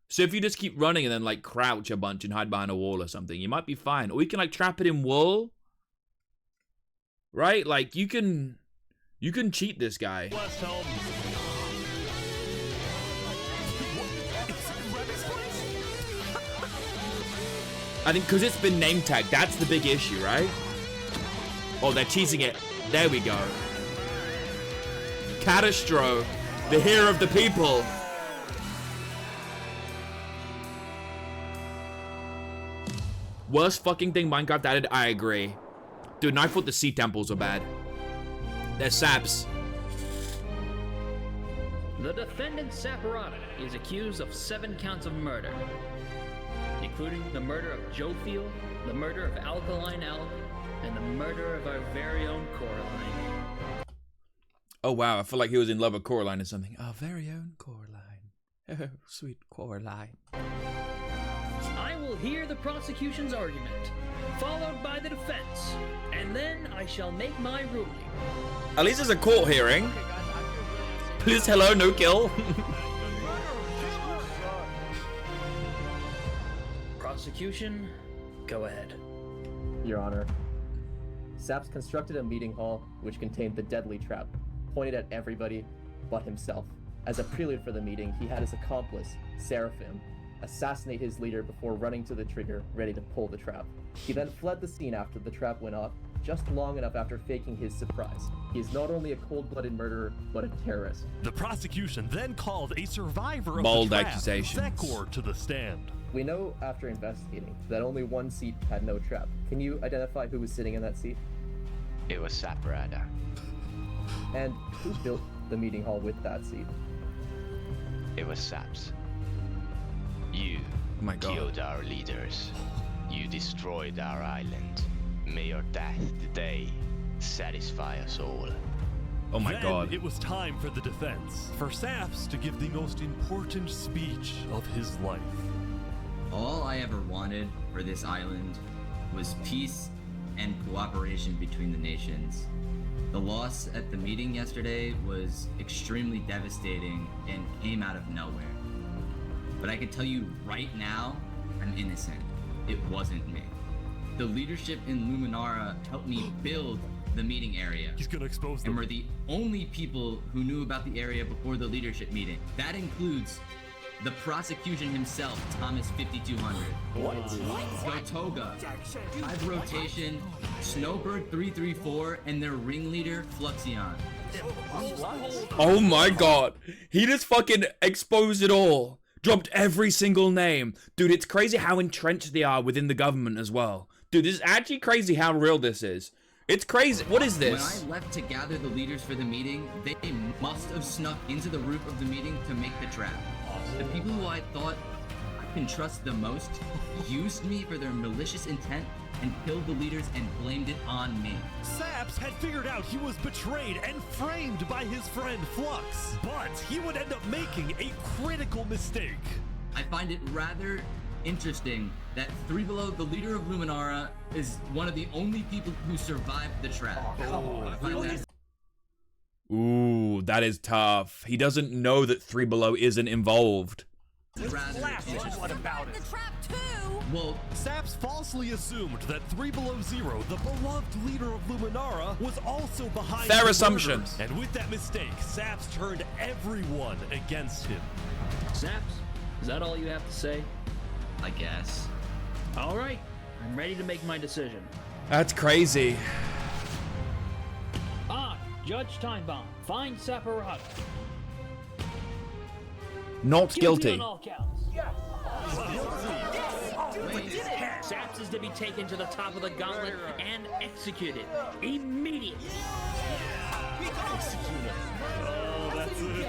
So if you just keep running and then like crouch a bunch and hide behind a wall or something, you might be fine. Or you can like trap it in wool. Right? Like you can cheat this guy. I think because it's been name tagged, that's the big issue, right? Oh, they're cheesing it. There we go. Catastro, the hero of the people. Worst fucking thing Minecraft added, I agree. Dude, and I thought the sea temples were bad. They're saps. The defendant Saporada is accused of 7 counts of murder, including the murder of Joe Field, the murder of Alkaline Elk, and the murder of our very own Coraline. Oh wow, I feel like he was in love with Coraline or something. Our very own Coraline. Oh, sweet Coraline. I will hear the prosecution's argument, followed by the defense, and then I shall make my ruling. At least it's a court hearing. Please, hello, no kill. Prosecution, go ahead. Your Honor, Saps constructed a meeting hall which contained the deadly trap, pointed at everybody but himself. As a prelude for the meeting, he had his accomplice, Seraphim, assassinate his leader before running to the trigger, ready to pull the trap. He then fled the scene after the trap went off, just long enough after faking his surprise. He is not only a cold-blooded murderer, but a terrorist. The prosecution then called a survivor of Bold the trap, accusations. Zekor, to the stand. We know after investigating that only one seat had no trap. Can you identify who was sitting in that seat? It was Saporada. And who built the meeting hall with that seat? It was Saps. You killed our leaders. You destroyed our island. May your death today satisfy us all. Oh my Then God. It was time for the defense, for Saps to give the most important speech of his life. All I ever wanted for this island was peace and cooperation between the nations. The loss at the meeting yesterday was extremely devastating and came out of nowhere. But I can tell you right now, I'm innocent. It wasn't me. The leadership in Luminara helped me build the meeting area. He's gonna expose them. And we're the only people who knew about the area before the leadership meeting. That includes the prosecution himself, Thomas 5200. What? Gotoga, Hive Rotation, Snowbird 334, and their ringleader, Fluxion. Oh my God. He just fucking exposed it all. Dropped every single name. Dude, it's crazy how entrenched they are within the government as well. Dude, this is actually crazy how real this is. It's crazy. What is this? When I left to gather the leaders for the meeting, they must have snuck into the roof of the meeting to make the trap. The people who I thought I can trust the most used me for their malicious intent and killed the leaders and blamed it on me. Saps had figured out he was betrayed and framed by his friend Flux, but he would end up making a critical mistake. I find it rather interesting that Three Below, the leader of Luminara, is one of the only people who survived the trap. Ooh, that is tough. He doesn't know that Three Below isn't involved. What about it? Well, Saps falsely assumed that 3 Below Zero, the beloved leader of Luminara, was also behind Fair the assumption. murders. And with that mistake, Saps turned everyone against him. Saps, is that all you have to say? I guess. All right, I'm ready to make my decision. That's crazy. I, Judge Timebomb, find Saporada Not guilty. on all counts. Saps is to be taken to the top of the gauntlet and executed immediately. Oh, that's it.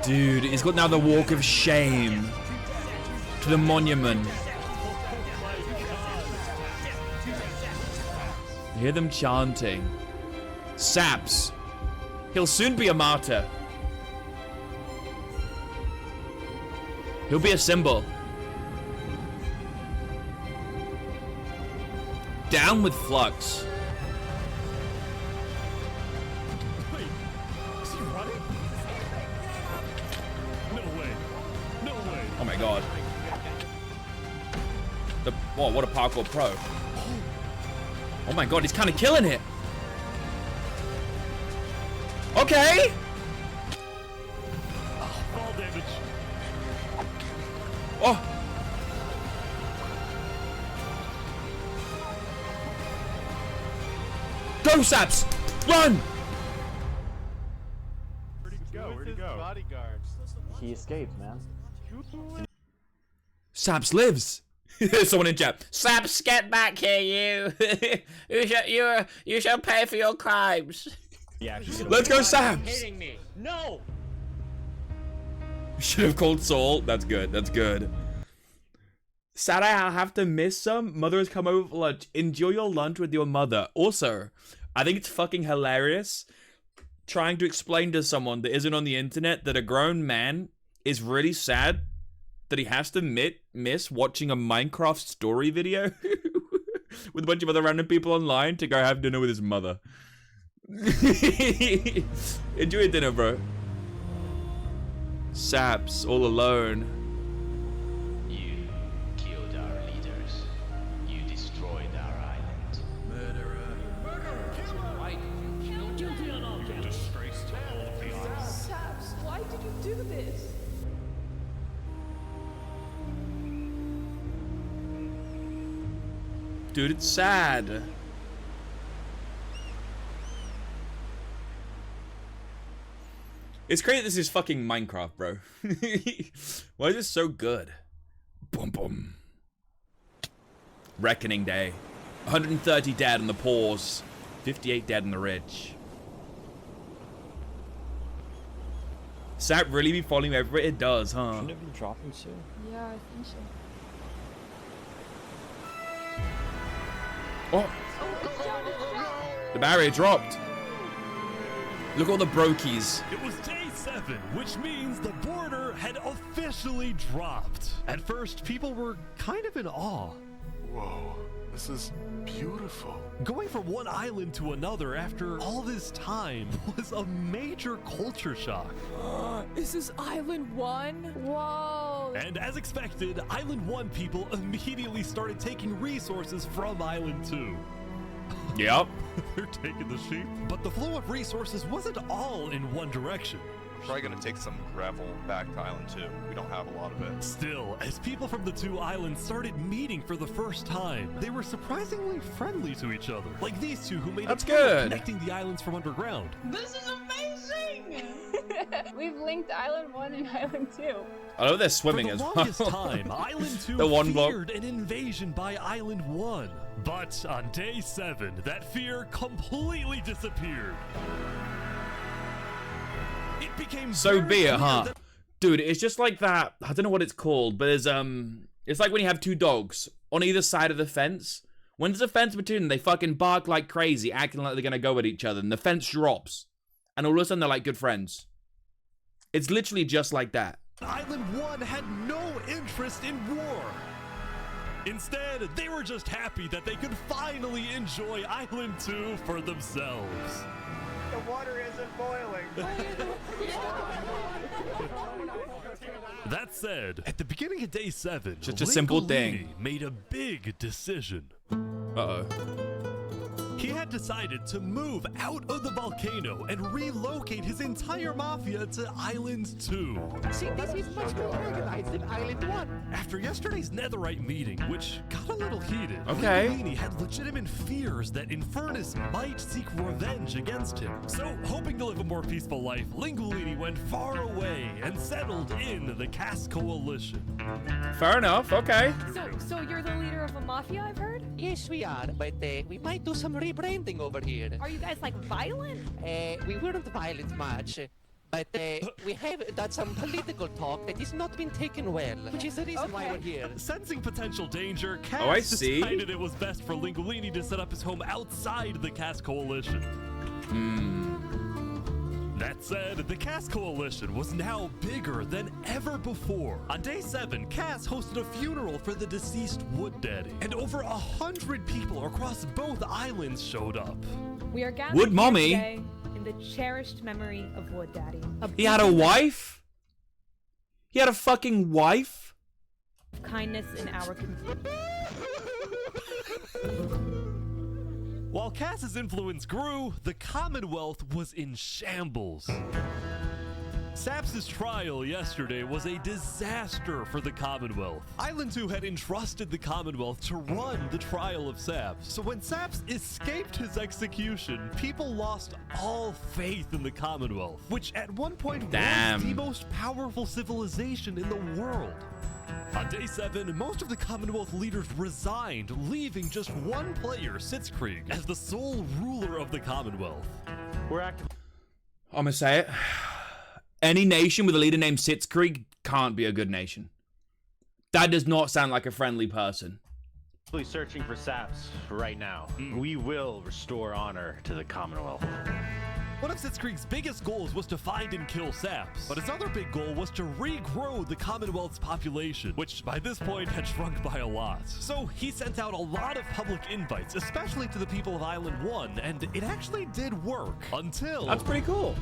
Dude, he's got now the walk of shame to the monument. You hear them chanting. Saps. He'll soon be a martyr. He'll be a symbol. Down with Flux. Wait, is he running? No way. No way. Oh my God. Whoa, what a parkour pro. Oh my God, he's kind of killing it. Okay. Fall damage. Oh. Go, Saps! Run! Where'd he go? Where'd he go? He escaped, man. Saps lives. Someone in chat. Saps, get back here, you. you shall pay for your crimes. Yeah. Let's go, Saps. Hitting me. No. Should have called Saul. That's good. That's good. Sad I'll have to miss some. Mother has come over for lunch. Enjoy your lunch with your mother. Also, I think it's fucking hilarious trying to explain to someone that isn't on the internet that a grown man is really sad that he has to miss watching a Minecraft story video with a bunch of other random people online to go have dinner with his mother. Enjoy your dinner, bro. Saps, all alone. You killed our leaders. You destroyed our island. Murderer. Why did you kill You disgrace to all of the island. Saps, why did you do this? Dude, it's sad. It's crazy this is fucking Minecraft, bro. Why is this so good? Boom, boom. Reckoning Day. 130 dead on the poors. 58 dead on the rich. Sap really be following everywhere? It does, huh? Shouldn't it be dropping soon? Yeah, I think so. Oh! The barrier dropped. Look at all the brokies. It was day 7, which means the border had officially dropped. At first, people were kind of in awe. Whoa, this is beautiful. Going from one island to another after all this time was a major culture shock. Is this Island 1? Whoa. And as expected, Island 1 people immediately started taking resources from Island 2. Yep. They're taking the sheep. But the flow of resources wasn't all in one direction. We're probably gonna take some gravel back to Island 2. We don't have a lot of it. Still, as people from the 2 islands started meeting for the first time, they were surprisingly friendly to each other. Like these two who made That's a point of good. connecting the islands from underground. This is amazing! We've linked Island 1 and Island 2. I love they're swimming For as the well. longest time, Island 2 The one block. feared an invasion by Island 1. But on day 7, that fear completely disappeared. It became So very be it, clear huh? that Dude, it's just like that. I don't know what it's called, but there's it's like when you have 2 dogs on either side of the fence. When there's a fence between them, they fucking bark like crazy, acting like they're gonna go at each other, and the fence drops, and all of a sudden they're like good friends. It's literally just like that. Island 1 had no interest in war. Instead, they were just happy that they could finally enjoy Island 2 for themselves. The water isn't boiling. That said, at the beginning of day 7, Just a simple Linguini thing. made a big decision. Uh-oh. He had decided to move out of the volcano and relocate his entire mafia to Island 2. See, this is much more organized than Island 1. After yesterday's Netherite meeting, which got a little heated, Okay. Linguini had legitimate fears that Infernus might seek revenge against him. So, hoping to live a more peaceful life, Linguini went far away and settled in the Cass Coalition. Fair enough, okay. So you're the leader of a mafia, I've heard? Yes, we are, but we might do some rebranding over here. Are you guys like violent? We weren't violent much, but we have done some political talk that has not been taken well, which is the reason why we're here. Sensing potential danger, Cass Oh, I see. decided it was best for Linguini to set up his home outside the Cass Coalition. That said, the Cass Coalition was now bigger than ever before. On day 7, Cass hosted a funeral for the deceased Wood Daddy, and over 100 people across both islands showed up. We are gathered Wood here Mommy? today in the cherished memory of Wood Daddy. He had a wife? He had a fucking wife? Of kindness in our community. While Cass's influence grew, the Commonwealth was in shambles. Saps' trial yesterday was a disaster for the Commonwealth. Island 2 had entrusted the Commonwealth to run the trial of Saps. So when Saps escaped his execution, people lost all faith in the Commonwealth, which at one point was the most powerful civilization in the world. On day 7, most of the Commonwealth leaders resigned, leaving just one player, Sitzkrieg, as the sole ruler of the Commonwealth. I'm gonna say it. Any nation with a leader named Sitzkrieg can't be a good nation. That does not sound like a friendly person. Searching for saps right now. We will restore honor to the Commonwealth. One of Sitzkrieg's biggest goals was to find and kill saps, but his other big goal was to regrow the Commonwealth's population, which by this point had shrunk by a lot. So he sent out a lot of public invites, especially to the people of Island 1, and it actually did work until... That's pretty cool.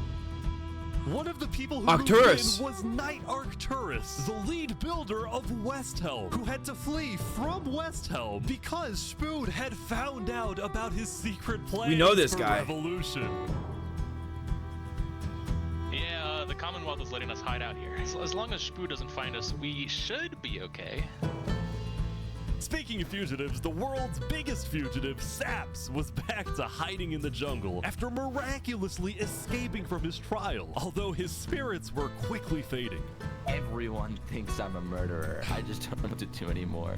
One of the people who Arcturus moved in was Knight Arcturus, the lead builder of Westhelm, who had to flee from Westhelm because Spood had found out about his secret plans We know this for guy. revolution. Yeah, the Commonwealth is letting us hide out here. As long as Spood doesn't find us, we should be okay. Speaking of fugitives, the world's biggest fugitive, Saps, was back to hiding in the jungle after miraculously escaping from his trial, although his spirits were quickly fading. Everyone thinks I'm a murderer. I just don't know what to do anymore.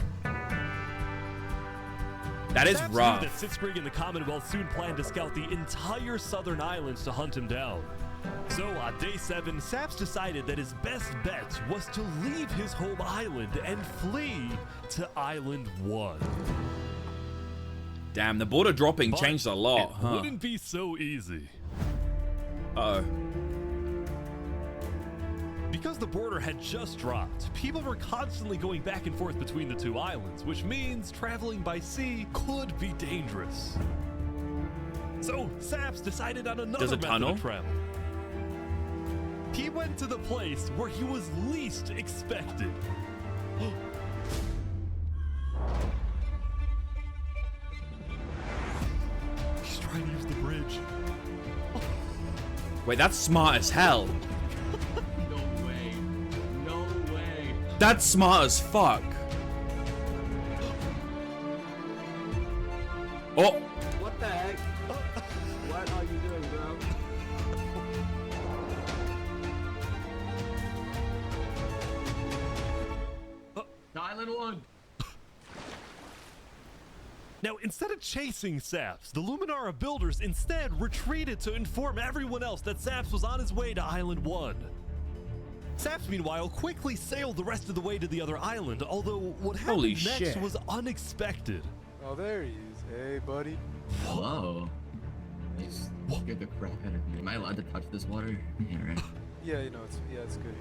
That is Saps rough. knew that Sitzkrieg and the Commonwealth soon planned to scout the entire southern islands to hunt him down. So on day 7, Saps decided that his best bet was to leave his home island and flee to Island 1. Damn, the border dropping But changed a lot, it huh? wouldn't be so easy. Uh-oh. Because the border had just dropped, people were constantly going back and forth between the two islands, which means traveling by sea could be dangerous. So Saps decided on another There's a method tunnel? of travel. He went to the place where he was least expected. He's trying to use the bridge. Wait, that's smart as hell. No way. No way. That's smart as fuck. Oh, What the heck? What are you doing, bro? Island 1. Now, instead of chasing Saps, the Luminara builders instead retreated to inform everyone else that Saps was on his way to Island 1. Saps, meanwhile, quickly sailed the rest of the way to the other island, although what Holy happened next shit. was unexpected. Oh, there he is. Hey, buddy. Whoa. Nice. Get the crap out of me. Am I allowed to touch this water? Yeah, right. Yeah, you know, it's good here.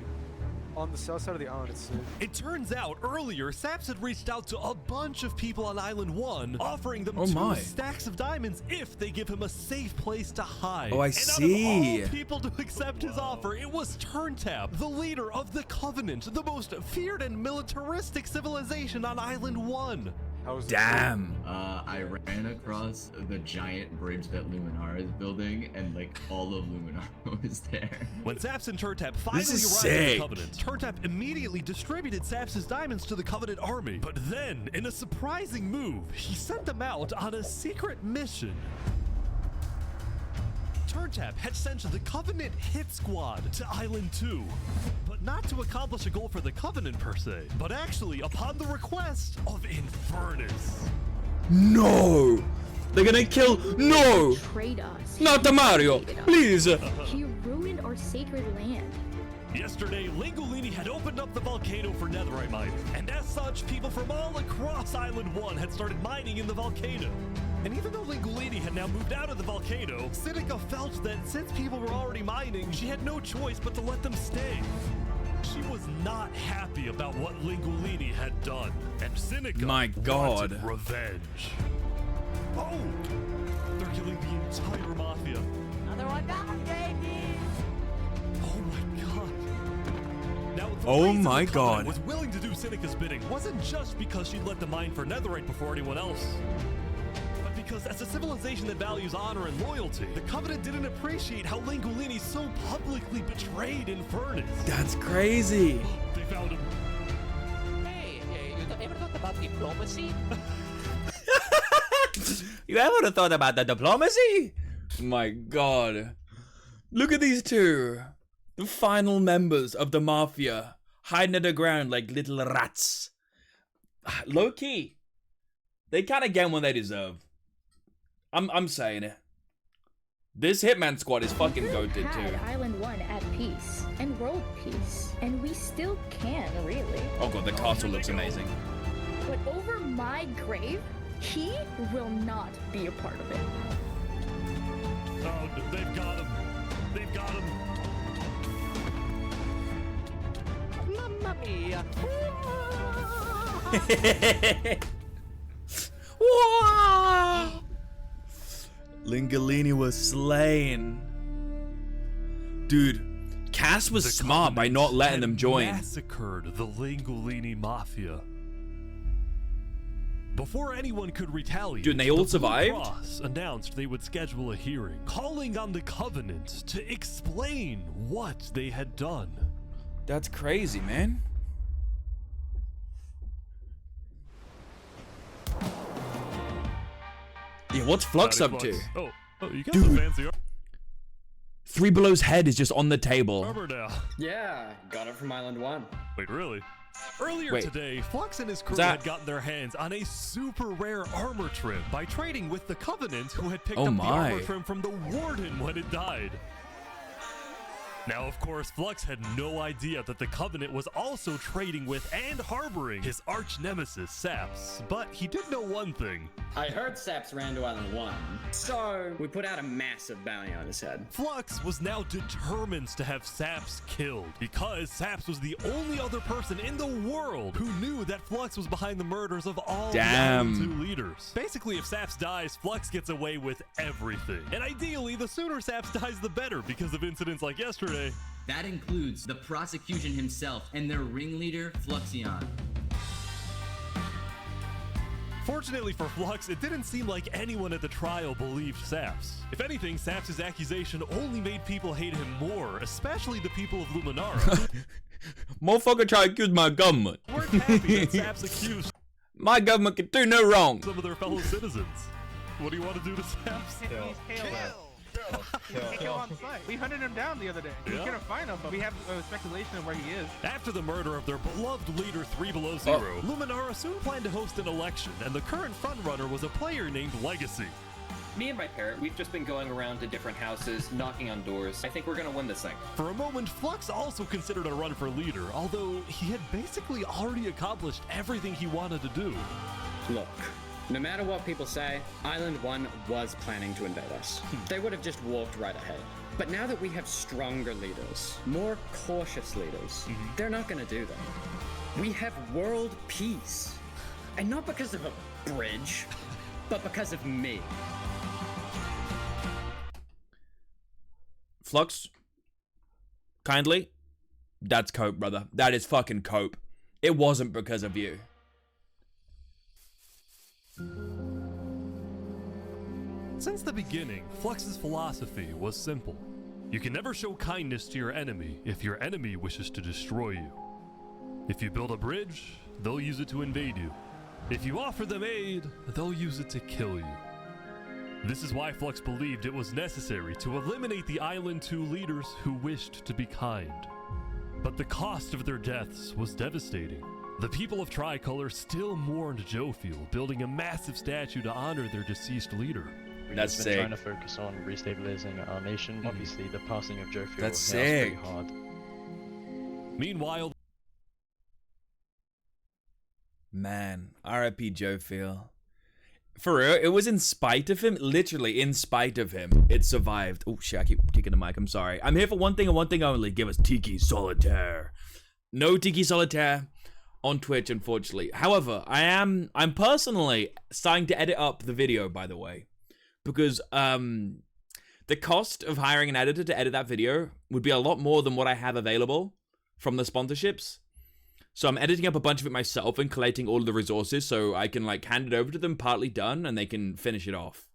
On the south side of the island, it's safe. It turns out earlier, Saps had reached out to a bunch of people on Island 1, offering them Oh 2 my. stacks of diamonds if they give him a safe place to hide. Oh, I and see. Out of all people to accept his offer, it was Turntap, the leader of the Covenant, the most feared and militaristic civilization on Island 1. damn. I ran across the giant bridge that Luminara is building, and like all of Luminara was there. When Saps and Turntap finally This is arrived at the sick. Covenant, Turntap immediately distributed Saps' diamonds to the Covenant army. But then, in a surprising move, he sent them out on a secret mission. Turntap had sent the Covenant hit squad to Island 2, but not to accomplish a goal for the Covenant per se, but actually upon the request of Infernus. No. They're gonna kill. No. Betrayed us. Not the Mario. Please. He ruined our sacred land. Yesterday, Lingolini had opened up the volcano for netherite mining, and as such, people from all across Island 1 had started mining in the volcano. And even though Lingolini had now moved out of the volcano, Sinica felt that since people were already mining, she had no choice but to let them stay. She was not happy about what Lingolini had done, and Sinica My God. wanted revenge. Oh! They're killing the entire mafia. Another one down, baby. Oh my god. Now, the Oh reason my the Covenant God. was willing to do Sinica's bidding wasn't just because she let them mine for netherite before anyone else, but because as a civilization that values honor and loyalty, the Covenant didn't appreciate how Lingolini so publicly betrayed Infernus. That's crazy. They found him. Hey, you ever thought about diplomacy? You ever thought about the diplomacy? My God. Look at these two. The final members of the Mafia. hiding underground like little rats. Low key, they kind of get what they deserve. I'm saying it. This Hitman squad is fucking goated had too. Island 1 at peace and world peace, and we still can, really. Oh god, the castle looks amazing. But over my grave, he will not be a part of it. Oh, they've got him. They've got him. Mamma mia. Whoa! Lingolini was slain. Dude, Cass was smart by not letting them join. Massacred the Lingolini Mafia. Before anyone could retaliate, dude, and they all the survived? Blue Cross announced they would schedule a hearing, calling on the Covenant to explain what they had done. That's crazy, man. Yeah, what's Flux up to? Oh, you got Dude. the fancy armor 3 Below's head is just on the table. now. Yeah, got it from Island 1. Wait, really? Earlier Wait. today, Flux and his crew that- had gotten their hands on a super rare armor trim by trading with the Covenant, who had picked Oh up my. the armor trim from the Warden when it died. Now, of course, Flux had no idea that the Covenant was also trading with and harboring his arch nemesis, Saps. But he did know one thing. I heard Saps ran to Island 1, so we put out a massive bounty on his head. Flux was now determined to have Saps killed, because Saps was the only other person in the world who knew that Flux was behind the murders of all the Damn. Island 2 leaders. Basically, if Saps dies, Flux gets away with everything. And ideally, the sooner Saps dies, the better, because of incidents like yesterday. That includes the prosecution himself and their ringleader, Fluxion. Fortunately for Flux, it didn't seem like anyone at the trial believed Saps. If anything, Saps' accusation only made people hate him more, especially the people of Luminara. Motherfucker try to accuse my government. Weren't happy that Saps accused My government can do no wrong. some of their fellow citizens. What do you want to do to Saps? Kill on sight. We hunted him down the other day. We Yeah. couldn't find him, but we have speculation of where he is. After the murder of their beloved leader 3 Below Zero, Luminara soon planned to host an election, and the current frontrunner was a player named Legacy. Me and my parent, we've just been going around to different houses, knocking on doors. I think we're gonna win this thing. For a moment, Flux also considered a run for leader, although he had basically already accomplished everything he wanted to do. Look, no matter what people say, Island 1 was planning to invade us. They would have just walked right ahead. But now that we have stronger leaders, more cautious leaders, they're not gonna do that. We have world peace. And not because of a bridge, but because of me. Flux, kindly, that's cope, brother. That is fucking cope. It wasn't because of you. Since the beginning, Flux's philosophy was simple. You can never show kindness to your enemy if your enemy wishes to destroy you. If you build a bridge, they'll use it to invade you. If you offer them aid, they'll use it to kill you. This is why Flux believed it was necessary to eliminate the Island 2 leaders who wished to be kind. But the cost of their deaths was devastating. The people of Tricolor still mourned Jofiel, building a massive statue to honor their deceased leader. That's We've been trying to focus on restabilizing our nation. Obviously, the passing of Jofiel That's hit us pretty sick. hard. Meanwhile, Man, R.I.P. Jofiel. For real, it was in spite of him. Literally, in spite of him, it survived. Oh shit, I keep kicking the mic. I'm sorry. I'm here for one thing and one thing only. Give us Tiki Solitaire. No Tiki Solitaire on Twitch, unfortunately. However, I'm personally starting to edit up the video, by the way, because the cost of hiring an editor to edit that video would be a lot more than what I have available from the sponsorships. So I'm editing up a bunch of it myself and collating all of the resources so I can like hand it over to them partly done and they can finish it off.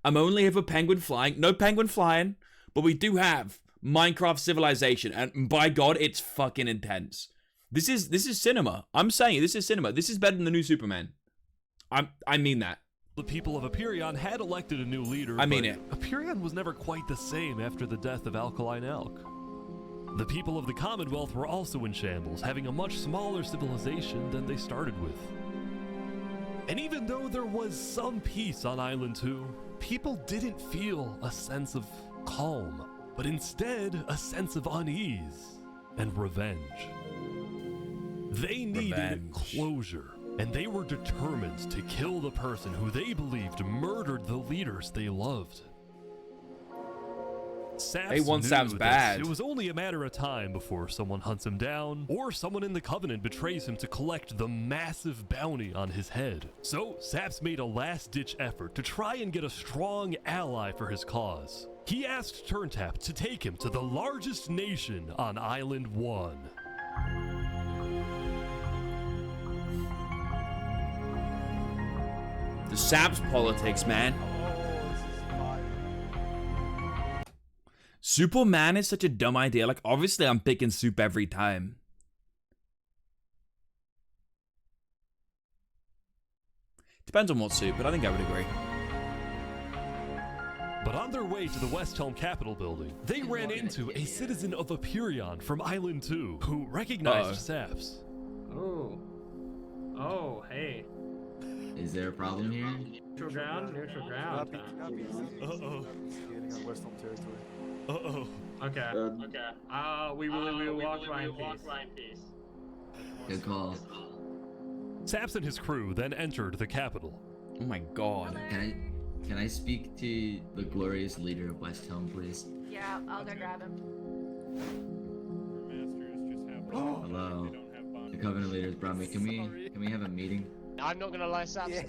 I'm only here for penguin flying. No penguin flying, but we do have Minecraft Civilization, and by God, it's fucking intense. This is cinema. I'm saying it, this is cinema. This is better than the new Superman. I mean that. the people of Aperion had elected a new leader. I mean but it. Aperion was never quite the same after the death of Alkaline Elk. The people of the Commonwealth were also in shambles, having a much smaller civilization than they started with. And even though there was some peace on Island 2, people didn't feel a sense of calm, but instead a sense of unease and revenge. They needed closure, and they were determined to kill the person who they believed murdered the leaders they loved. They want Saps bad. It was only a matter of time before someone hunts him down, or someone in the Covenant betrays him to collect the massive bounty on his head. So Saps made a last-ditch effort to try and get a strong ally for his cause. He asked Turntap to take him to the largest nation on Island 1. The Saps politics, man. Superman is such a dumb idea. Like, obviously I'm picking Soup every time. Depends on what Soup, but I think I would agree. But on their way to the West Helm Capitol building, they ran into a citizen of Aperion from Island 2 who recognized Saps. Oh. Oh, hey. Is there a problem here? Neutral ground? Neutral ground. Uh-oh. Skating on West Helm territory. Uh-oh. Okay. Okay. We will walk by in peace. Good call. Saps and his crew then entered the Capitol. Oh my god. Can I speak to the glorious leader of West Helm, please? Yeah, I'll go grab him. Hello. The Covenant leaders brought me. Can we have a meeting? I'm not gonna lie, Saps.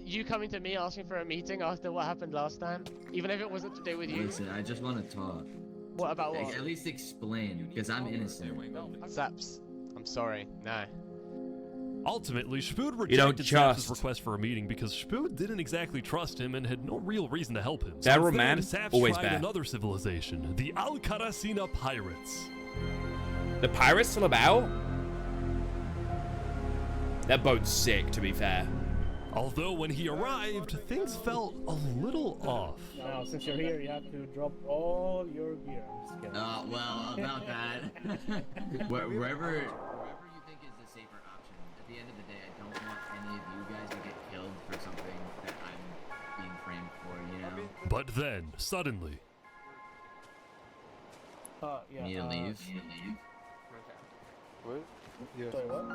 You coming to me asking for a meeting after what happened last time, even if it wasn't to do with you. Listen, I just want to talk. What about what? At least explain, because I'm innocent. Saps, I'm sorry. No. Ultimately, Spood rejected Saps' request for a meeting because Spood didn't exactly trust him and had no real reason to help him. That man, Saps always tried bad. another civilization, the Alcaracina Pirates. The pirates still about? That boat's sick, to be fair. Although when he arrived, things felt a little off. Now, since you're here, you have to drop all your gear. Well, about that. Wherever you think is the safer option. At the end of the day, I don't want any of you guys to get killed for something that I'm being framed for, you know? But then, suddenly... Yeah, Need to leave? What? Yeah. Sorry, what?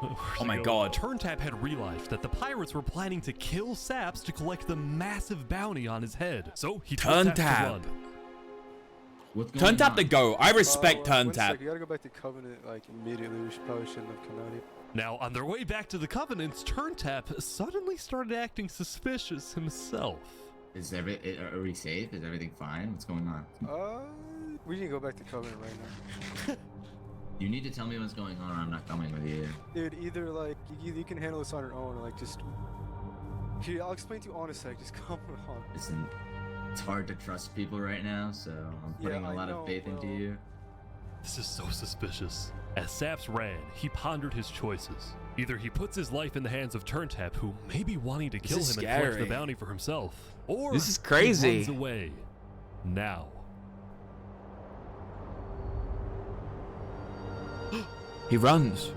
Oh my god. Turntap had realized that the pirates were planning to kill Saps to collect the massive bounty on his head. So he told Saps to run. Turntap the go. I respect One Turntap. sec, you gotta go back to Covenant like immediately. We probably shouldn't have come out here. Now, on their way back to the Covenants, Turntap suddenly started acting suspicious himself. Are we safe? Is everything fine? What's going on? We need to go back to Covenant right now. You need to tell me what's going on or I'm not coming with you. Dude, either like you can handle this on your own or like just... Here, I'll explain to you in a sec, just come on. Listen, it's hard to trust people right now, so I'm putting a lot of faith into you. This is so suspicious. As Saps ran, he pondered his choices. Either he puts his life in the hands of Turntap, who may be wanting to kill him and collect the bounty for himself, or this is crazy. He runs away. Now. He runs.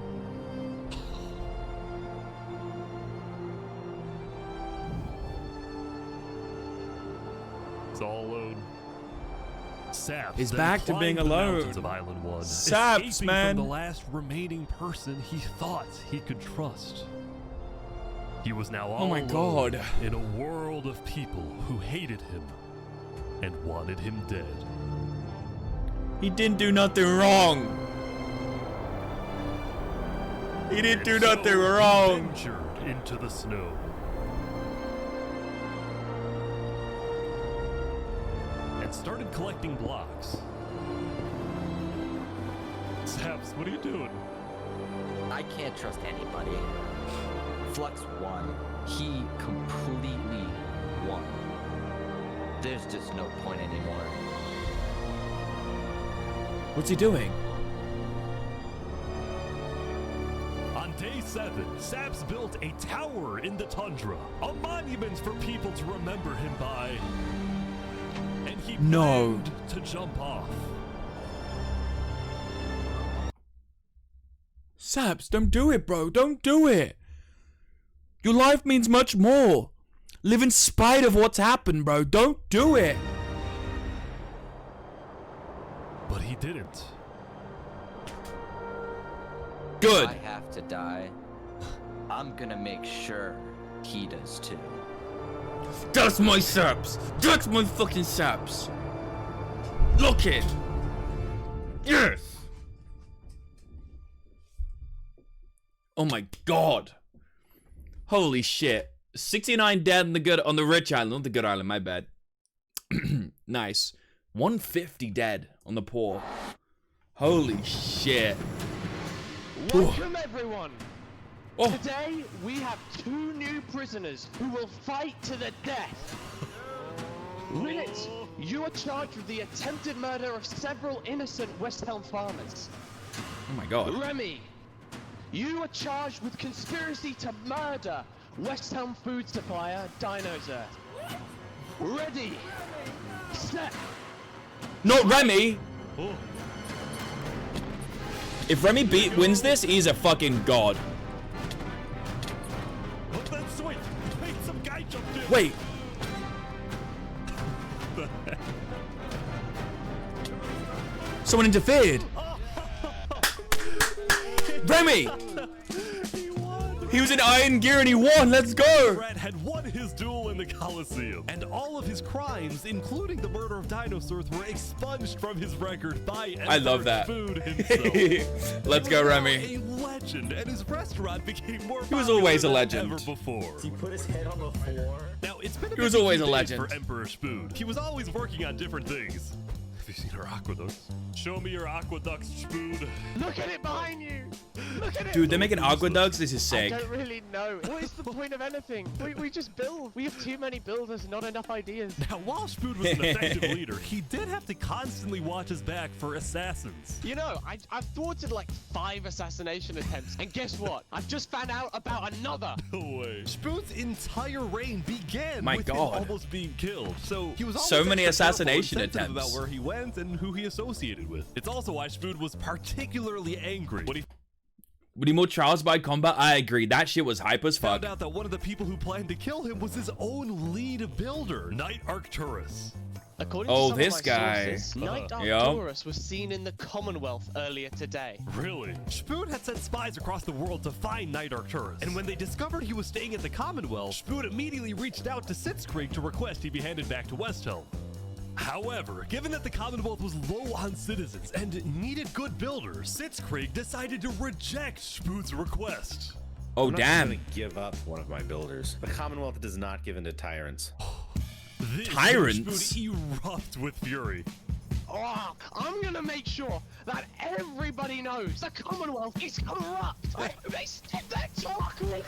It's all alone. Saps He's then back to being climbed the alone. mountains of Island 1, Saps, escaping man. from the last remaining person he thought he could trust. He was now all my alone God. in a world of people who hated him and wanted him dead. He didn't do nothing wrong. He didn't do nothing wrong. Ventured into the snow. And started collecting blocks. Saps, what are you doing? I can't trust anybody. Flux won. He completely won. There's just no point anymore. What's he doing? On day 7, Saps built a tower in the tundra, a monument for people to remember him by. And he No. planned to jump off. Saps, don't do it, bro. Don't do it. Your life means much more. Live in spite of what's happened, bro. Don't do it. But he didn't. Good. If I have to die, I'm gonna make sure he does too. That's my Saps. That's my fucking Saps. Look it. Yes. Oh my god. Holy shit. 69 dead on the rich island, not the good island, my bad. Nice. 150 dead on the poor. Holy shit. Welcome everyone. Oh. Today we have 2 new prisoners who will fight to the death. Rinit, you are charged with the attempted murder of several innocent West Helm farmers. Oh my god. Remy, you are charged with conspiracy to murder West Helm food supplier Dinosaur. Ready, set. Not Remy. If Remy wins this, he's a fucking god. Look that switch. Wait, some guy jumped in. Wait. Someone interfered. Remy! He was in iron gear and he won. Let's go. Brad had won his duel in the Coliseum, and all of his crimes, including the murder of dinosaurs, were expunged from his record by I love that. Food himself. Let's go, Remy. A legend, and his restaurant became more He was always a popular legend. than ever before. He put his head on the floor. Now it's been a He was busy always few a days legend. for Emperor Spood. He was always working on different things. Have you seen our aqueducts? Show me your aqueducts, Spood. Look at it behind you. Look at it. Dude, they're making aqueducts. This is sick. I don't really know. What is the point of anything? We just build. We have too many builders, not enough ideas. Now, while Spood was an effective leader, he did have to constantly watch his back for assassins. You know, I've thwarted like 5 assassination attempts, and guess what? I've just found out about another. No way. Spood's entire reign began My with God. him almost being killed. So he was So always many extra careful and assassination sensitive attempts. about where he went and who he associated with. It's also why Spood was particularly angry when he Would he more trials by combat? I agree. That shit was hype as fuck. found out that one of the people who planned to kill him was his own lead builder, Knight Arcturus. According Oh, to some this of my guy. sources, Knight Yup. Arcturus was seen in the Commonwealth earlier today. Really? Spood had sent spies across the world to find Knight Arcturus, and when they discovered he was staying at the Commonwealth, Spood immediately reached out to Sitzkrieg to request he be handed back to Westhelm. However, given that the Commonwealth was low on citizens and needed good builders, Sitzkrieg decided to reject Spood's request. Oh, I'm not damn. gonna give up one of my builders. The Commonwealth does not give in to tyrants. This Tyrants? Spood erupt with fury. Oh, I'm gonna make sure that everybody knows the Commonwealth is corrupt. They stepped that chocolate.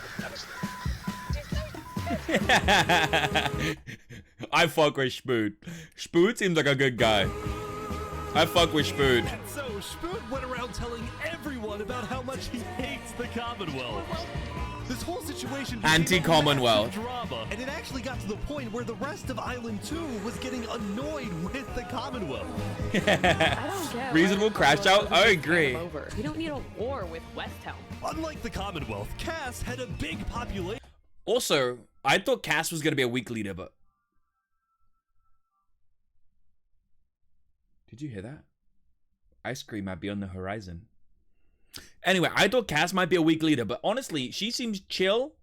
I fuck with Spood. Spood seems like a good guy. I fuck with Spood. And so Spood went around telling everyone about how much he hates the Commonwealth. This whole situation became Anti-Commonwealth. a massive drama, and it actually got to the point where the rest of Island 2 was getting annoyed with the Commonwealth. Reasonable crash out? I agree. We don't need a war with West Helm. Unlike the Commonwealth, Cass had a big population. Also, I thought Cass was gonna be a weak leader, but did you hear that? Ice cream might be on the horizon. Anyway, I thought Cass might be a weak leader, but honestly, she seems chill,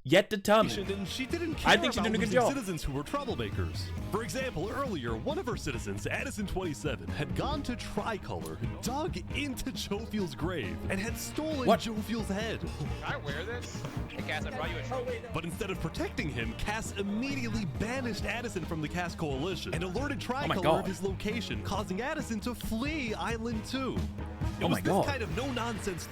yet determined. And she didn't care I think she's about doing a good losing job. citizens who were troublemakers. For example, earlier, one of her citizens, Addison27, had gone to Tricolor, dug into Jophiel's grave, and had stolen What? Jophiel's head. Can I wear this? Hey, Cass, I brought you a trophy. But instead of protecting him, Cass immediately banished Addison from the Cass Coalition and alerted Tricolor God. of his location, causing Addison to flee Island 2. It Oh was my this God. kind of no-nonsense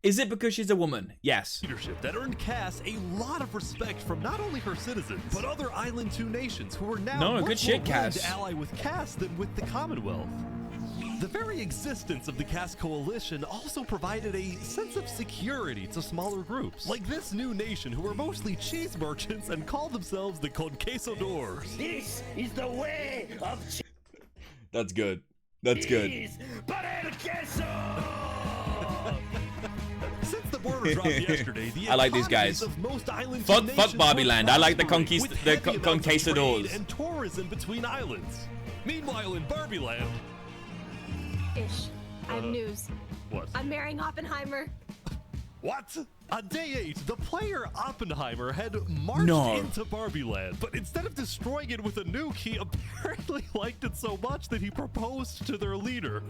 Is it because she's a woman? Yes. leadership that earned Cass a lot of respect from not only her citizens, but other Island 2 nations who were now No, much good shit, more willing Cass. to ally with Cass than with the Commonwealth. The very existence of the Caste Coalition also provided a sense of security to smaller groups, like this new nation who were mostly cheese merchants and called themselves the Conquistadors. This is the way of That's good. That's good. Since the border dropped yesterday, the I like these guys. of most island Fuck Barbie Land. I like the Conquistadors Conquistadors. and tourism between islands. Meanwhile, in Barbie Land, Ish. I have news. What? I'm marrying Oppenheimer. What? On day 8, the player Oppenheimer had marched into Barbie Land, but instead of destroying it with a nuke, he apparently liked it so much that he proposed to their leader.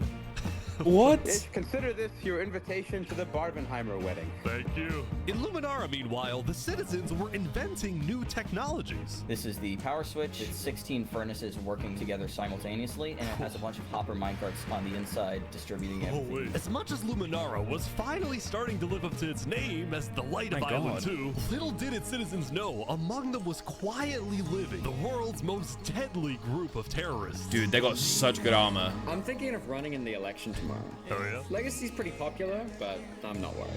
What? Consider this your invitation to the Barbenheimer wedding. Thank you. In Luminara, meanwhile, the citizens were inventing new technologies. This is the power switch. It's 16 furnaces working together simultaneously, and it has a bunch of hopper minecarts on the inside distributing everything. As much as Luminara was finally starting to live up to its name as the light of Island 2, little did its citizens know, among them was quietly living the world's most deadly group of terrorists. Dude, they got such good armor. I'm thinking of running in the election tomorrow. Oh yeah? Legacy's pretty popular, but I'm not worried.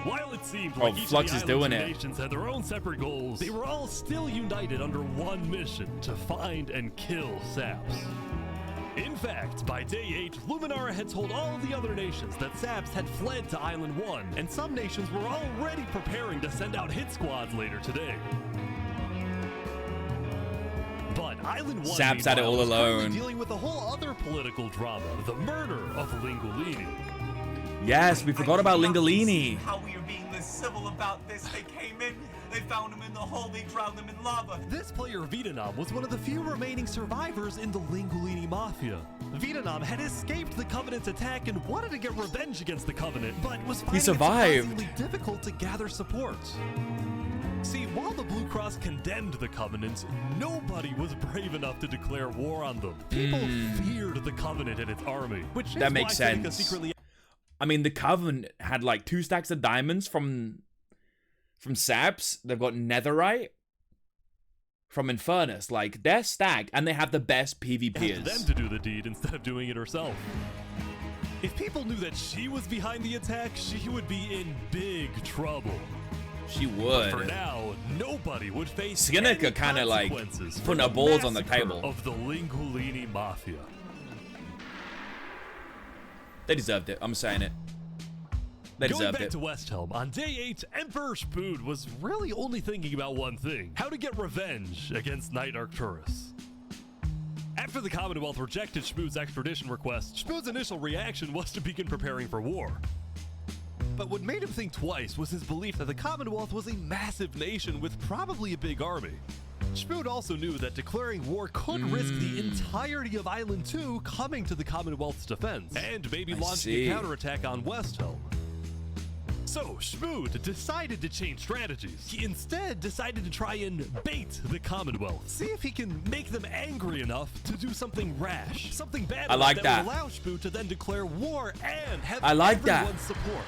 While it seemed Oh, like each Flux of is the doing island's it. nations had their own separate goals, they were all still united under one mission: to find and kill Saps. In fact, by day 8, Luminara had told all the other nations that Saps had fled to Island 1, and some nations were already preparing to send out hit squads later today. But Island 1 Saps had it all was currently alone. dealing with a whole other political drama, the murder of Lingolini. Yes, we forgot about Lingolini. How we are being this civil about this. They came in, they found him in the hole, they drowned him in lava. This player, Vietnam, was one of the few remaining survivors in the Lingolini Mafia. Vietnam had escaped the Covenant's attack and wanted to get revenge against the Covenant, but was finding it surprisingly difficult to gather support. See, while the Blue Cross condemned the Covenant, nobody was brave enough to declare war on them. People feared the Covenant and its army, which is That makes why Seneca sense. secretly I mean, the Covenant had like 2 stacks of diamonds from Saps. They've got Netherite from Infernus. Like, they're stacked, and they have the best asked PvPers. them to do the deed instead of doing it herself. If people knew that she was behind the attack, she would be in big trouble. She But would. for now, nobody would face Seneca any kind of like consequences for putting her the balls on the massacre table. of the Lingolini Mafia. They deserved it. I'm saying it. They Going deserved back it. to Westhelm, on day 8, Emperor Spood was really only thinking about one thing: how to get revenge against Knight Arcturus. After the Commonwealth rejected Spood's extradition request, Spood's initial reaction was to begin preparing for war. But what made him think twice was his belief that the Commonwealth was a massive nation with probably a big army. Spood also knew that declaring war could risk the entirety of Island 2 coming to the Commonwealth's defense, and maybe launching see. a counterattack on Westhelm. So, Spood decided to change strategies. He instead decided to try and bait the Commonwealth. See if he can make them angry enough to do something rash. Something bad I like that that. would allow Spood to then declare war and have I like that. everyone's support.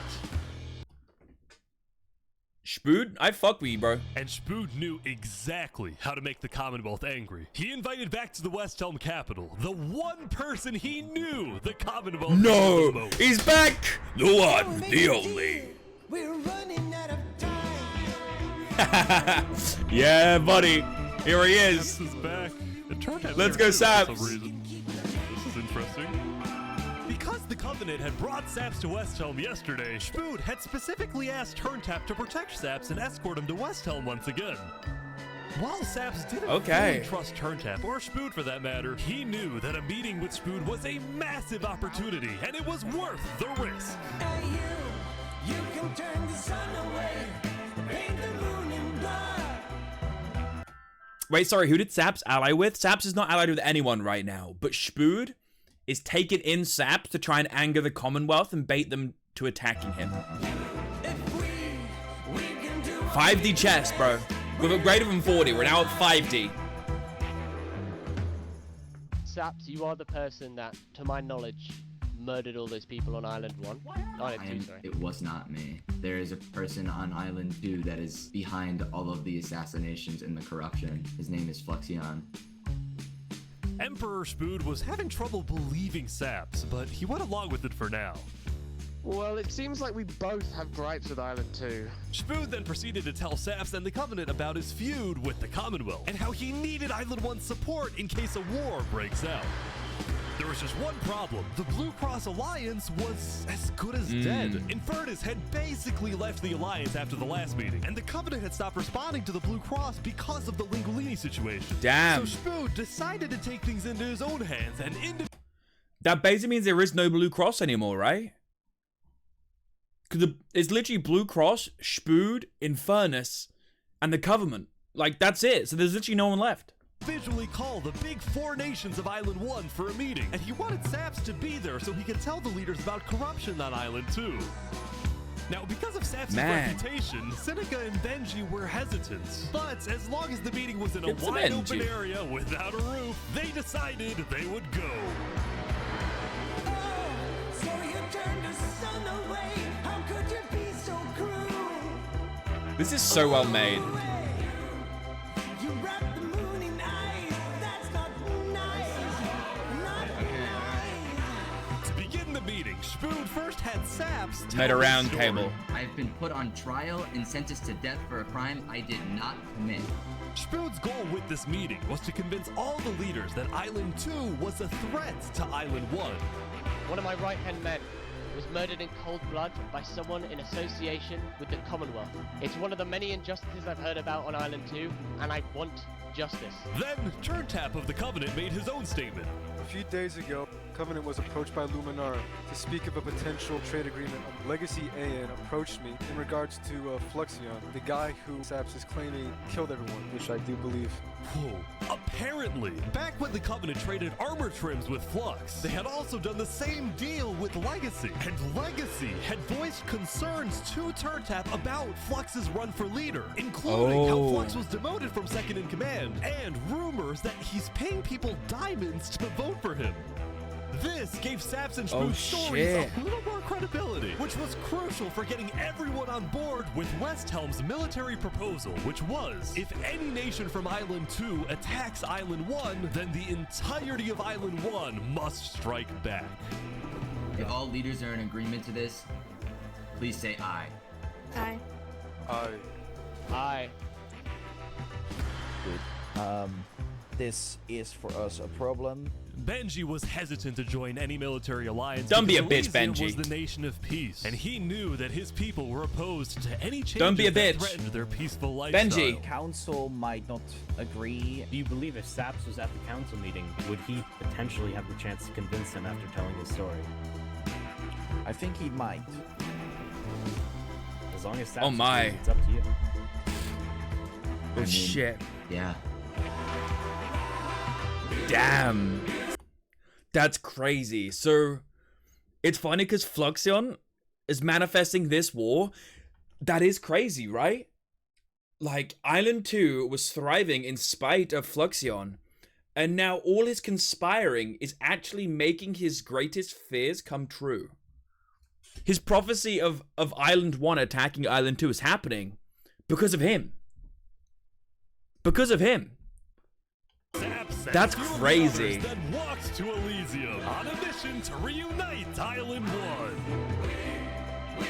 Spood, I fuck with you, bro. And Spood knew exactly how to make the Commonwealth angry. He invited back to the Westhelm capital the one person he knew the Commonwealth No, loved the most. he's back. The one, the only. We're running out of Yeah, buddy. Here he is. Saps is back. And Turntab Let's here go, too, for Saps. some reason. This is interesting. Because the Covenant had brought Saps to Westhelm yesterday, Spood had specifically asked Turntap to protect Saps and escort him to Westhelm once again. While Saps didn't Okay. fully trust Turntap, or Spood for that matter, he knew that a meeting with Spood was a massive opportunity, and it was worth the risk. You can turn the sun away, paint the moon in blood. Wait, sorry, who did Saps ally with? Saps is not allied with anyone right now, but Spood is taking in Saps to try and anger the Commonwealth and bait them to attacking him. 5D chess, bro. We've upgraded from 40, we're now at 5D. Saps, you are the person that, to my knowledge, murdered all those people on Island 1. Island 2, sorry. It was not me. There is a person on Island 2 that is behind all of the assassinations and the corruption. His name is Fluxion. Emperor Spood was having trouble believing Saps, but he went along with it for now. Well, it seems like we both have gripes with Island 2. Spood then proceeded to tell Saps and the Covenant about his feud with the Commonwealth, and how he needed Island 1's support in case a war breaks out. There was just one problem. The Blue Cross Alliance was as good as dead. Infernus had basically left the Alliance after the last meeting, and the Covenant had stopped responding to the Blue Cross because of the Lingolini situation. Damn. So Spood decided to take things into his own hands and That basically means there is no Blue Cross anymore, right? Because it's literally Blue Cross, Spood, Infernus, and the Covenant. Like, that's it. So there's literally no one left. individually call the big 4 nations of Island 1 for a meeting, and he wanted Saps to be there so he could tell the leaders about corruption on Island 2. Now, because of Saps' reputation, Seneca and Benji were hesitant. But as long as the meeting was in a wide open area without a roof, they decided they would go. So you turned the sun away. How could you be so cruel? This is so well made. You wrapped the moon in ice. That's not nice. Not nice. To begin the meeting, Spood first had Saps tell Made a his round story. table. I've been put on trial and sentenced to death for a crime I did not commit. Spood's goal with this meeting was to convince all the leaders that Island 2 was a threat to Island 1. One of my right-hand men was murdered in cold blood by someone in association with the Commonwealth. It's one of the many injustices I've heard about on Island 2, and I want justice. Then, Turntap of the Covenant made his own statement. A few days ago, Covenant was approached by Luminara to speak of a potential trade agreement. Legacy AN approached me in regards to Fluxion, the guy who Saps is claiming killed everyone, which I do believe. Whoa. Apparently, back when the Covenant traded armor trims with Flux, they had also done the same deal with Legacy. And Legacy had voiced concerns to Turntap about Flux's run for leader, including how Flux was demoted from second in command, and rumors that he's paying people diamonds to vote for him. This gave Saps and Spood's stories a little more credibility, which was crucial for getting everyone on board with Westhelm's military proposal, which was, if any nation from Island 2 attacks Island 1, then the entirety of Island 1 must strike back. If all leaders are in agreement to this, please say aye. Aye. Aye. Good. This is for us a problem. Benji was hesitant to join any military alliance. Don't be a because bitch, Elysium Benji. was the nation of peace, and he knew that his people were opposed to any changes Don't be a that bitch. threatened their peaceful lifestyle. Benji. Council might not agree. Do you believe if Saps was at the council meeting, would he potentially have the chance to convince him after telling his story? I think he might. As long as Saps Oh my. agrees, it's up to you. Oh shit. Yeah. Damn. That's crazy. So, it's funny because Fluxion is manifesting this war. That is crazy, right? Like, Island 2 was thriving in spite of Fluxion. And now all his conspiring is actually making his greatest fears come true. His prophecy of Island 1 attacking Island 2 is happening because of him. Because of him. That's crazy. Then walked to Elysium on a mission to reunite Island 1.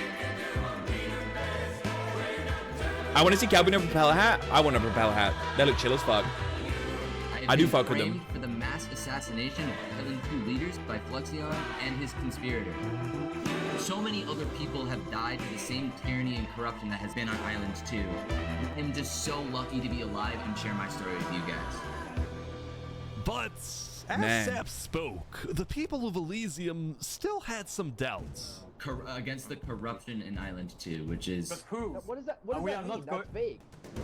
I want to see Calvin in a propeller hat. I want a propeller hat. They look chill as fuck. I do fuck with them. For the mass assassination of Island 2 leaders by Fluxion and his conspirator. So many other people have died to the same tyranny and corruption that has been on Island 2. I'm just so lucky to be alive and share my story with you guys. But as Saps spoke, the people of Elysium still had some doubts. Against the corruption in Island 2, which is... But who? What is that? What does that mean? That's vague.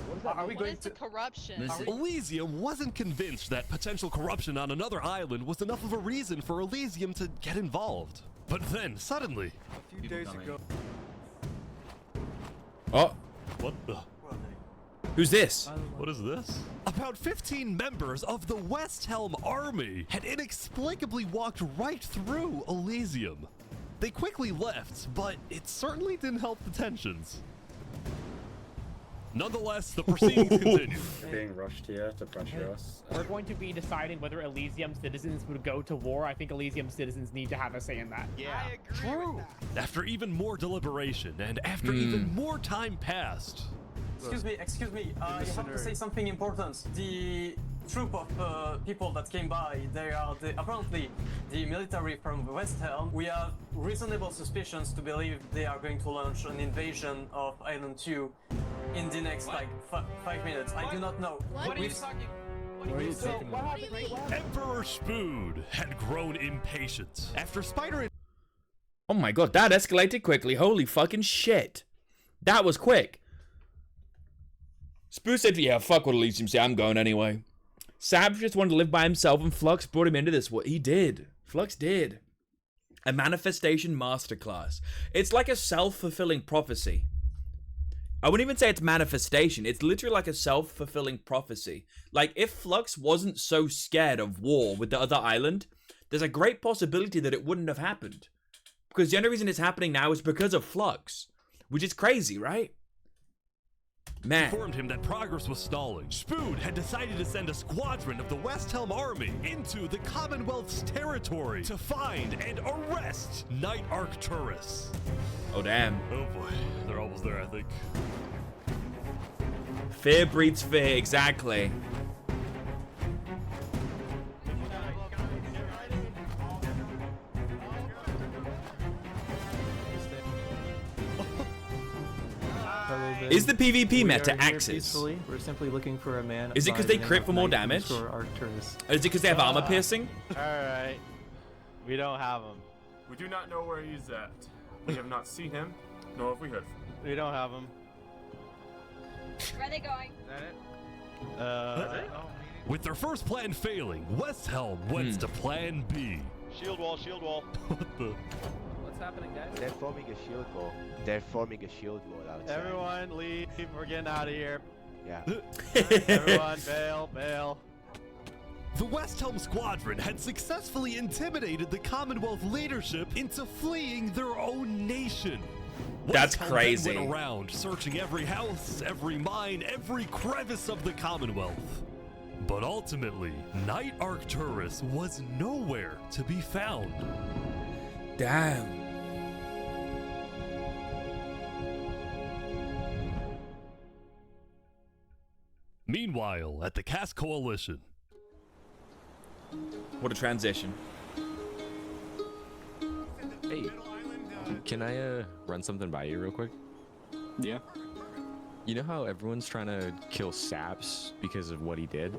What does that Are we mean? going to corruption? Elysium wasn't convinced that potential corruption on another island was enough of a reason for Elysium to get involved. But then, suddenly... A few days ago... Oh. What the... Who's this? What is this? About 15 members of the Westhelm army had inexplicably walked right through Elysium. They quickly left, but it certainly didn't help the tensions. Nonetheless, the proceedings continue. Being rushed here to pressure us. We're going to be deciding whether Elysium citizens would go to war. I think Elysium citizens need to have a say in that. Yeah, I agree with that. After even more deliberation and after even more time passed. Excuse me, you have to say something important. The troop of people that came by, they are apparently the military from West Helm. We have reasonable suspicions to believe they are going to launch an invasion of Island 2 in the next, 5 minutes. I do not know. What are you talking? Emperor Spood had grown impatient. After Spider... Oh my god, that escalated quickly. Holy fucking shit. That was quick. Spood said, yeah, fuck what Elysium say, I'm going anyway. Sabs just wanted to live by himself and Flux brought him into this. What he did. Flux did. A manifestation masterclass. It's like a self-fulfilling prophecy. I wouldn't even say it's manifestation. It's literally like a self-fulfilling prophecy. Like, if Flux wasn't so scared of war with the other island, there's a great possibility that it wouldn't have happened. Because the only reason it's happening now is because of Flux. Which is crazy, right? Man. Informed him that progress was stalling. Spood had decided to send a squadron of the West Helm army into the Commonwealth's territory to find and arrest Knight Arcturus. Oh, damn. Oh boy, they're almost there, I think. Fear breeds fear, exactly. Is the PvP meta Axis? We're simply looking for a man. Is it because they crit for more damage? Or is it because they have armor piercing? Alright. We don't have him. We do not know where he's at. We have not seen him, nor have we heard from him. We don't have him. Where are they going? Is that it? With their first plan failing, West Helm went to plan B. Shield wall, shield wall. What the? What's happening, guys? They're forming a shield wall. They're forming a shield wall outside. Everyone leave. We're getting out of here. Yeah. Everyone bail. The West Helm squadron had successfully intimidated the Commonwealth leadership into fleeing their own nation. That's West Helm crazy. then went around searching every house, every mine, every crevice of the Commonwealth. But ultimately, Knight Arcturus was nowhere to be found. Damn. Meanwhile, at the Cass Coalition. What a transition. Hey, can I run something by you real quick? Yeah. You know how everyone's trying to kill Saps because of what he did?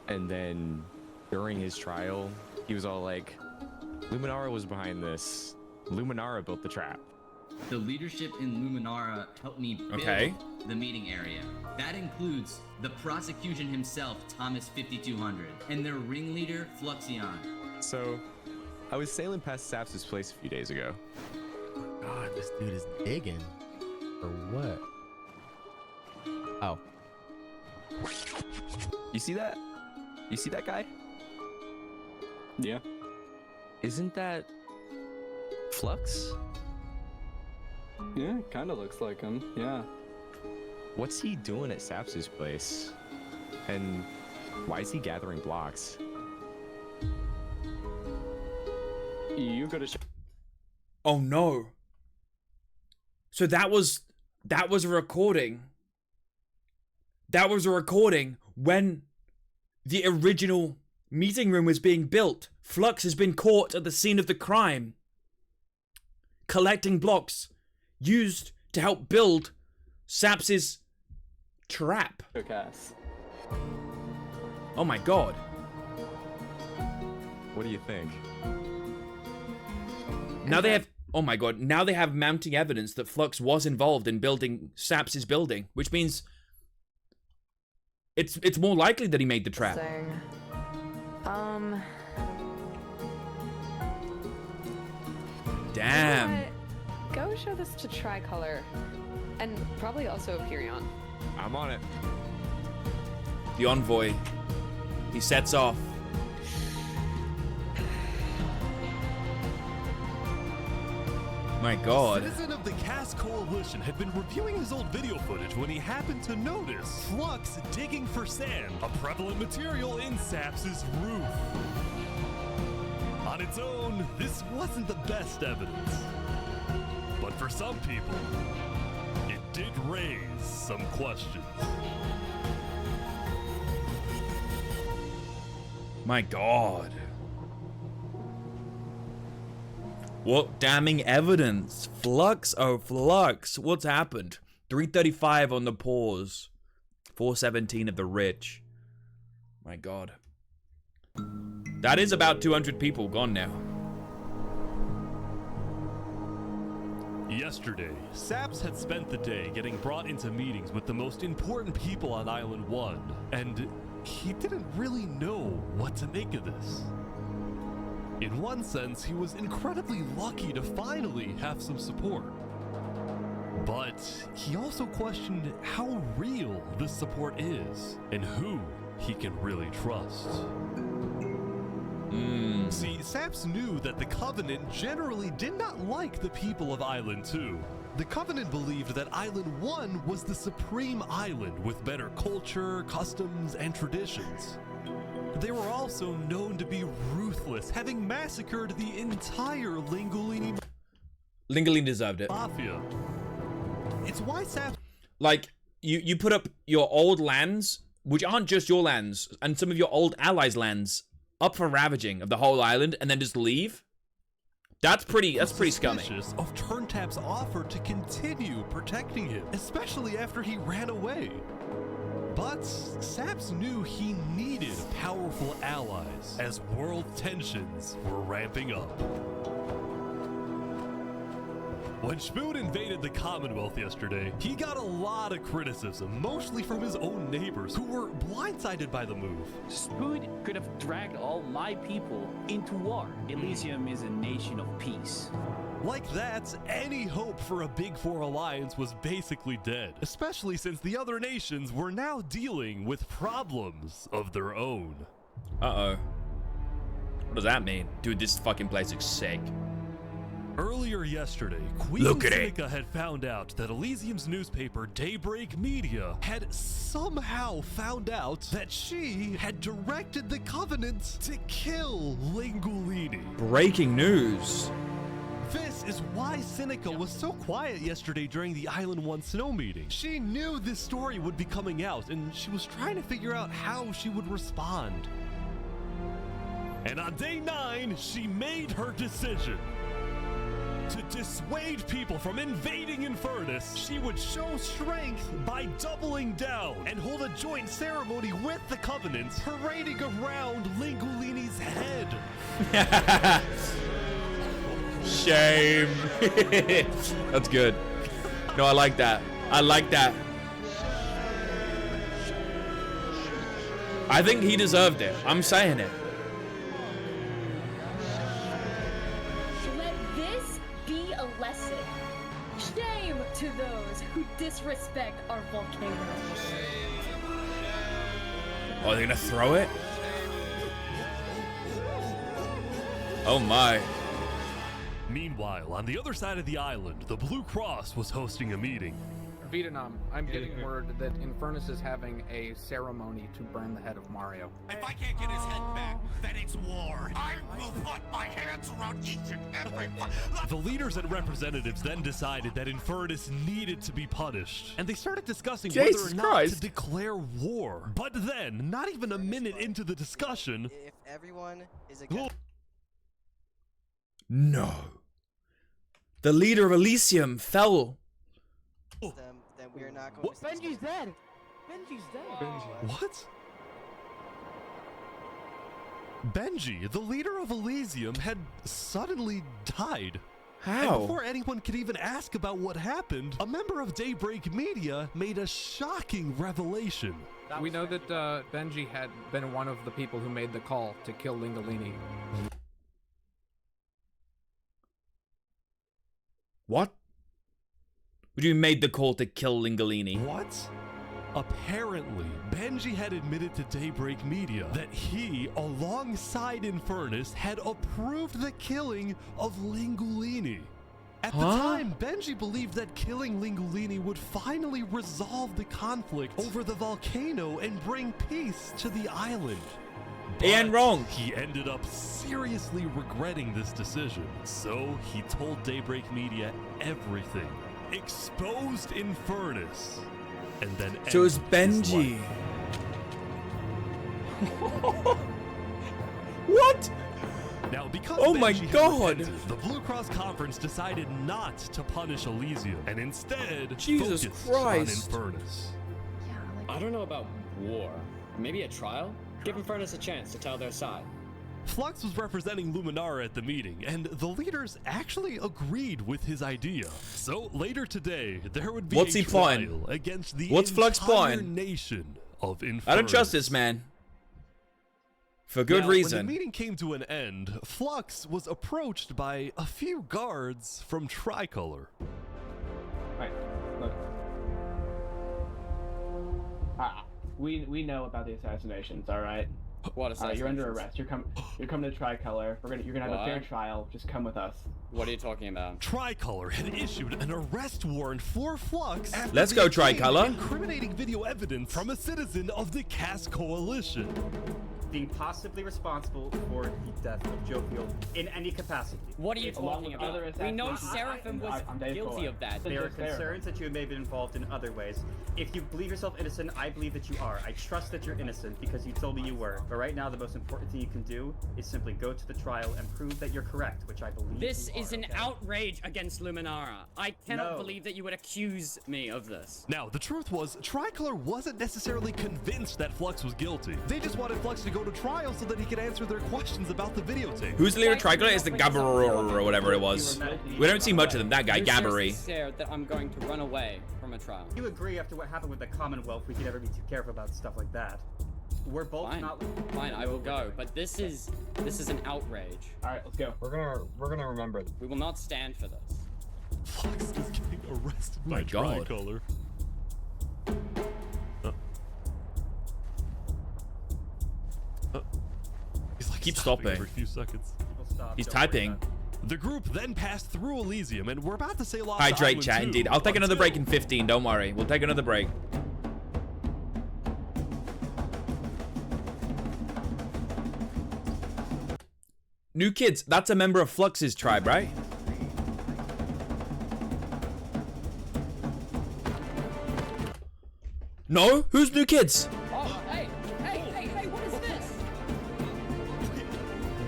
And then during his trial, he was all like, Luminara was behind this. Luminara built the trap. The leadership in Luminara helped me build the meeting area. That includes the prosecution himself, Thomas 5200, and their ringleader, Fluxion. So, I was sailing past Saps' place a few days ago. God, this dude is digging. For what? Oh. You see that? You see that guy? Yeah. Isn't that Flux? Yeah, kind of looks like him. Yeah. What's he doing at Saps' place? And why is he gathering blocks? You gotta show. Oh no. So that was a recording. That was a recording when the original meeting room was being built. Flux has been caught at the scene of the crime, collecting blocks used to help build Saps' trap. Oh my god. What do you think? Now they have, oh my god, now they have mounting evidence that Flux was involved in building Saps' building, which means it's more likely that he made the trap. Damn. You know what? Go show this to Tricolor, and probably also Hyperion. I'm on it. The envoy. He sets off. My God. A citizen of the Cast Coalition had been reviewing his old video footage when he happened to notice Flux digging for sand, a prevalent material in Saps' roof. On its own, this wasn't the best evidence. But for some people, it did raise some questions. My God. What damning evidence? Flux, oh Flux. What's happened? 335 on the pause. 417 of the rich. My God. That is about 200 people gone now. Yesterday, Saps had spent the day getting brought into meetings with the most important people on Island 1, and he didn't really know what to make of this. In one sense, he was incredibly lucky to finally have some support. But he also questioned how real this support is, and who he can really trust. See, Saps knew that the Covenant generally did not like the people of Island 2. The Covenant believed that Island 1 was the supreme island with better culture, customs, and traditions. They were also known to be ruthless, having massacred the entire Lingolini deserved it. Mafia. It's why Saps... Like, you put up your old lands, which aren't just your lands, and some of your old allies' lands, up for ravaging of the whole island, and then just leave? That's pretty scummy. Of Turntap's offer to continue protecting him, especially after he ran away. But Saps knew he needed powerful allies as world tensions were ramping up. When Spoon invaded the Commonwealth yesterday, he got a lot of criticism, mostly from his own neighbors, who were blindsided by the move. Spoon could have dragged all my people into war. Elysium is a nation of peace. Like that, any hope for a Big Four alliance was basically dead, especially since the other nations were now dealing with problems of their own. Uh-oh. What does that mean? Dude, this fucking place is sick. Earlier yesterday, Queen Seneca had found out that Elysium's newspaper, Daybreak Media, had somehow found out that she had directed the Covenant to kill Lingolini. Breaking news. This is why Seneca was so quiet yesterday during the Island 1 snow meeting. She knew this story would be coming out, and she was trying to figure out how she would respond. And on day 9, she made her decision. To dissuade people from invading Infernus, she would show strength by doubling down and hold a joint ceremony with the Covenant, parading around Lingolini's head. Shame. That's good. No, I like that. I like that. I think he deserved it. I'm saying it. Shame to those who disrespect our volcano. Oh, they're gonna throw it? Oh my. Meanwhile, on the other side of the island, the Blue Cross was hosting a meeting. Vietnam, I'm getting word that Infernus is having a ceremony to burn the head of Mario. If I can't get his head back, then it's war. I will put my hands around each and every one. The leaders and representatives then decided that Infernus needed to be punished, and they started discussing whether or not to declare war. But then, not even a minute into the discussion, if everyone is against... No. The leader of Elysium fell. them, then we are not going to... Benji's dead! Benji's dead! What? Benji, the leader of Elysium, had suddenly died. How? And before anyone could even ask about what happened, a member of Daybreak Media made a shocking revelation. We know that Benji had been one of the people who made the call to kill Lingolini. What? You made the call to kill Lingolini. What? Apparently, Benji had admitted to Daybreak Media that he, alongside Infernus, had approved the killing of Lingolini. At the time, Benji believed that killing Lingulini would finally resolve the conflict over the volcano and bring peace to the island. And wrong. He ended up seriously regretting this decision. So he told Daybreak Media everything. Exposed Infernus. And then So it was ended his Benji. life. What? Now, because Oh my Benji had God. repented, the Blue Cross Conference decided not to punish Elysium and instead Jesus focused Christ. on Infernus. I don't know about war. Maybe a trial? Give Infernus a chance to tell their side. Flux was representing Luminara at the meeting, and the leaders actually agreed with his idea. So later today, there would be What's a he trial plotting? against the What's Flux entire plotting? nation of Infernus. I don't trust this man. For good Now, reason. When the meeting came to an end, Flux was approached by a few guards from Tricolor. Right. Look. We know about the assassinations, all right? What assassinations? You're under arrest. You're coming to Tricolor. You're gonna have a fair trial. Just come with us. What are you talking about? Tricolor had issued an arrest warrant for Flux. after Let's they go, obtained Tricolor. Incriminating video evidence from a citizen of the Cass Coalition. Being possibly responsible for the death of Jovial in any capacity. What are you Along talking with about? other We know assassins. Seraphim was I'm Dave guilty Fuller. of that. There are Just Seraphim. concerns that you may have been involved in other ways. If you believe yourself innocent, I believe that you are. I trust that you're innocent because you told me you were. But right now, the most important thing you can do is simply go to the trial and prove that you're correct, which I believe This you is are, an okay? outrage against Luminara. I cannot No. believe that you would accuse me of this. Now, the truth was, Tricolor wasn't necessarily convinced that Flux was guilty. They just wanted Flux to go to trial so that he could answer their questions about the videotape. Who's the leader of Tricolor? It's the Gabber or whatever it was. We don't see much of them. That guy, You're seriously Gabbery. scared that I'm going to run away from a trial. You agree after what happened with the Commonwealth, we could ever be too careful about stuff like that. We're both Fine. not. Fine, I will go. But this is an outrage. All right, let's go. We're gonna remember. We will not stand for this. Flux is getting arrested my by God. Tricolor. He's like Keep stopping stopping. every few seconds. He's typing. The group then passed through Elysium, and we're about to say Lost Hydrate Island chat, too, indeed. I'll take another until- break in 15. Don't worry. We'll take another break. New Kids. That's a member of Flux's tribe, right? No? Who's New Kids? Oh, hey, what is this?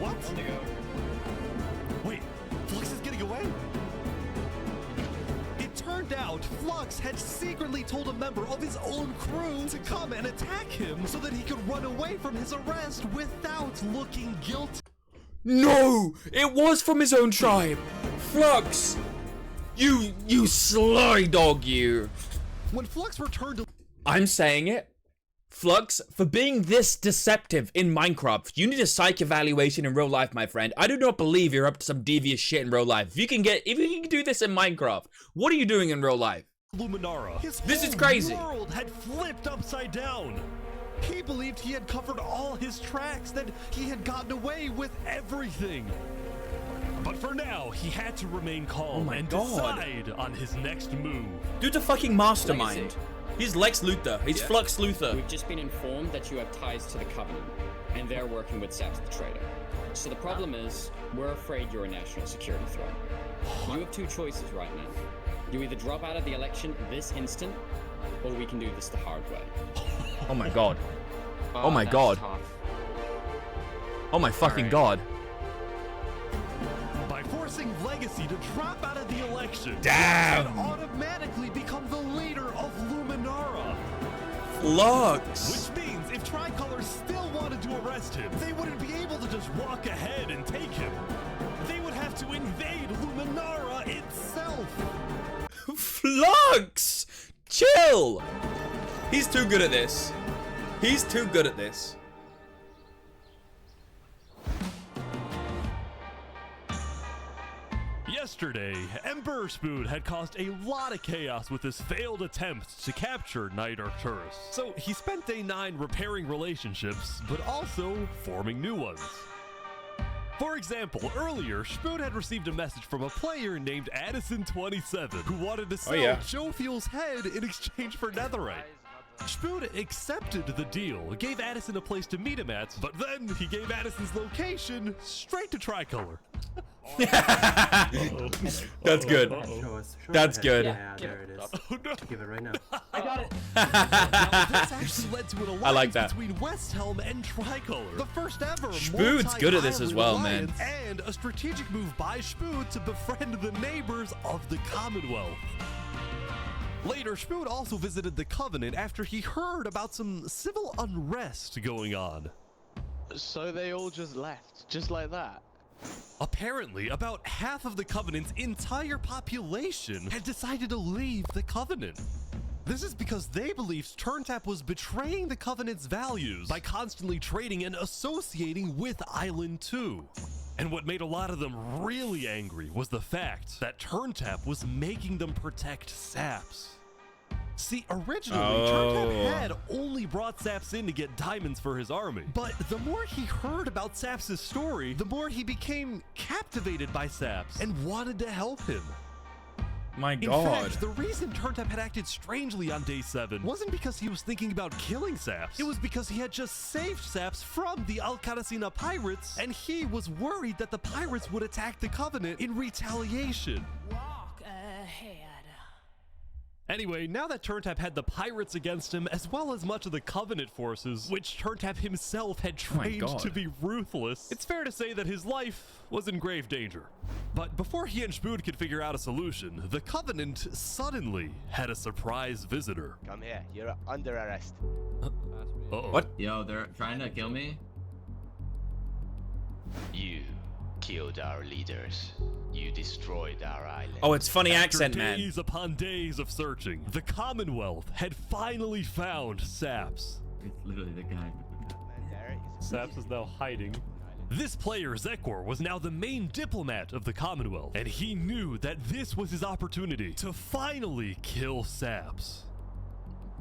What? Wait, Flux is getting away? It turned out Flux had secretly told a member of his own crew to come and attack him so that he could run away from his arrest without looking guilty. No! It was from his own tribe! Flux! You sly dog, you! When Flux returned to... I'm saying it. Flux, for being this deceptive in Minecraft, you need a psych evaluation in real life, my friend. I do not believe you're up to some devious shit in real life. If you can do this in Minecraft, what are you doing in real life? Luminara. This is crazy. His world had flipped upside down. He believed he had covered all his tracks, that he had gotten away with everything. But for now, he had to remain calm and decide on his next move. Dude's a fucking mastermind. He's Lex Luthor. He's Flux Luthor. We've just been informed that you have ties to the Covenant, and they're working with Saps the Traitor. So the problem is, we're afraid you're a national security threat. You have two choices right now. You either drop out of the election this instant, or we can do this the hard way. Oh my god. Oh my god. Oh my fucking god. By forcing Legacy to drop out of the election, Damn. he would automatically become the leader of Luminara. Flux. Which means if Tricolor still wanted to arrest him, they wouldn't be able to just walk ahead and take him. They would have to invade Luminara itself. Flux! Chill! He's too good at this. He's too good at this. Yesterday, Emperor Spoon had caused a lot of chaos with his failed attempt to capture Knight Arcturus. So he spent day 9 repairing relationships, but also forming new ones. For example, earlier, Spoon had received a message from a player named Addison27 who wanted to sell Joe Fuel's head in exchange for netherite. Spoon accepted the deal, gave Addison a place to meet him at, but then he gave Addison's location straight to Tricolor. That's good. That's good. Yeah, there it is. Oh, no. Give it right now. I got it. This actually led to an alliance I like that. between West Helm and Tricolor. The first ever Spood's good at this as well, man. multi-island alliance, and a strategic move by Spood to befriend the neighbors of the Commonwealth. Later, Spood also visited the Covenant after he heard about some civil unrest going on. So they all just left, just like that? Apparently, about half of the Covenant's entire population had decided to leave the Covenant. This is because they believed TurnTap was betraying the Covenant's values by constantly trading and associating with Island 2. And what made a lot of them really angry was the fact that TurnTap was making them protect Saps. See, originally, TurnTap had only brought Saps in to get diamonds for his army. But the more he heard about Saps' story, the more he became captivated by Saps and wanted to help him. My In God. fact, the reason TurnTap had acted strangely on day 7 wasn't because he was thinking about killing Saps. It was because he had just saved Saps from the Alcaracina pirates, and he was worried that the pirates would attack the Covenant in retaliation. Walk ahead. Anyway, now that TurnTap had the pirates against him, as well as much of the Covenant forces, which TurnTap himself had trained to be ruthless, it's fair to say that his life was in grave danger. But before he and Spood could figure out a solution, the Covenant suddenly had a surprise visitor. Come here, you're under arrest. Uh-oh. What? Yo, they're trying to kill me? You killed our leaders. You destroyed our island. Oh, it's funny After accent, man. days upon days of searching, the Commonwealth had finally found Saps. It's literally the guy. Saps is now hiding. This player, Zekor, was now the main diplomat of the Commonwealth, and he knew that this was his opportunity to finally kill Saps.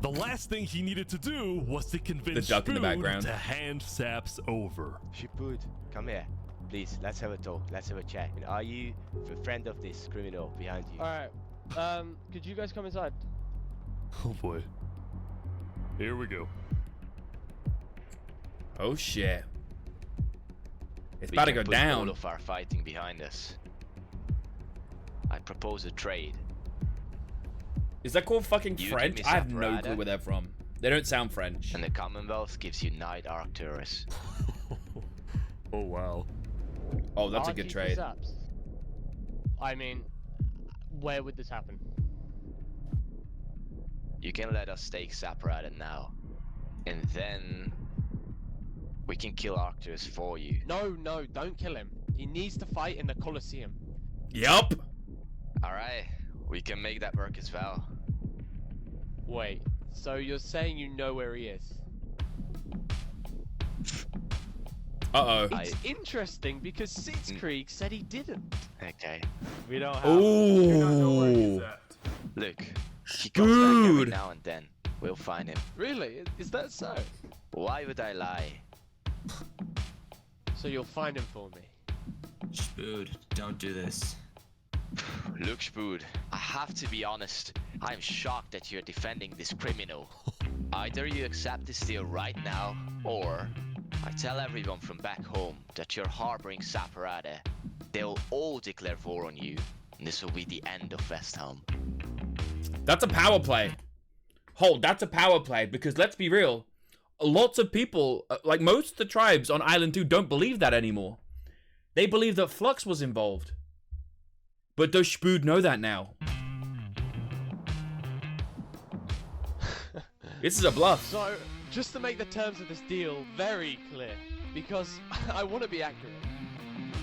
The last thing he needed to do was to convince The duck in the Spood background. to hand Saps over. Spood, come here. Please, let's have a talk. Let's have a chat. And are you a friend of this criminal behind you? Alright, could you guys come inside? Oh boy. Here we go. Oh shit. It's We about to can go put down. all of our fighting behind us. I propose a trade. Is that called fucking You give French? me I have no Saparada. clue where they're from. They don't sound French. And the Commonwealth gives you Night Arcturus. Oh wow. Oh, that's a I'll good keep trade. this up. I mean, where would this happen? You can let us take Saparada now. And then we can kill Arcturus for you. No, don't kill him. He needs to fight in the Colosseum. Yup. Alright, we can make that work as well. Wait, so you're saying you know where he is? Uh-oh. It's interesting because Sitzkrieg said he didn't. Okay. We don't have. Ooh. Look, he comes back every Dude. now and then. We'll find him. Really? Is that so? Why would I lie? So you'll find him for me. Spood, don't do this. Look, Spood, I have to be honest. I'm shocked that you're defending this criminal. Either you accept this deal right now, or I tell everyone from back home that you're harboring Saparada. They'll all declare war on you, and this will be the end of West Helm. That's a power play. Hold, that's a power play because let's be real. Lots of people, like most of the tribes on Island 2 don't believe that anymore. They believe that Flux was involved. But does Spood know that now? This is a bluff. So, just to make the terms of this deal very clear, because I want to be accurate,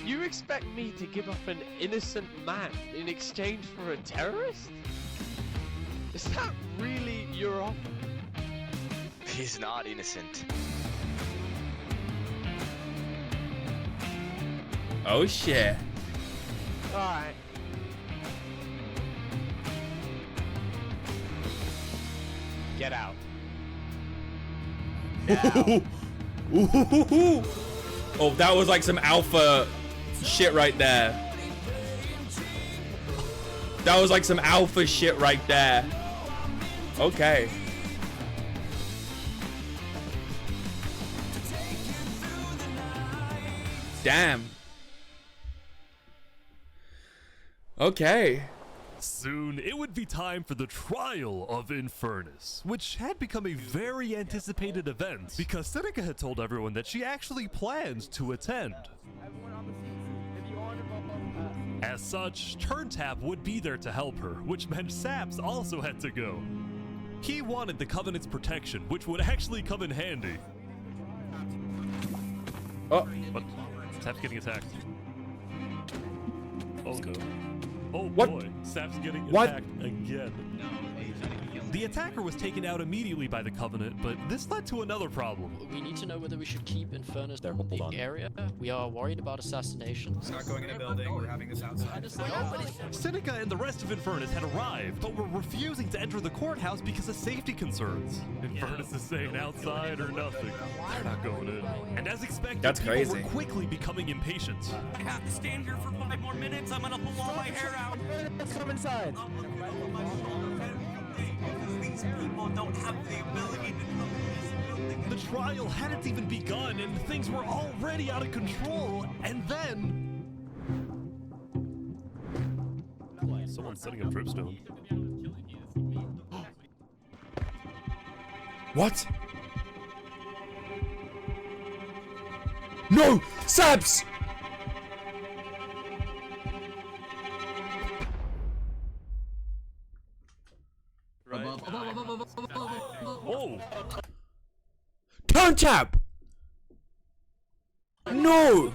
you expect me to give up an innocent man in exchange for a terrorist? Is that really your offer? He's not innocent. Oh shit. Alright. Get out. Ooh. Oh, that was like some alpha shit right there. That was like some alpha shit right there. Okay. Damn. Okay. Soon, it would be time for the trial of Infernus, which had become a very anticipated event because Seneca had told everyone that she actually planned to attend. As such, Turntap would be there to help her, which meant Saps also had to go. He wanted the Covenant's protection, which would actually come in handy. Oh. What? Saps getting attacked. Oh no. Oh what? Boy, Sap's getting What? attacked again. The attacker was taken out immediately by the Covenant, but this led to another problem. We need to know whether we should keep Infernus in the area. We are worried about assassinations. We're not going in a building, we're having this outside. Seneca and the rest of Infernus had arrived, but were refusing to enter the courthouse because of safety concerns. Infernus is saying outside or nothing. They're not going in. And as expected, That's people crazy. were quickly becoming impatient. I have to stand here for 5 more minutes. I'm gonna pull all my hair out. Let's come inside. These people don't have the ability to come in this building. The trial hadn't even begun and things were already out of control. And then... Someone's setting up dripstone. What? No! Saps! Oh! Turntap! No!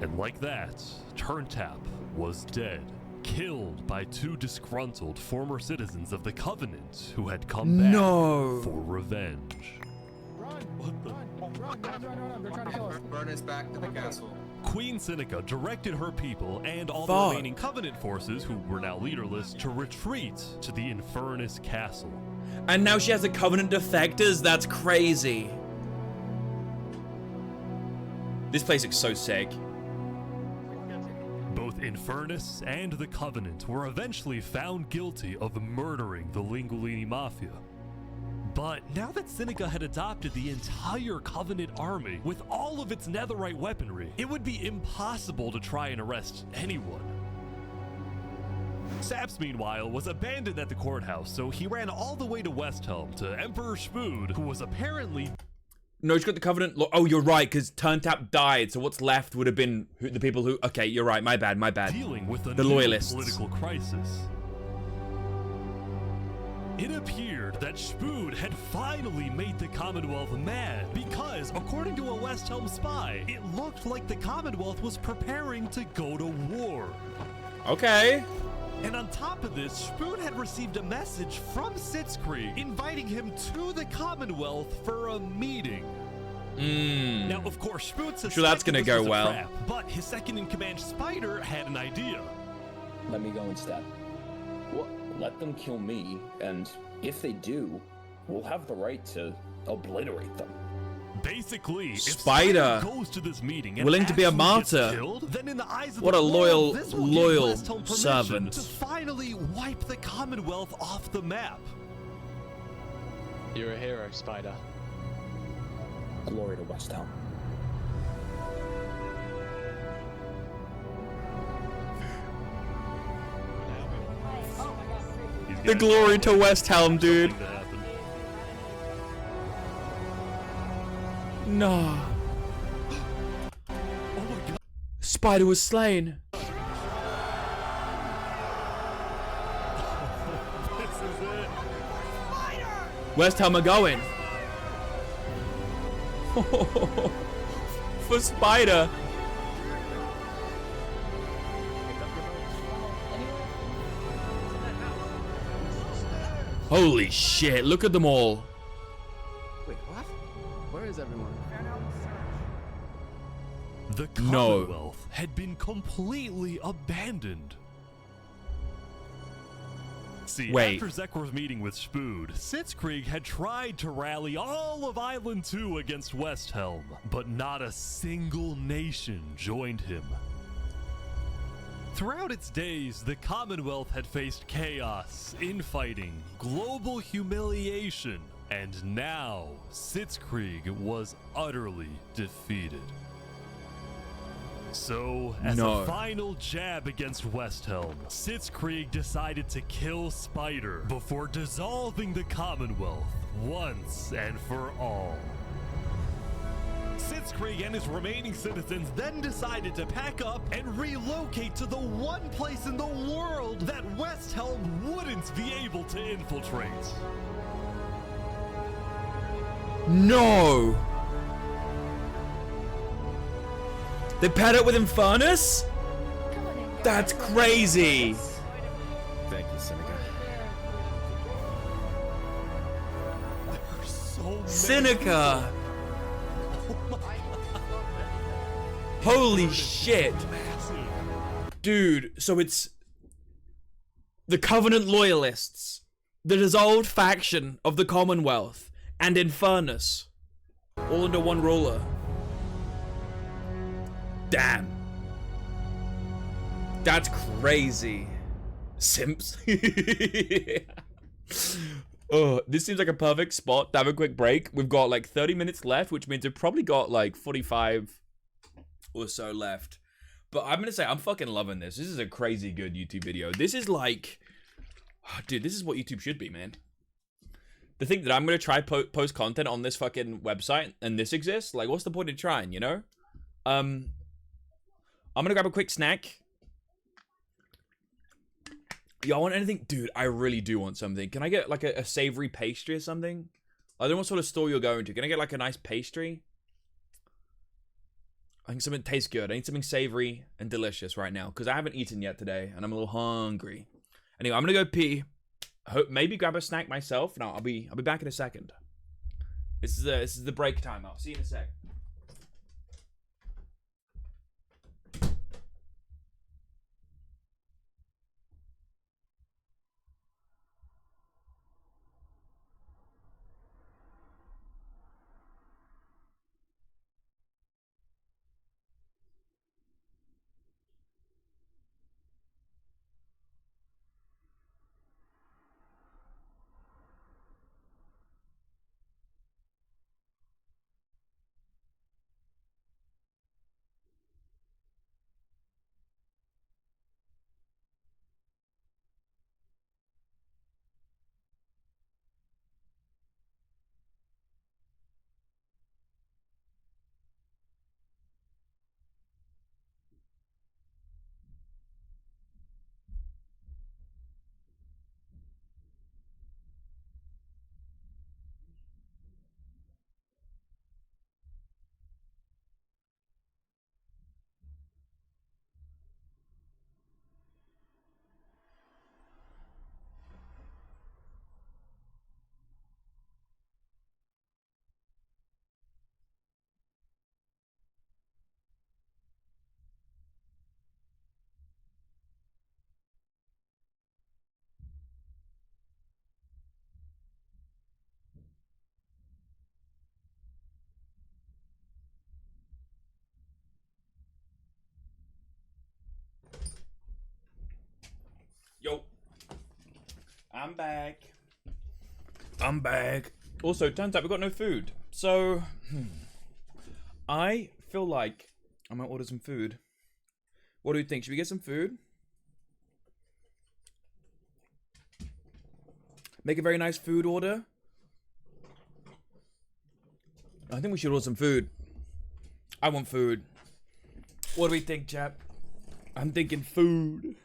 And like that, Turntap was dead, killed by 2 disgruntled former citizens of the Covenant who had come back for revenge. What the? Run, they're trying to kill us. Burn us back to the castle. Queen Seneca directed her people and all Fuck. the remaining Covenant forces, who were now leaderless, to retreat to the Infernus Castle. And now she has a Covenant defectors? That's crazy. This place looks so sick. Both Infernus and the Covenant were eventually found guilty of murdering the Lingolini Mafia. But now that Seneca had adopted the entire Covenant army with all of its netherite weaponry, it would be impossible to try and arrest anyone. Saps, meanwhile, was abandoned at the courthouse, so he ran all the way to Westhelm to Emperor Spood, who was apparently... No, she's got the Covenant. Oh, you're right, because Turntap died, so what's left would have been the people who... Okay, you're right, my bad. dealing with a The new loyalists. political crisis. It appeared that Spood had finally made the Commonwealth mad because, according to a West Helm spy, it looked like the Commonwealth was preparing to go to war. Okay. And on top of this, Spood had received a message from Sitzkrieg inviting him to the Commonwealth for a meeting. Now, of course, Spood suspected Sure, that's gonna this go was a well. trap, but his second-in-command Spider had an idea. Let me go instead. Let them kill me, and if they do, we'll have the right to obliterate them. Basically, if Spider goes to this meeting and willing to be a actually gets martyr. killed, then in the eyes of What the a world, this will give loyal West Helm permission servant. to finally wipe the Commonwealth off the map. You're a hero, Spider. Glory to West Helm. The glory to West Helm, dude. No. Spider was slain. This is it. West Helm are going. For Spider. Holy shit, look at them all. Wait, what? Where is everyone? The Commonwealth had been completely abandoned. See, Wait. after Zekr's meeting with Spood, Sitzkrieg had tried to rally all of Island 2 against Westhelm, but not a single nation joined him. Throughout its days, the Commonwealth had faced chaos, infighting, global humiliation, and now Sitzkrieg was utterly defeated. So, as No. a final jab against Westhelm, Sitzkrieg decided to kill Spider before dissolving the Commonwealth once and for all. Sitzkrieg and his remaining citizens then decided to pack up and relocate to the one place in the world that Westhelm wouldn't be able to infiltrate. No! They paired up with Infernus? That's crazy! Thank you, Seneca. Seneca! Holy shit! Dude, so it's the Covenant Loyalists, the dissolved faction of the Commonwealth, and Infernus, all under one ruler. Damn. That's crazy. Simps. Oh, this seems like a perfect spot to have a quick break. We've got like 30 minutes left, which means we've probably got like 45 or so left. But I'm gonna say I'm fucking loving this. This is a crazy good YouTube video. This is like, dude, this is what YouTube should be, man. To think that I'm gonna try post content on this fucking website and this exists, like, what's the point in trying, you know? I'm gonna grab a quick snack. Y'all want anything? Dude, I really do want something. Can I get like a savory pastry or something? I don't know what sort of store you're going to. Can I get like a nice pastry? I think something tastes good. I need something savory and delicious right now because I haven't eaten yet today and I'm a little hungry. Anyway, I'm gonna go pee. Maybe grab a snack myself. No, I'll be back in a second. This is the break time. I'll see you in a sec. Yo. I'm back. I'm back. Also, turns out we've got no food. So, I feel like I might order some food. What do you think? Should we get some food? Make a very nice food order? I think we should order some food. I want food. What do we think, chap? I'm thinking food.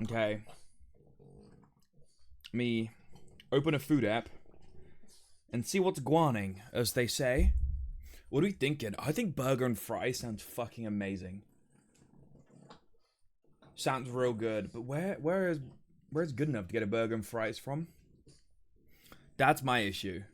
Okay. Me open a food app and see what's guaning, as they say. What are we thinking? I think burger and fries sounds fucking amazing. Sounds real good, but where's good enough to get a burger and fries from? That's my issue.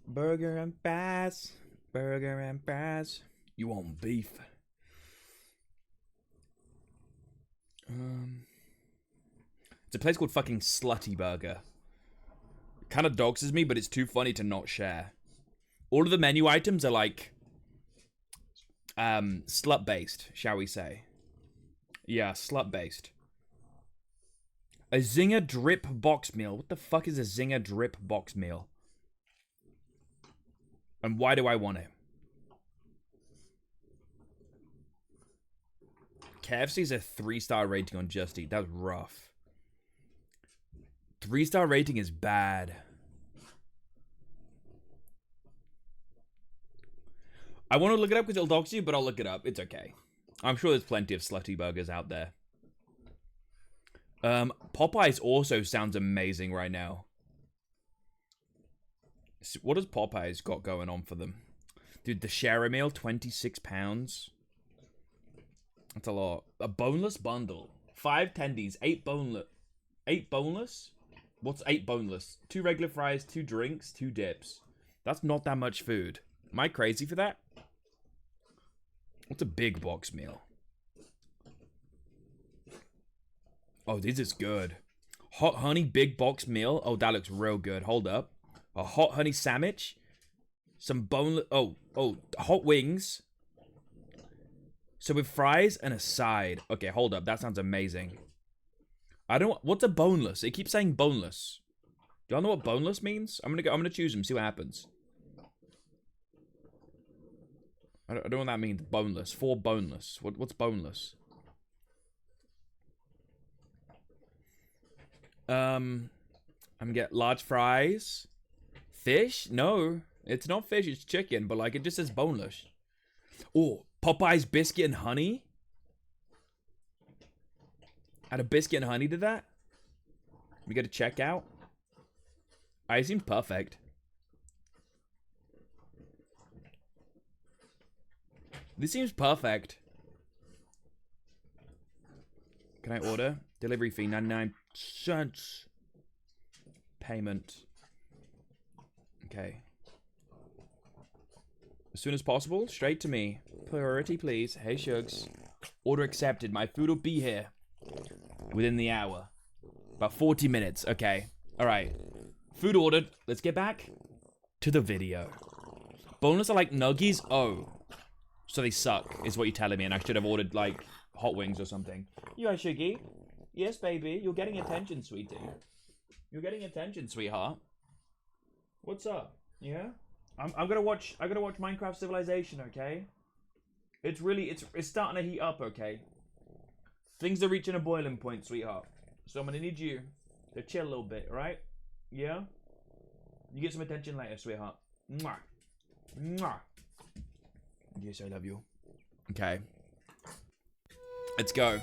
Burger and fries. Burger and fries. You want beef? It's a place called fucking Slutty Burger. Kind of doxes me, but it's too funny to not share. All of the menu items are like slut based, shall we say? Yeah, slut based. A Zinger Drip Box Meal. What the fuck is a Zinger Drip Box Meal? And why do I want it? KFC's a 3-star rating on Just Eat. That's rough. 3-star rating is bad. I want to look it up because it'll dox you, but I'll look it up. It's okay. I'm sure there's plenty of slutty burgers out there. Popeyes also sounds amazing right now. What has Popeyes got going on for them? Dude, the share meal, £26. That's a lot. A boneless bundle. 5 tendies, 8 boneless. 8 boneless? What's 8 boneless? 2 regular fries, 2 drinks, 2 dips. That's not that much food. Am I crazy for that? What's a big box meal? Oh, this is good. Hot honey big box meal. Oh, that looks real good. Hold up. A hot honey sandwich. Some boneless... Oh, hot wings. So with fries and a side. Okay, hold up. That sounds amazing. I don't... What's a boneless? It keeps saying boneless. Do y'all know what boneless means? I'm gonna choose them. See what happens. I don't know what that means. Boneless. 4 boneless. What's boneless? I'm gonna get large fries. Fish? No. It's not fish, it's chicken, but like it just says boneless. Oh, Popeye's biscuit and honey? Add a biscuit and honey to that? We get a checkout? It seems perfect. This seems perfect. Can I order? Delivery fee, 99 cents. Payment. Okay. As soon as possible, straight to me. Priority, please. Hey, Shugs. Order accepted. My food will be here within the hour. About 40 minutes. Okay. All right. Food ordered. Let's get back to the video. Boneless are like nuggies? Oh. So they suck, is what you're telling me, and I should have ordered, like, hot wings or something. You are Shuggy? Yes, baby. You're getting attention, sweetie. You're getting attention, sweetheart. What's up? Yeah? I gotta watch Minecraft Civilization, okay? It's starting to heat up, okay? Things are reaching a boiling point, sweetheart. So I'm gonna need you to chill a little bit, right? Yeah? You get some attention later, sweetheart. Mwah. Mwah. Yes, I love you. Okay. Let's go.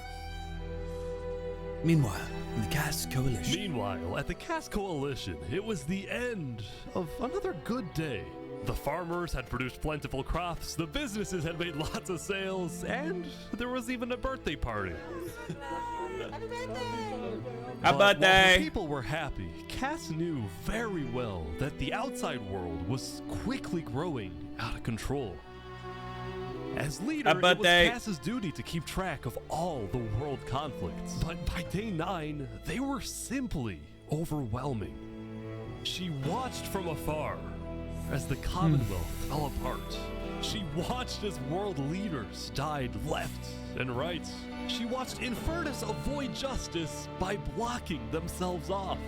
Meanwhile, at the Cast Coalition, it was the end of another good day. The farmers had produced plentiful crops, the businesses had made lots of sales, and there was even a birthday party. Happy While birthday! the people were happy, Cass knew very well that the outside world was quickly growing out of control. As leader, it was Cass's duty to keep track of all the world conflicts. But by day 9, they were simply overwhelming. She watched from afar as the Commonwealth fell apart. She watched as world leaders died left and right. She watched Infernus avoid justice by blocking themselves off,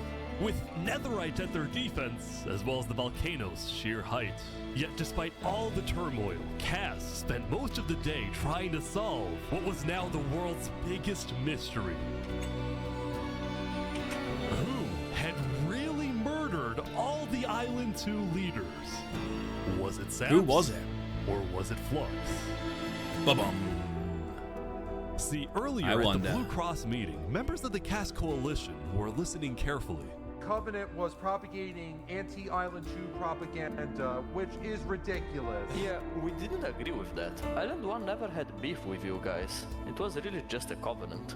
with Netherite at their defense, as well as the volcano's sheer height. Yet despite all the turmoil, Cass spent most of the day trying to solve what was now the world's biggest mystery. Who had really murdered all the Island 2 leaders? Was it Saps? Who was it? Or was it Flux? Ba-bum. See, earlier at the Blue Cross meeting, members of the Cass Coalition were listening carefully. Covenant was propagating anti-Island 2 propaganda, which is ridiculous. Yeah, we didn't agree with that. Island 1 never had beef with you guys. It was really just a covenant.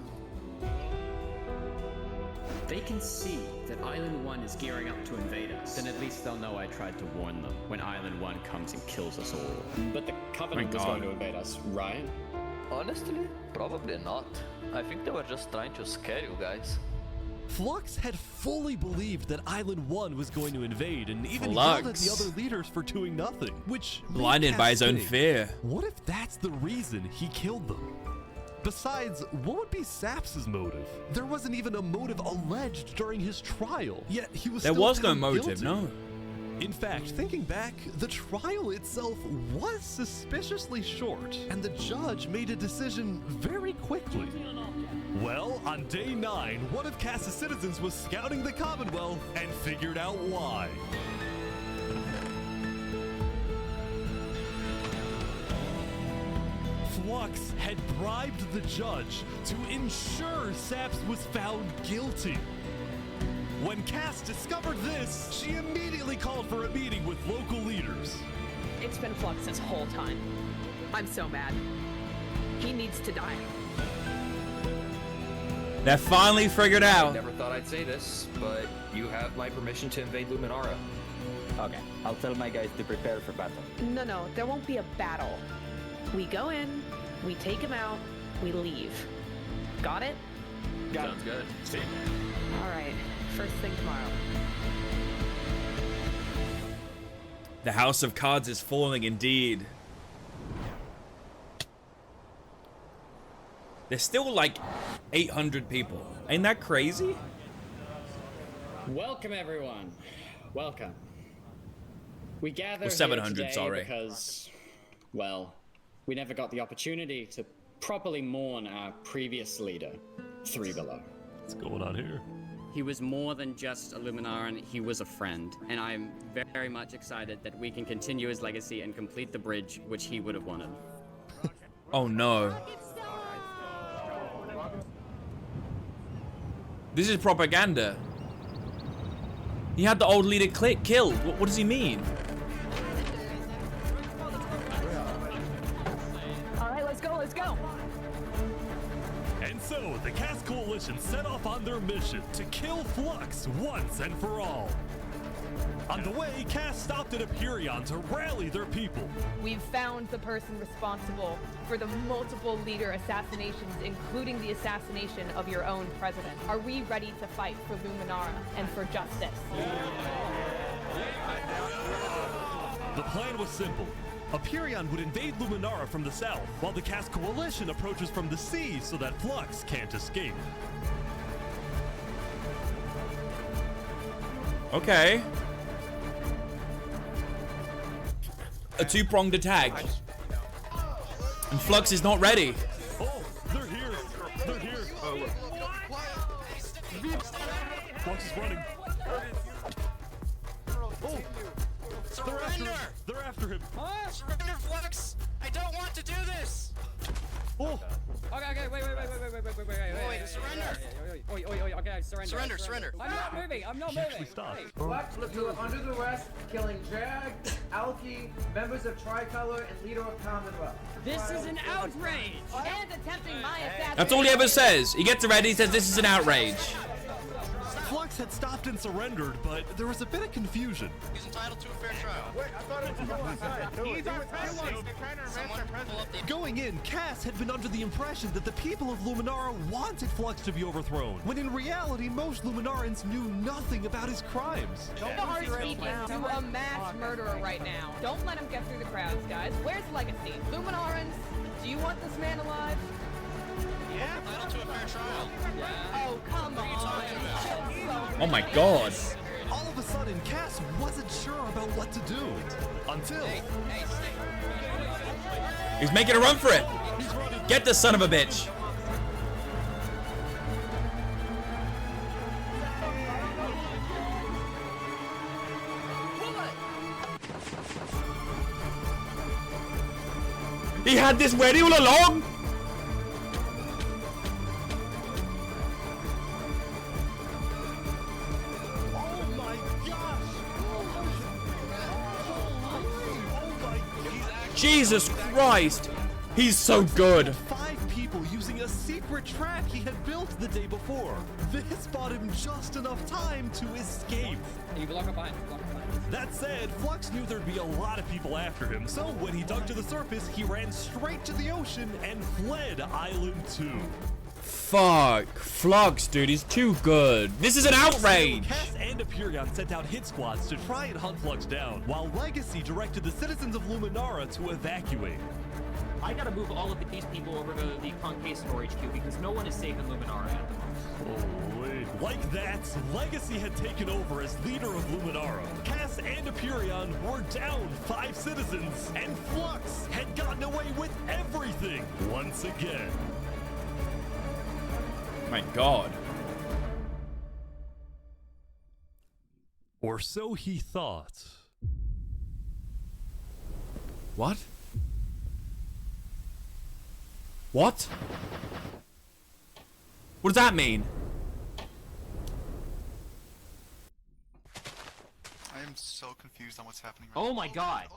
They can see that Island 1 is gearing up to invade us. Then at least they'll know I tried to warn them when Island 1 comes and kills us all. But the Covenant was going to invade us, right? Honestly, probably not. I think they were just trying to scare you guys. Flux had fully believed that Island 1 was going to invade and even Flux. yelled at the other leaders for doing nothing, which Blinded made by Cass his own think, fear. What if that's the reason he killed them? Besides, what would be Saps' motive? There wasn't even a motive alleged during his trial, yet he was There still was no found motive, guilty. no. In fact, thinking back, the trial itself was suspiciously short, and the judge made a decision very quickly. Well, on day 9, one of Cass's citizens was scouting the Commonwealth and figured out why. Flux had bribed the judge to ensure Saps was found guilty. When Cass discovered this, she immediately called for a meeting with local leaders. It's been Flux this whole time. I'm so mad. He needs to die. They're finally figured out. Never thought I'd say this, but you have my permission to invade Luminara. Okay, I'll tell my guys to prepare for battle. No, there won't be a battle. We go in, we take him out, we leave. Got it? Sounds good. See. All right, first thing tomorrow. The House of Cards is falling indeed. There's still like 800 people. Ain't that crazy? Welcome, everyone. Welcome. We gather Or 700, here today sorry. because, well, we never got the opportunity to properly mourn our previous leader, Three Below. What's going on here? He was more than just a Luminaran, he was a friend, and I'm very much excited that we can continue his legacy and complete the bridge which he would have wanted. Oh no. This is propaganda. He had the old leader killed. What does he mean? All right, let's go. And so, the Cass Coalition set off on their mission to kill Flux once and for all. On the way, Cass stopped at Aperion to rally their people. We've found the person responsible for the multiple leader assassinations, including the assassination of your own president. Are we ready to fight for Luminara and for justice? The plan was simple. Aperion would invade Luminara from the south, while the Cass Coalition approaches from the sea so that Flux can't escape. Okay. A two-pronged attack. And Flux is not ready. Oh, they're here. They're here. Flux is running. Oh, they're after him. Surrender, Flux! I don't want to do this! Oh. Okay, wait. Wait, surrender! Okay, surrender. Surrender. I'm not moving. Stop. Flux, you are under arrest, killing Jag, Alki, members of Tricolor, and leader of Commonwealth. This is an outrage! And attempting my assassination. That's all he ever says. He gets ready, he says this is an outrage. Flux had stopped and surrendered, but there was a bit of confusion. He's entitled to a fair trial. Wait, I thought it was on side. He's our president. They're trying to arrest our president. Going in, Cass had been under the impression that the people of Luminara wanted Flux to be overthrown, when in reality, most Luminarans knew nothing about his crimes. Don't be speaking to a mass murderer right now. Don't let him get through the crowds, guys. Where's Legacy? Luminarans, do you want this man alive? Yeah, entitled to a fair trial. Oh, come on. Oh my god. All of a sudden, Cass wasn't sure about what to do. Until... He's making a run for it. Get this son of a bitch. He had this ready all along. Jesus Christ! He's so good. 5 people using a secret trap he had built the day before. This bought him just enough time to escape. You block up behind. That said, Flux knew there'd be a lot of people after him, so when he dug to the surface, he ran straight to the ocean and fled Island 2. Fuck. Flux, dude, he's too good. This is an outrage. Cass and Aperion sent out hit squads to try and hunt Flux down, while Legacy directed the citizens of Luminara to evacuate. I gotta move all of these people over to the Conquistador HQ because no one is safe in Luminara at the moment. Holy. Like that, Legacy had taken over as leader of Luminara. Cass and Aperion were down 5 citizens, and Flux had gotten away with everything once again. My God. Or so he thought. What? What? What does that mean? I am so confused on what's happening right Oh now. my God.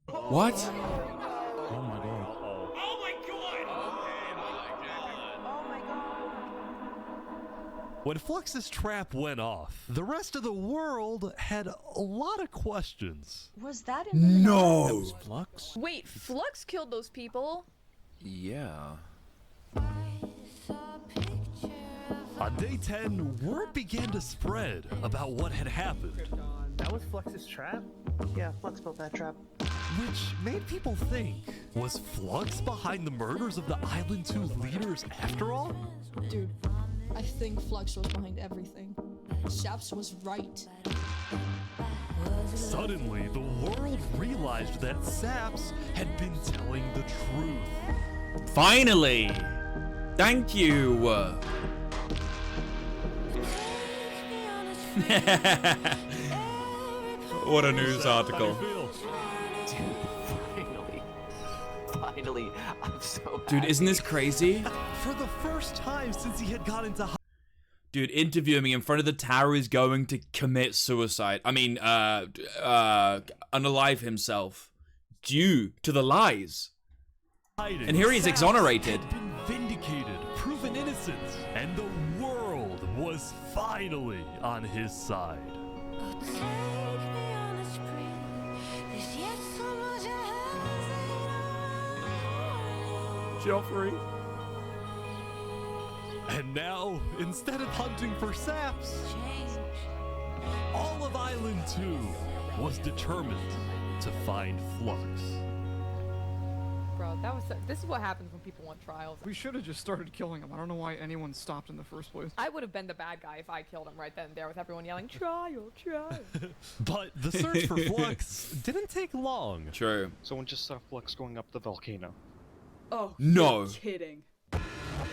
What? Oh my God. When Flux's trap went off, the rest of the world had a lot of questions. Was that in No. That was Flux? Wait, Flux killed those people? Yeah. On day 10, word began to spread about what had happened. That was Flux's trap? Yeah, Flux built that trap. Which made people think, was Flux behind the murders of the Island 2 leaders after all? Dude, I think Flux was behind everything. Saps was right. Suddenly, the world realized that Saps had been telling the truth. Finally! Thank you! What a news article. Finally, I'm so Dude, happy. isn't this crazy? For the first time since he had got into Dude, interviewing me in front of the tower is going to commit suicide. I mean, unalive himself. Due to the lies. hiding, And here he's Saps exonerated. had been vindicated, proven innocent, and the world was finally on his side. Joffrey. And now, instead of hunting for Saps, all of Island 2 was determined to find Flux. Bro, this is what happens when people want trials. We should have just started killing him. I don't know why anyone stopped in the first place. I would have been the bad guy if I killed him right then and there with everyone yelling, trial, trial. But the search for Flux didn't take long. True. Someone just saw Flux going up the volcano. Oh, No. you're kidding.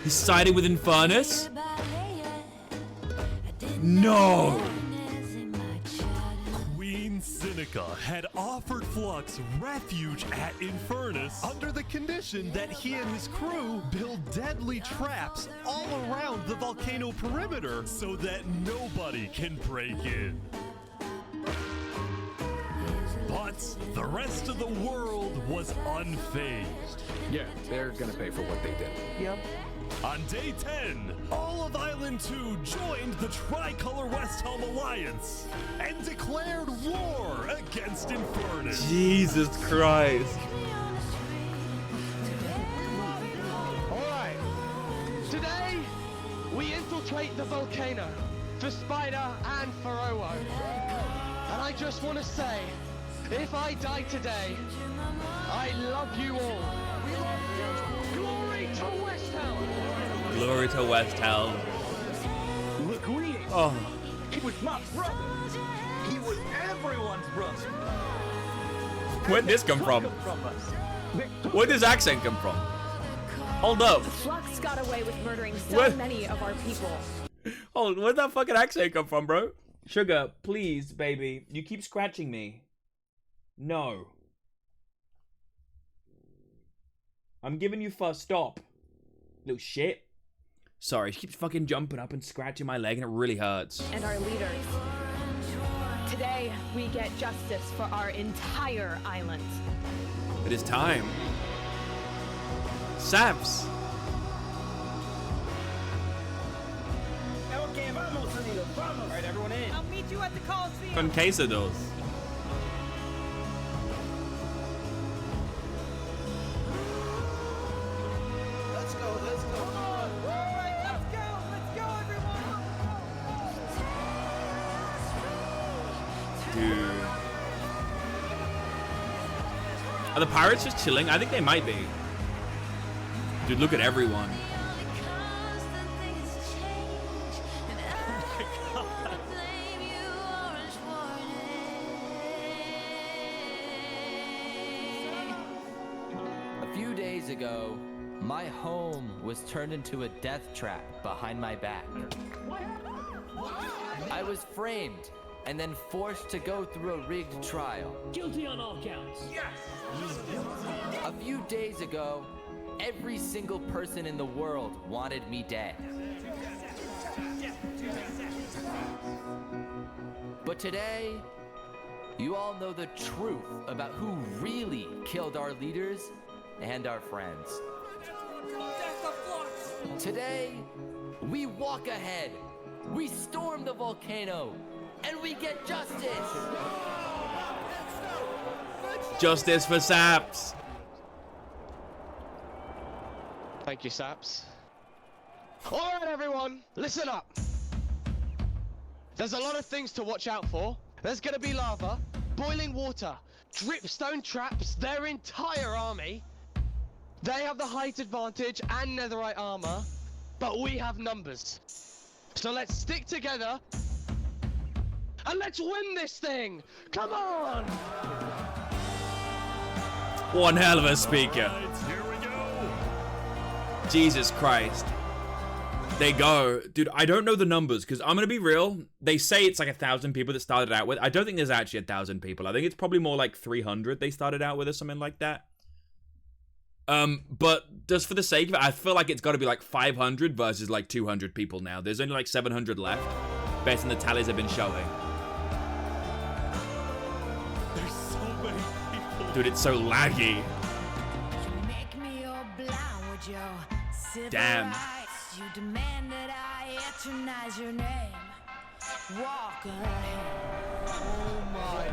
He sided with Infernus? No! Queen Seneca had offered Flux refuge at Infernus under the condition that he and his crew build deadly traps all around the volcano perimeter so that nobody can break in. But the rest of the world was unfazed. Yeah, they're gonna pay for what they did. Yep. On day 10, all of Island 2 joined the Tricolor West Helm Alliance and declared war against Infernus. Jesus Christ. Alright. Today, we infiltrate the volcano for Spider and for Owo. And I just want to say, if I die today, I love you all. Glory to West Helm! Glory to West Helm. Look who he is. Oh. He was my brother. He was everyone's brother. Where'd this come from? Where'd this accent come from? Hold up. Flux got away with murdering so What? many of our people. Hold on, where'd that fucking accent come from, bro? Sugar, please, baby. You keep scratching me. No. I'm giving you first stop. Little shit. Sorry, she keeps fucking jumping up and scratching my leg and it really hurts. And our leaders. Today, we get justice for our entire island. It is time. Saps. Okay, vamos, amigos, vamos. All right, everyone in. I'll meet you at the Coliseum. Conquistadors. Let's go, let's go. All right, let's go, everyone. Dude. Are the pirates just chilling? I think they might be. Dude, look at everyone. A few days ago, my home was turned into a death trap behind my back. I was framed and then forced to go through a rigged trial. Guilty on all counts. Yes. A few days ago, every single person in the world wanted me dead. But today, you all know the truth about who really killed our leaders and our friends. Today, we walk ahead, we storm the volcano, and we get justice! Justice for Saps. Thank you, Saps. Alright, everyone, listen up. There's a lot of things to watch out for. There's gonna be lava, boiling water, dripstone traps, their entire army. They have the height advantage and netherite armor, but we have numbers. So let's stick together and let's win this thing! Come on! One hell of a speaker. Here we go. Jesus Christ. They go. Dude, I don't know the numbers because I'm going to be real. They say it's like 1,000 people that started out with. I don't think there's actually 1,000 people. I think it's probably more like 300 they started out with or something like that. But just for the sake of it, I feel like it's got to be like 500 versus like 200 people now. There's only like 700 left based on the tallies I've been showing. There's so many people. Dude, it's so laggy. Damn. You demand that I eternize your name. Walk ahead. Oh my.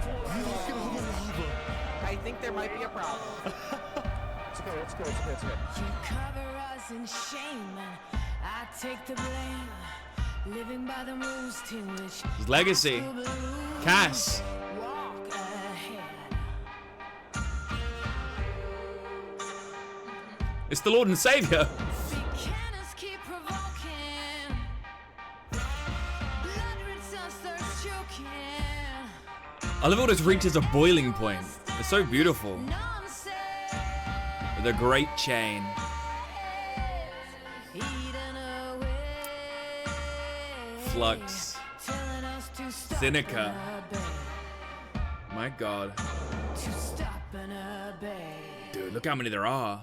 I think there might be a problem. It's okay, it's good, it's good, it's good. You cover us in shame, and I take the blame. Living by the rules to which His legacy. Cass. walk ahead. It's the Lord and Savior. Cannons keep provoking. Blood returns thirst choking. I love how this reaches a boiling point. It's so beautiful. The Great Chain. Flux. Seneca. My God. To stop and obey. Dude, look how many there are.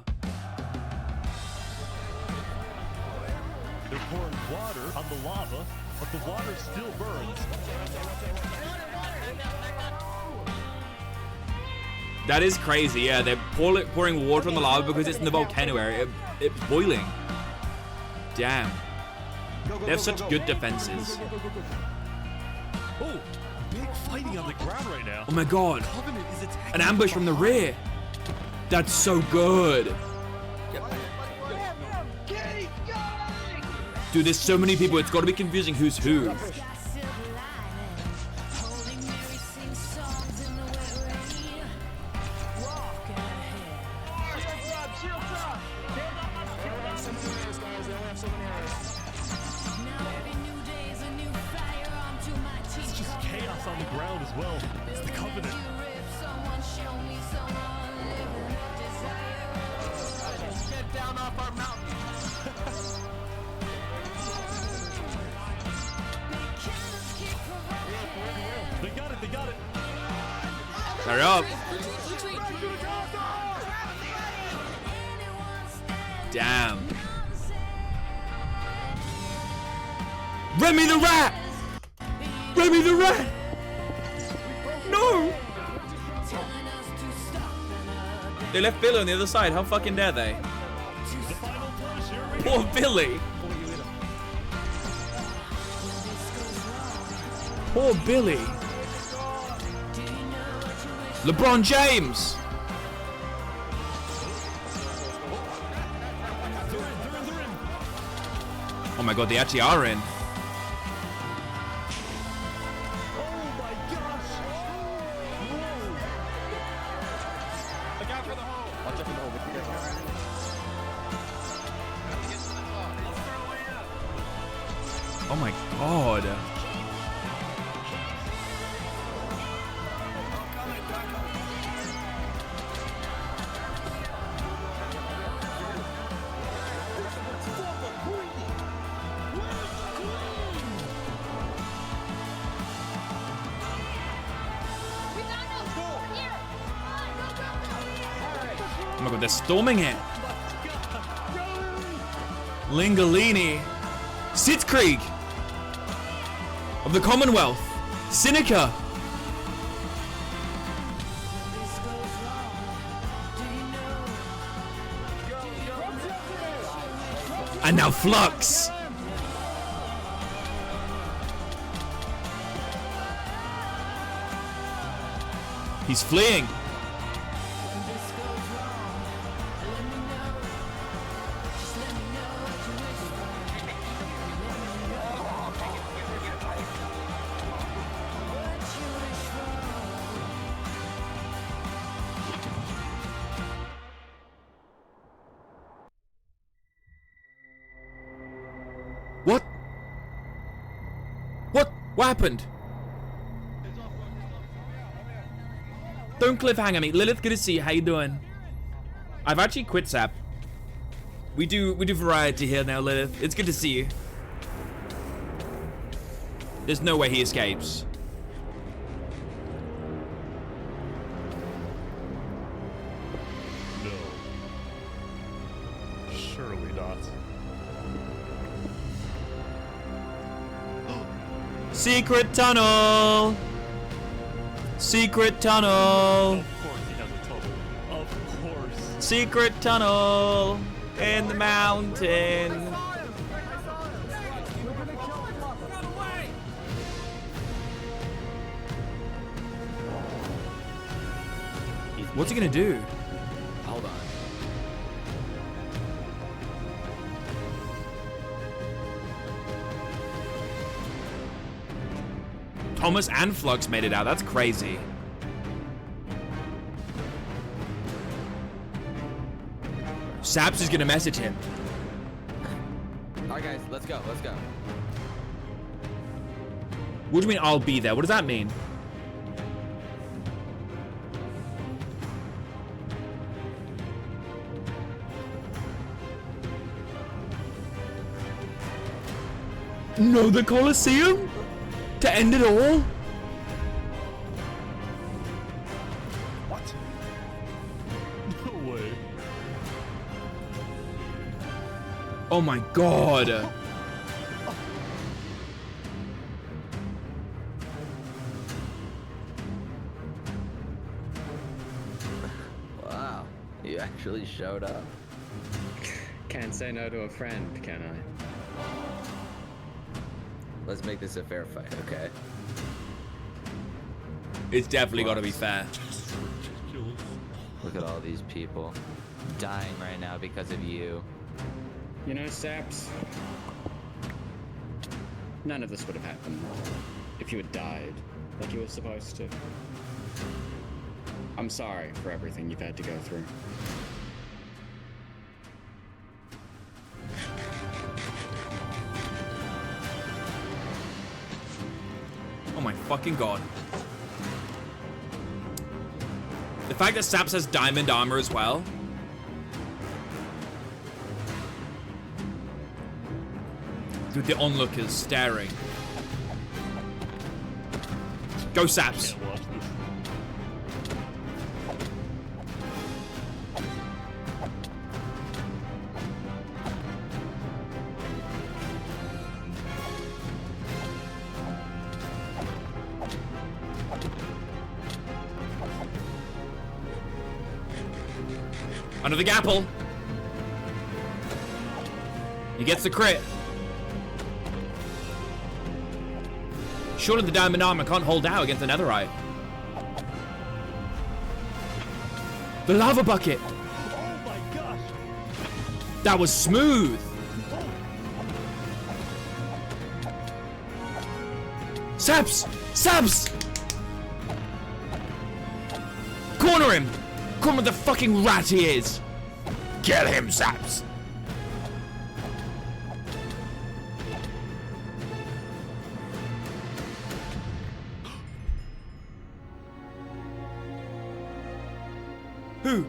They're pouring water on the lava, but the water still burns. That is crazy, yeah. They're pouring water on the lava because it's in the volcano area. It's boiling. Damn. They have such good defenses. Oh, big fighting on the ground right now. Oh my God. Covenant is attacking. An ambush from the rear. That's so good. Dude, there's so many people. It's got to be confusing who's who. It's just chaos on the ground as well. It's the Covenant. Get down off our mountain. They got it, they got it. Hurry up. Damn. Remy the Rat! Remy the Rat! They left Billy on the other side. How fucking dare they? The final push, here we Poor go. Billy. Poor Billy. LeBron James. Oh my god, they actually are in. Oh my god. Oh my god, they're storming it. Lingalini. Sitzkrieg of the Commonwealth. Seneca. And now Flux. He's fleeing. What happened? Don't cliffhanger me. Lilith, good to see you. How you doing? I've actually quit Sap. We do variety here now, Lilith. It's good to see you. There's no way he escapes. No. Surely not. Secret tunnel. Secret tunnel. Of course he has a tunnel. Of course. Secret tunnel in the mountain. What's he gonna do? Hold on. Thomas and Flux made it out. That's crazy. Saps is gonna message him. All right, guys, let's go. Let's go. What do you mean I'll be there? What does that mean? No, the Colosseum? To end it all? What? No way. Oh my god. Wow, you actually showed up. Can't say no to a friend, can I? Let's make this a fair fight, okay? It's definitely gotta be fair. Look at all these people dying right now because of you. You know, Saps, none of this would have happened if you had died like you were supposed to. I'm sorry for everything you've had to go through. Oh my fucking god. The fact that Saps has diamond armor as well. Dude, the onlookers staring. Go Saps. Under the gapple. He gets the crit. Surely the diamond armor can't hold out against the netherite. The lava bucket. Oh my gosh. That was smooth. Saps! Saps! Corner him! Corner the fucking rat he is! Kill him, Saps! Who?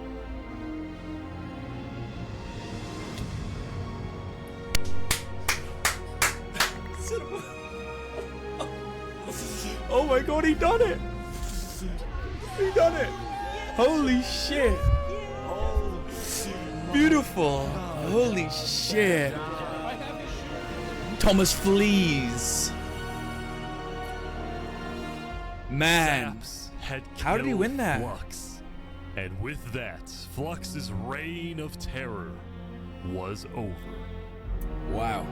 Oh my god, he done it! He done it! Holy shit! Beautiful! Holy shit! Thomas Flees! Man! How did he win that? Flux. And with that, Flux's reign of terror was over. Wow.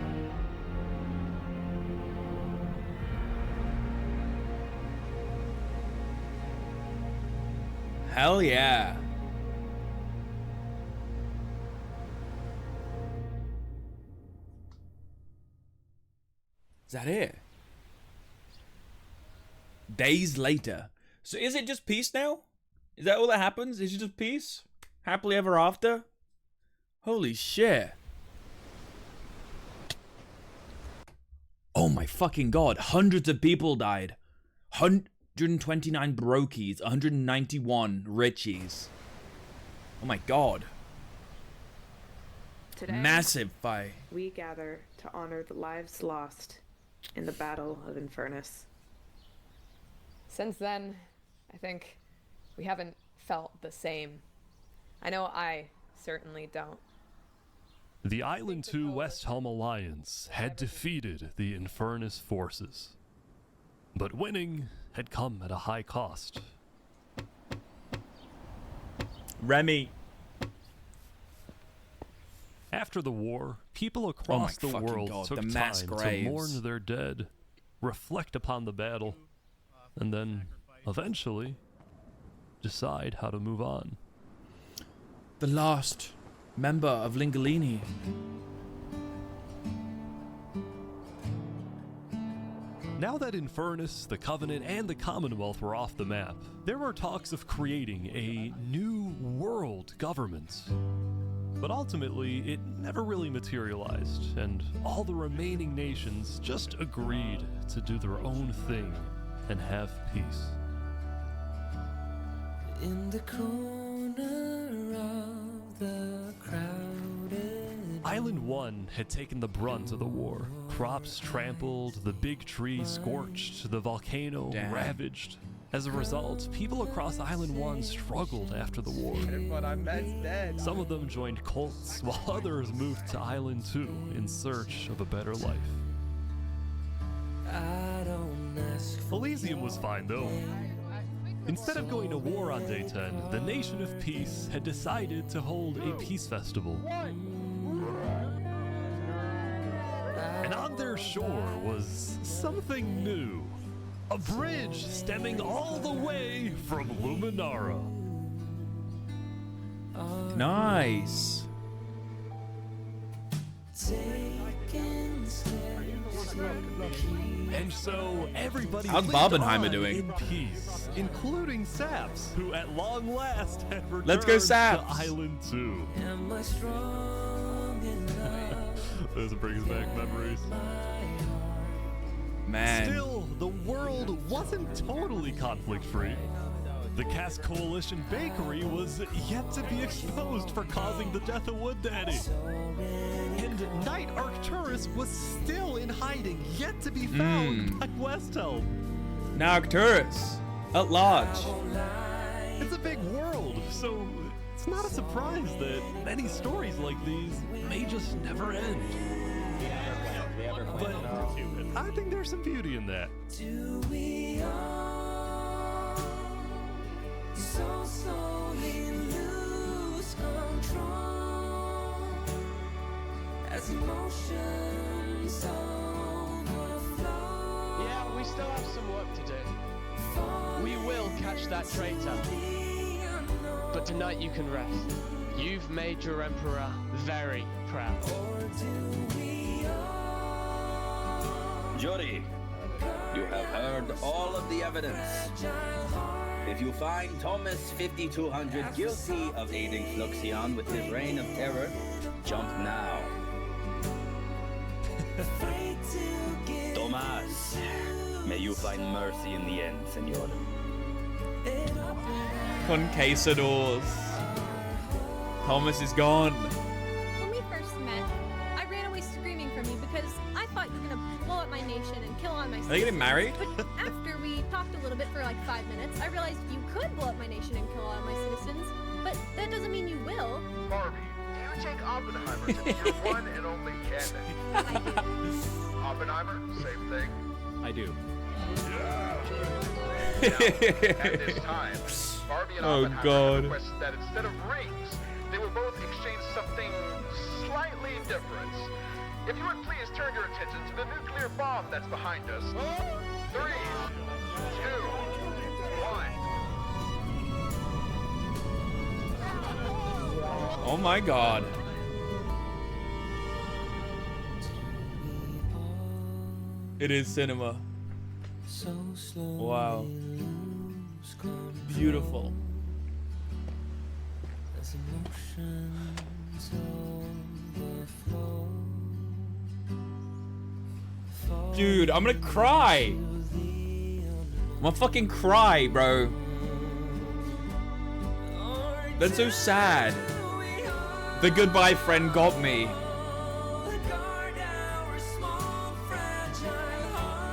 Hell yeah. Is that it? Days later. So is it just peace now? Is that all that happens? Is it just peace? Happily ever after? Holy shit. Oh my fucking god. Hundreds of people died. 129 brokies, 191 richies. Oh my god. Today, massive fight. We gather to honor the lives lost in the Battle of Infernus. Since then, I think we haven't felt the same. I know I certainly don't. The Island 2 West Helm Alliance had defeated the Infernus forces. But winning had come at a high cost. Remy. After the war, people across the world took time to mourn their dead, reflect upon the battle, and then, eventually, decide how to move on. The last member of Lingolini. Now that Infernus, the Covenant, and the Commonwealth were off the map, there were talks of creating a new world government. But ultimately, it never really materialized, and all the remaining nations just agreed to do their own thing and have peace. In the corner of the crowded Island 1 had taken the brunt of the war. Crops trampled, the big tree scorched, the volcano ravaged. As a result, people across Island 1 struggled after the war. But I'm dead. Some of them joined cults, while others moved to Island 2 in search of a better life. Elysium was fine though. Instead of going to war on day 10, the Nation of Peace had decided to hold a peace festival. And on their shore was something new. A bridge stemming all the way from Luminara. Nice. And so everybody How's lived Barbenheimer on doing? in peace, including Saps, who at long last had returned Let's go, Saps. to Island 2. Am I strong enough? Those brings back memories. Man. Still, the world wasn't totally conflict-free. The Cass Coalition Bakery was yet to be exposed for causing the death of Wood Daddy. And Knight Arcturus was still in hiding, yet to be found by Westhelm. Now Arcturus, at large. It's a big world, so it's not a surprise that many stories like these may just never end. But I think there's some beauty in that. Do we all so slowly lose control? Yeah, we still have some work to do. We will catch that traitor. But tonight you can rest. You've made your emperor very proud. Jury, you have heard all of the evidence. If you find Thomas 5200 guilty of aiding Fluxion with his reign of terror, jump now. Tomas, may you find mercy in the end, senor. Conquistadors. Thomas is gone. When we first met, I ran away screaming from you because I thought you were gonna blow up my nation and kill all my citizens. Are they getting married? But after we talked a little bit for like 5 minutes, I realized you could blow up my nation and kill all my citizens. But that doesn't mean you will. Barbie, do you take Oppenheimer to be your one and only candidate? Oppenheimer, same thing. I do. Now, at this time, Barbie and Oh, Oppenheimer God. have requested that instead of rings, they will both exchange something slightly different. If you would please turn your attention to the nuclear bomb that's behind us. 3, 2, 1. Oh my god. It is cinema. Wow. Beautiful. Dude, I'm gonna cry. I'm gonna fucking cry, bro. That's so sad. The goodbye friend got me.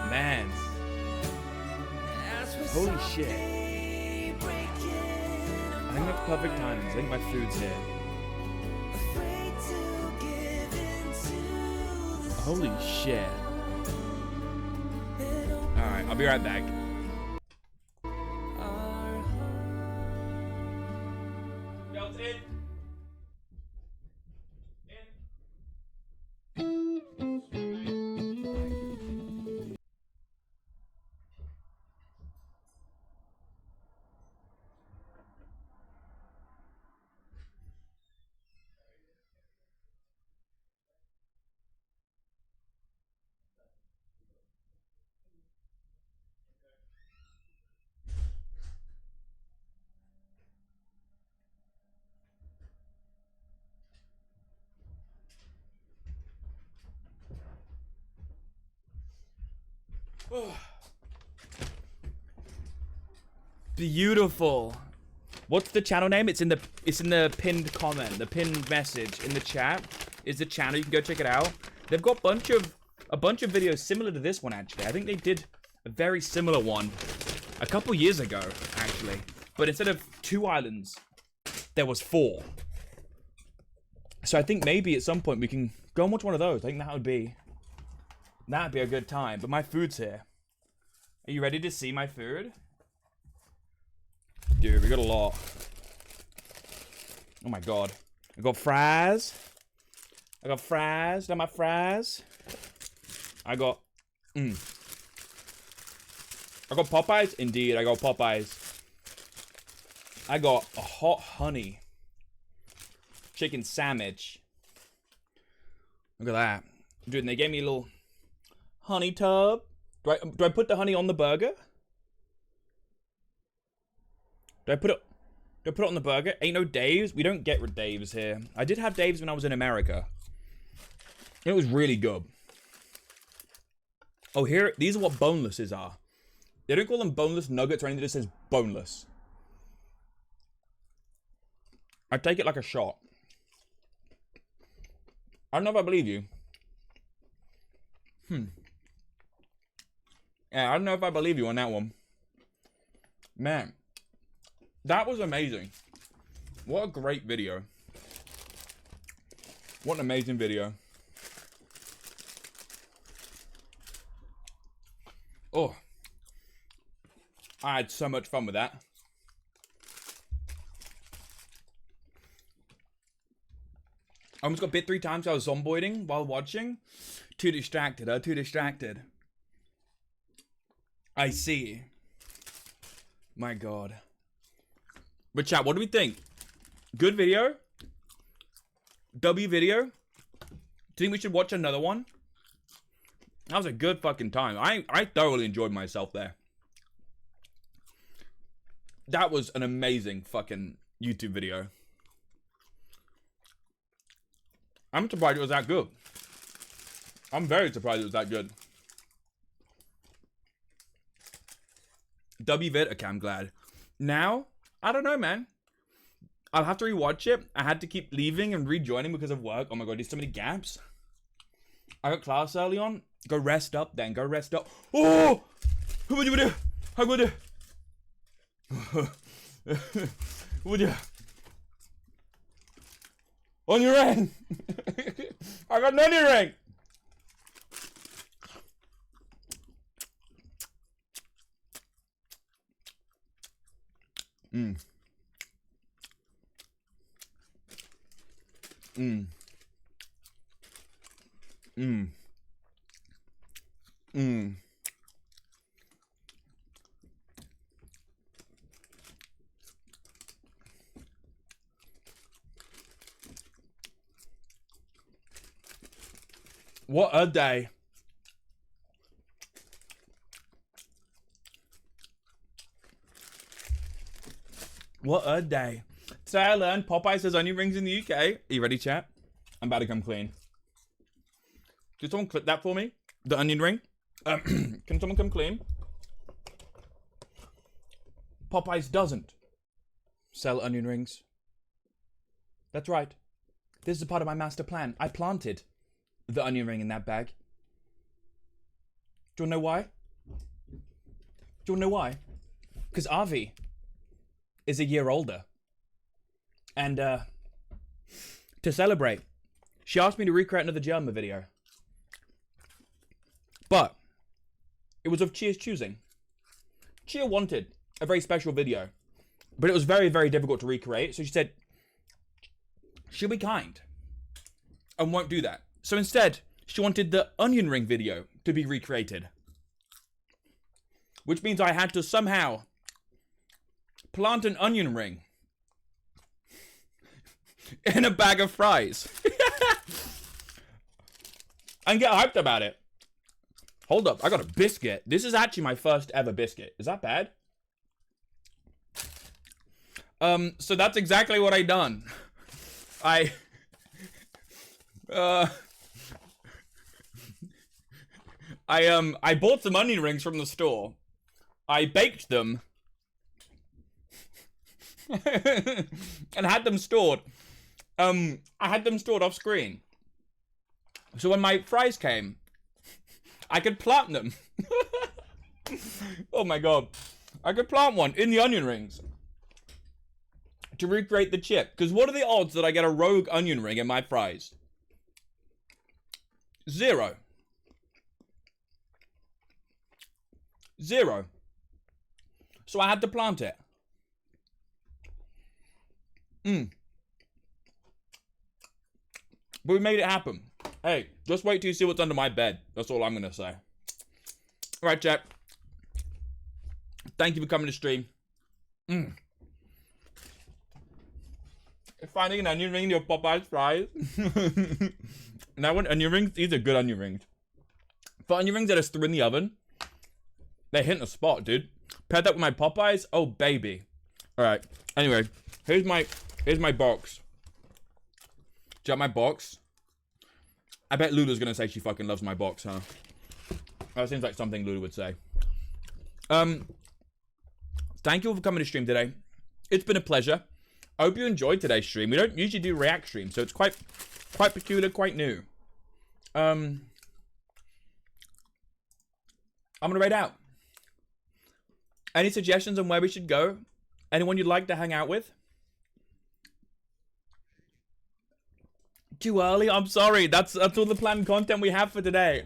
Man. Holy shit. I think that's perfect timing. I think my food's here. Holy shit. Alright, I'll be right back. Beautiful. What's the channel name? It's in the pinned comment, the pinned message in the chat. Is the channel, you can go check it out. They've got a bunch of videos similar to this one actually. I think they did a very similar one a couple years ago actually. But instead of 2 islands, there was 4. So I think maybe at some point we can go and watch one of those. I think that'd be a good time. But my food's here. Are you ready to see my food? Dude, we got a lot. Oh my god. I got fries. I got fries. Got my fries. I got Popeyes. Indeed, I got Popeyes. I got a hot honey chicken sandwich. Look at that. Dude, and they gave me a little honey tub. Do I put the honey on the burger? Do I put it on the burger? Ain't no Dave's. We don't get Dave's here. I did have Dave's when I was in America. It was really good. Oh, here, these are what bonelesses are. They don't call them boneless nuggets or anything. It just says boneless. I take it like a shot. I don't know if I believe you. Yeah, I don't know if I believe you on that one. Man. That was amazing. What a great video. What an amazing video. Oh. I had so much fun with that. I almost got bit 3 times. I was zomboiding while watching. Too distracted, huh? Too distracted. I see. My God. But chat, what do we think? Good video? W video? Do you think we should watch another one? That was a good fucking time. I thoroughly enjoyed myself there. That was an amazing fucking YouTube video. I'm surprised it was that good. I'm very surprised it was that good. W vid? Okay, I'm glad. Now, I don't know, man. I'll have to rewatch it. I had to keep leaving and rejoining because of work. Oh my God, there's so many gaps. I got class early on. Go rest up then. Go rest up. Oh! Who would you do? How would you? Would you? On your ring! I got none your ring! Mm. Mm. Mm. Mm. What a day. What a day. Today I learned Popeye says onion rings in the UK. Are you ready, chat? I'm about to come clean. Can someone clip that for me? The onion ring? Can someone come clean? Popeye's doesn't sell onion rings. That's right. This is a part of my master plan. I planted the onion ring in that bag. Do you want to know why? Do you want to know why? Because Avi is a year older. And, to celebrate, she asked me to recreate another German video. But it was of Chia's choosing. Chia wanted a very special video, but it was very, very difficult to recreate. So she said, she'll be kind and won't do that. So instead, she wanted the onion ring video to be recreated. Which means I had to somehow plant an onion ring in a bag of fries. And get hyped about it. Hold up, I got a biscuit. This is actually my first ever biscuit. Is that bad? So that's exactly what I done. I bought some onion rings from the store. I baked them and had them stored. I had them stored off screen. So when my fries came, I could plant them. Oh my God. I could plant one in the onion rings to recreate the chip. Because what are the odds that I get a rogue onion ring in my fries? 0. 0. So I had to plant it. But we made it happen. Hey, just wait till you see what's under my bed. That's all I'm going to say. Alright, chat. Thank you for coming to stream. Finding an onion ring in your Popeye's fries. And I want onion rings. These are good onion rings. For onion rings that are still in the oven, they hit the spot, dude. Pair that with my Popeyes. Oh, baby. Alright. Anyway, here's my box. Do you have my box? I bet Lulu's gonna say she fucking loves my box, huh? That seems like something Lulu would say. Thank you all for coming to stream today. It's been a pleasure. I hope you enjoyed today's stream. We don't usually do react streams, so it's quite peculiar, quite new. I'm gonna raid out. Any suggestions on where we should go? Anyone you'd like to hang out with? Too early? I'm sorry. That's all the planned content we have for today.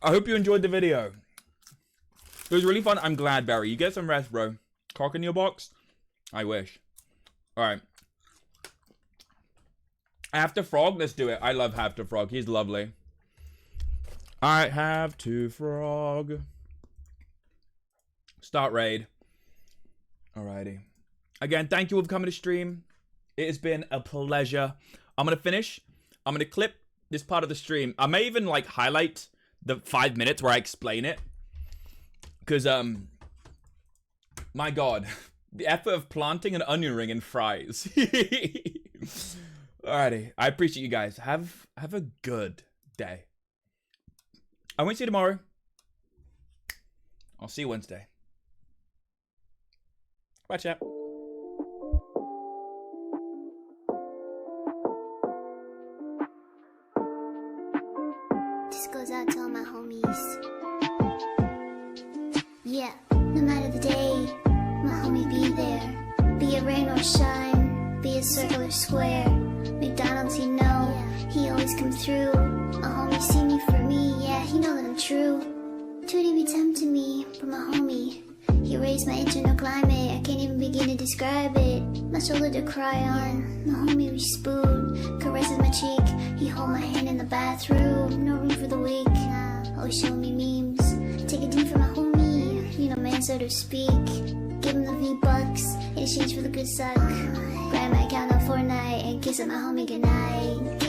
I hope you enjoyed the video. It was really fun. I'm glad, Barry. You get some rest, bro. Cock in your box? I wish. Alright. Have to Frog, let's do it. I love Have to Frog. He's lovely. I have to Frog. Start raid. Alrighty. Again, thank you all for coming to stream. It has been a pleasure. I'm gonna finish. I'm gonna clip this part of the stream. I may even like highlight the 5 minutes where I explain it. Cause my god. The effort of planting an onion ring in fries. Alrighty. I appreciate you guys. Have a good day. I won't see you tomorrow. I'll see you Wednesday. Bye, chat. This goes out to all my homies. Yeah, no matter the day, my homie be there. Be it rain or shine, be it circle or square. McDonald's, he know, he always come through. A homie see me for me, yeah, he know that I'm true. Tootie be tempting me, but my homie, he raised my internal climate, I can't even begin to describe it. My shoulder to cry on, my homie we spoon. Caresses my cheek, he hold my hand in the bathroom. No room for the weak, always show me memes. Take a D for my homie, you know man so to speak. Give him the V-Bucks, in exchange for the good suck. Grab my account on Fortnite and kiss at my homie goodnight.